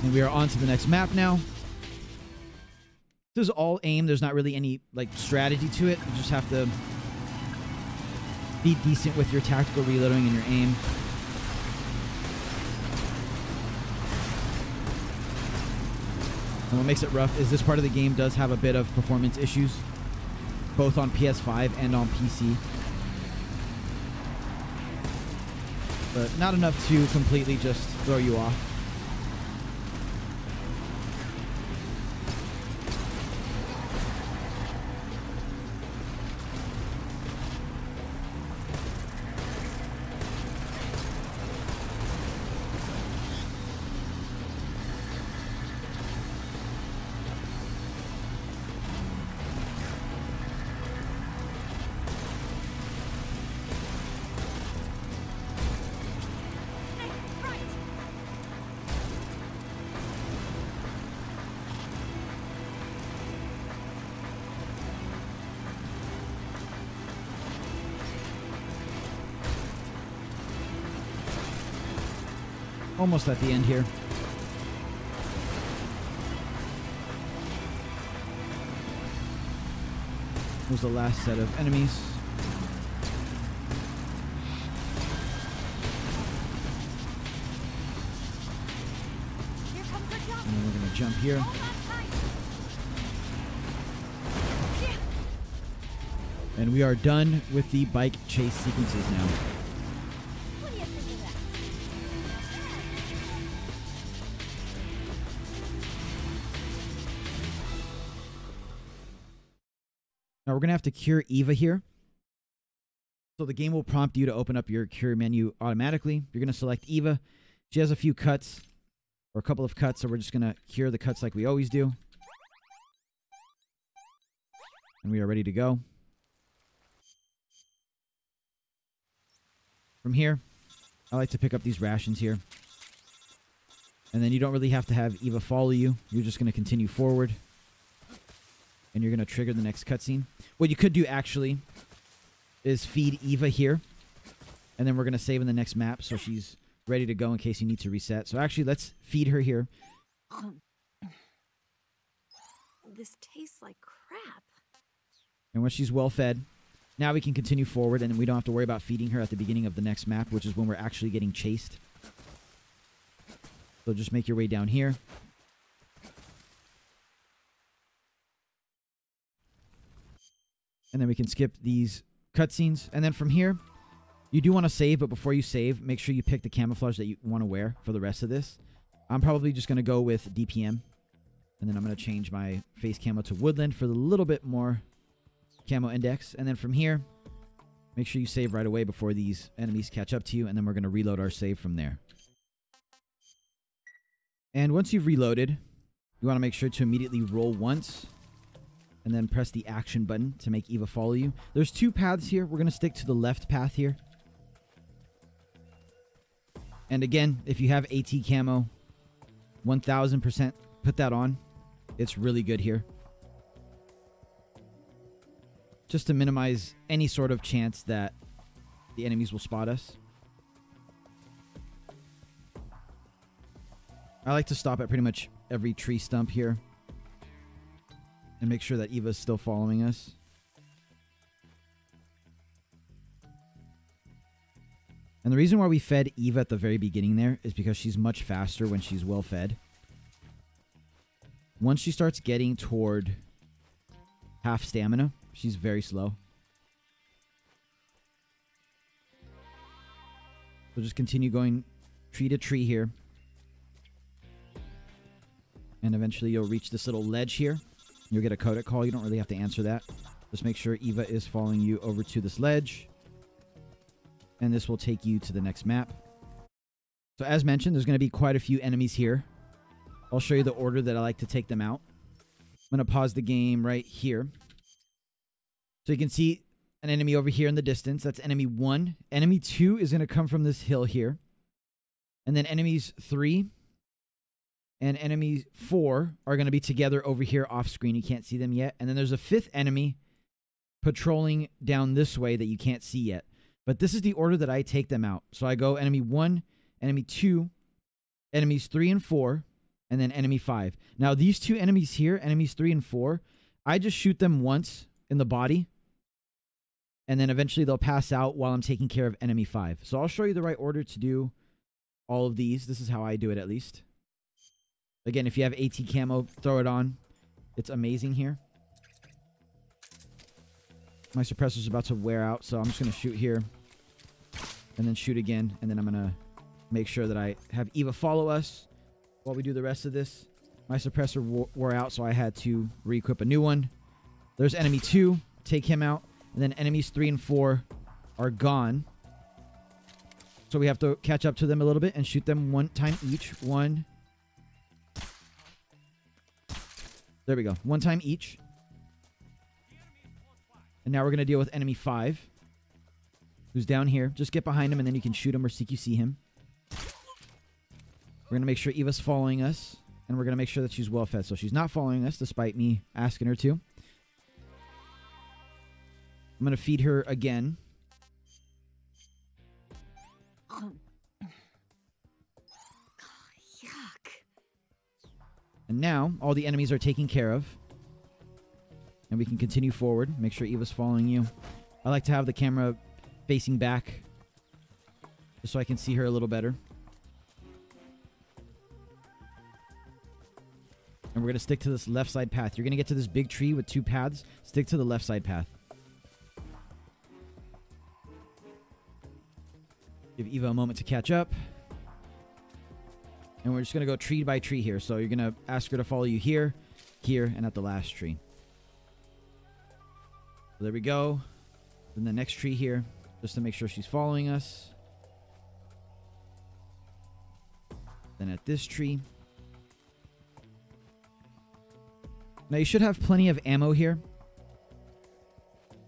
And we are on to the next map now. This is all aim. There's not really any like strategy to it. You just have to be decent with your tactical reloading and your aim. And what makes it rough is this part of the game does have a bit of performance issues, both on PS5 and on PC. But not enough to completely just throw you off. Almost at the end here. Was the last set of enemies. Here comes the jump. And then we're going to jump here. All that time. And we are done with the bike chase sequences now. What do you think of that? Now we're going to have to cure Eva here. So the game will prompt you to open up your cure menu automatically. You're going to select Eva. She has a few cuts, or a couple of cuts, so we're just going to cure the cuts like we always do. And we are ready to go. From here, I like to pick up these rations here. And then you don't really have to have Eva follow you. You're just going to continue forward. And you're going to trigger the next cutscene. What you could do, actually, is feed Eva here. And then we're going to save in the next map so she's ready to go in case you need to reset. So actually, let's feed her here. This tastes like crap. And once she's well fed, now we can continue forward and we don't have to worry about feeding her at the beginning of the next map, which is when we're actually getting chased. So just make your way down here. And then we can skip these cutscenes. And then from here, you do want to save, but before you save, make sure you pick the camouflage that you want to wear for the rest of this. I'm probably just going to go with DPM. And then I'm going to change my face camo to woodland for the little bit more camo index. And then from here, make sure you save right away before these enemies catch up to you. And then we're going to reload our save from there. And once you've reloaded, you want to make sure to immediately roll once. And then press the action button to make Eva follow you. There's two paths here. We're going to stick to the left path here. And again, if you have AT camo, 1000% put that on. It's really good here. Just to minimize any sort of chance that the enemies will spot us. I like to stop at pretty much every tree stump here. And make sure that Eva's still following us. And the reason why we fed Eva at the very beginning there is because she's much faster when she's well fed. Once she starts getting toward half stamina, she's very slow. So just continue going tree to tree here. And eventually you'll reach this little ledge here. You'll get a codec call. You don't really have to answer that. Just make sure Eva is following you over to this ledge. And this will take you to the next map. So as mentioned, there's going to be quite a few enemies here. I'll show you the order that I like to take them out. I'm going to pause the game right here. So you can see an enemy over here in the distance. That's enemy 1. Enemy 2 is going to come from this hill here. And then enemies 3 and enemy 4 are going to be together over here off screen. You can't see them yet. And then there's a 5th enemy patrolling down this way that you can't see yet. But this is the order that I take them out. So I go enemy 1, enemy 2, enemies 3 and 4, and then enemy 5. Now these two enemies here, enemies 3 and 4, I just shoot them once in the body. And then eventually they'll pass out while I'm taking care of enemy 5. So I'll show you the right order to do all of these. This is how I do it at least. Again, if you have AT camo, throw it on. It's amazing here. My suppressor's about to wear out, so I'm just going to shoot here. And then shoot again. And then I'm going to make sure that I have Eva follow us while we do the rest of this. My suppressor wore out, so I had to re-equip a new one. There's enemy 2. Take him out. And then enemies 3 and 4 are gone. So we have to catch up to them a little bit and shoot them one time each. 1. There we go. 1 time each. And now we're going to deal with enemy 5. Who's down here. Just get behind him and then you can shoot him or CQC him. We're going to make sure Eva's following us. And we're going to make sure that she's well fed. So she's not following us despite me asking her to. I'm going to feed her again. Yuck. And now all the enemies are taken care of. And we can continue forward. Make sure Eva's following you. I like to have the camera facing back. Just so I can see her a little better. And we're going to stick to this left side path. You're going to get to this big tree with 2 paths. Stick to the left side path. Give Eva a moment to catch up. And we're just going to go tree by tree here. So you're going to ask her to follow you here, here, and at the last tree. So there we go. Then the next tree here, just to make sure she's following us. Then at this tree. Now you should have plenty of ammo here.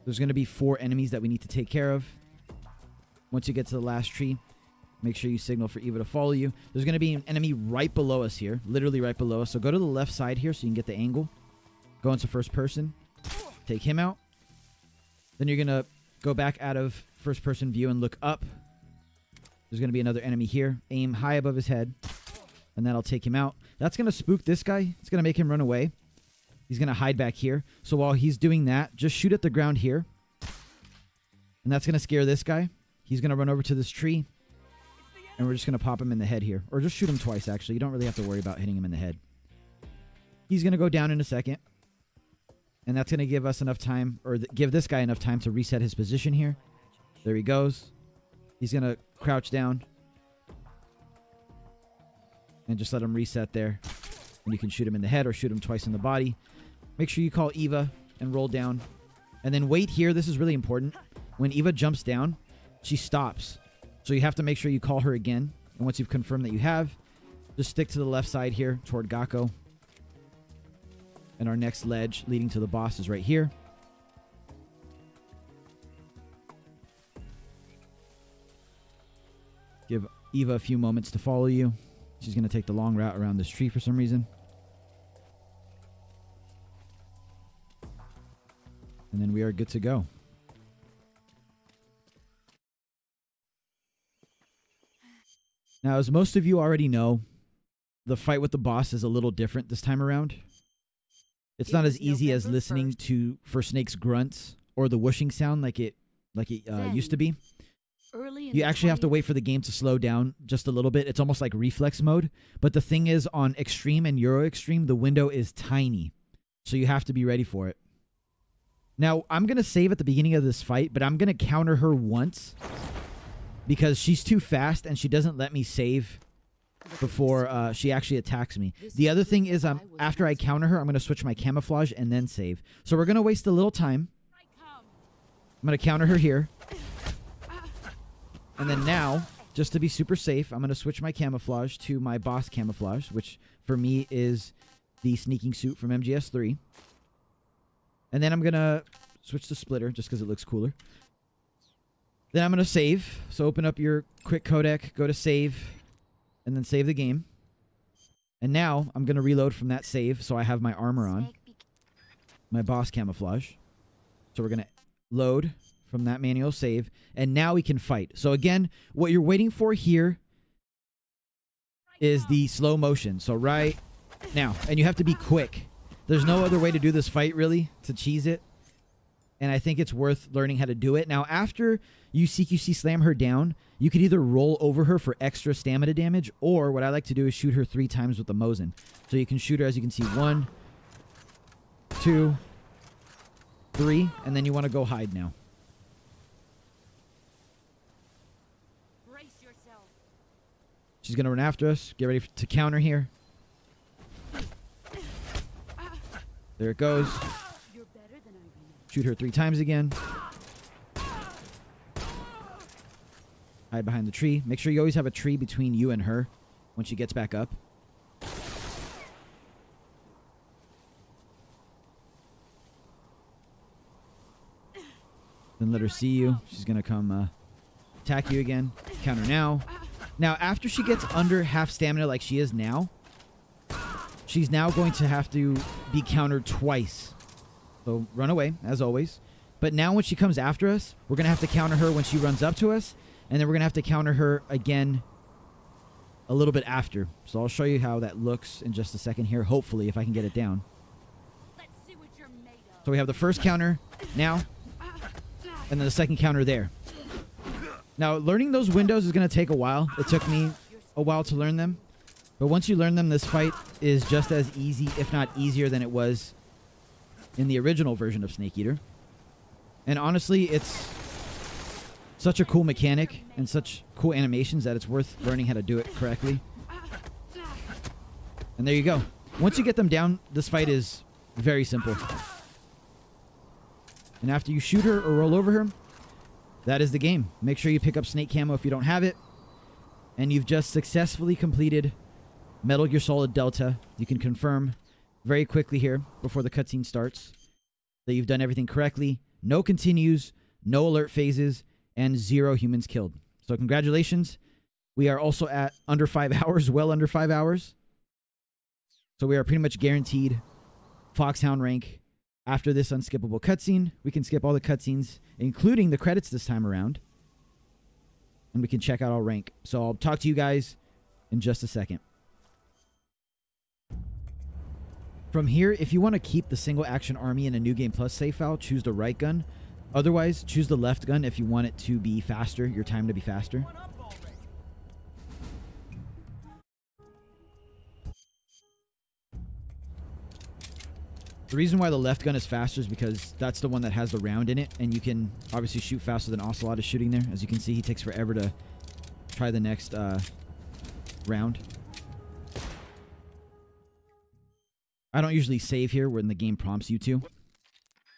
There's going to be 4 enemies that we need to take care of. Once you get to the last tree, make sure you signal for Eva to follow you. There's going to be an enemy right below us here. Literally right below us. So go to the left side here so you can get the angle. Go into first person. Take him out. Then you're going to go back out of first-person view and look up. There's going to be another enemy here. Aim high above his head, and that'll take him out. That's going to spook this guy. It's going to make him run away. He's going to hide back here. So while he's doing that, just shoot at the ground here. And that's going to scare this guy. He's going to run over to this tree. And we're just going to pop him in the head here. Or just shoot him twice, actually. You don't really have to worry about hitting him in the head. He's going to go down in a second. And that's going to give us enough time, or give this guy enough time to reset his position here. There he goes. He's going to crouch down. And just let him reset there. And you can shoot him in the head or shoot him twice in the body. Make sure you call Eva and roll down. And then wait here. This is really important. When Eva jumps down, she stops. So you have to make sure you call her again. And once you've confirmed that you have, just stick to the left side here toward Gakko. And our next ledge leading to the boss is right here. Give Eva a few moments to follow you. She's going to take the long route around this tree for some reason. And then we are good to go. Now, as most of you already know, the fight with the boss is a little different this time around. It's not as easy as listening for Snake's grunts or the whooshing sound like it used to be. You actually have to wait for the game to slow down just a little bit. It's almost like reflex mode. But the thing is, on Extreme and Euro Extreme, the window is tiny. So you have to be ready for it. Now, I'm going to save at the beginning of this fight, but I'm going to counter her once. Because she's too fast and she doesn't let me save before she actually attacks me. The other thing is, after I counter her, I'm going to switch my camouflage and then save. So we're going to waste a little time. I'm going to counter her here. And then now, just to be super safe, I'm going to switch my camouflage to my boss camouflage, which for me is the sneaking suit from MGS3. And then I'm going to switch to Splitter just because it looks cooler. Then I'm going to save. So open up your quick codec, go to save, and then save the game. And now I'm going to reload from that save so I have my armor on. My boss camouflage. So we're going to load from that manual save. And now we can fight. So again, what you're waiting for here is the slow motion. So right now. And you have to be quick. There's no other way to do this fight, really, to cheese it. And I think it's worth learning how to do it. Now, after you CQC slam her down, you could either roll over her for extra stamina damage, or what I like to do is shoot her 3 times with the Mosin. So you can shoot her, as you can see, 1, 2, 3, and then you want to go hide now. Brace yourself. She's going to run after us. Get ready to counter here. There it goes. Shoot her 3 times again. Hide behind the tree. Make sure you always have a tree between you and her when she gets back up. Then let her see you. She's going to come attack you again. Counter now. Now, after she gets under half stamina like she is now, she's now going to have to be countered twice. So run away, as always. But now when she comes after us, we're going to have to counter her when she runs up to us. And then we're going to have to counter her again a little bit after. So I'll show you how that looks in just a second here. Hopefully, if I can get it down. Let's see what you're made of. So we have the first counter now. And then the second counter there. Now, learning those windows is going to take a while. It took me a while to learn them. But once you learn them, this fight is just as easy, if not easier, than it was in the original version of Snake Eater. And honestly, it's such a cool mechanic and such cool animations that it's worth learning how to do it correctly. And there you go. Once you get them down, this fight is very simple. And after you shoot her or roll over her, that is the game. Make sure you pick up Snake Camo if you don't have it. And you've just successfully completed Metal Gear Solid Delta. You can confirm very quickly here before the cutscene starts that you've done everything correctly. No continues, no alert phases, and 0 humans killed. So congratulations. We are also at under 5 hours, well under 5 hours. So we are pretty much guaranteed Foxhound rank After this unskippable cutscene, we can skip all the cutscenes, including the credits this time around. And we can check out our rank. So I'll talk to you guys in just a second. From here, if you want to keep the single action army in a New Game Plus save file, choose the right gun. Otherwise, choose the left gun if you want it to be faster, your time to be faster. The reason why the left gun is faster is because that's the one that has the round in it, and you can obviously shoot faster than Ocelot is shooting there. As you can see, he takes forever to try the next round. I don't usually save here when the game prompts you to.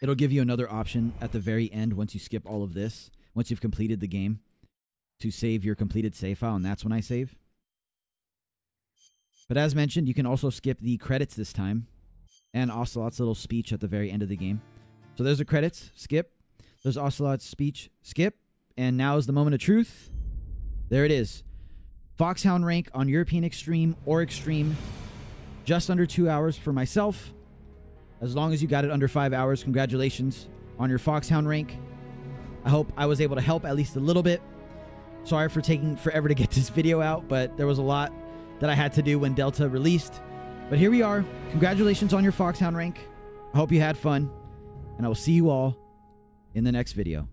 It'll give you another option at the very end once you skip all of this, once you've completed the game, to save your completed save file, and that's when I save. But as mentioned, you can also skip the credits this time, and Ocelot's little speech at the very end of the game. So there's the credits, skip. There's Ocelot's speech, skip. And now is the moment of truth. There it is. Foxhound rank on European Extreme or Extreme. Just under 2 hours for myself. As long as you got it under 5 hours, congratulations on your Foxhound rank. I hope I was able to help at least a little bit. Sorry for taking forever to get this video out, but there was a lot that I had to do when Delta released. But here we are. Congratulations on your Foxhound rank. I hope you had fun, and I will see you all in the next video.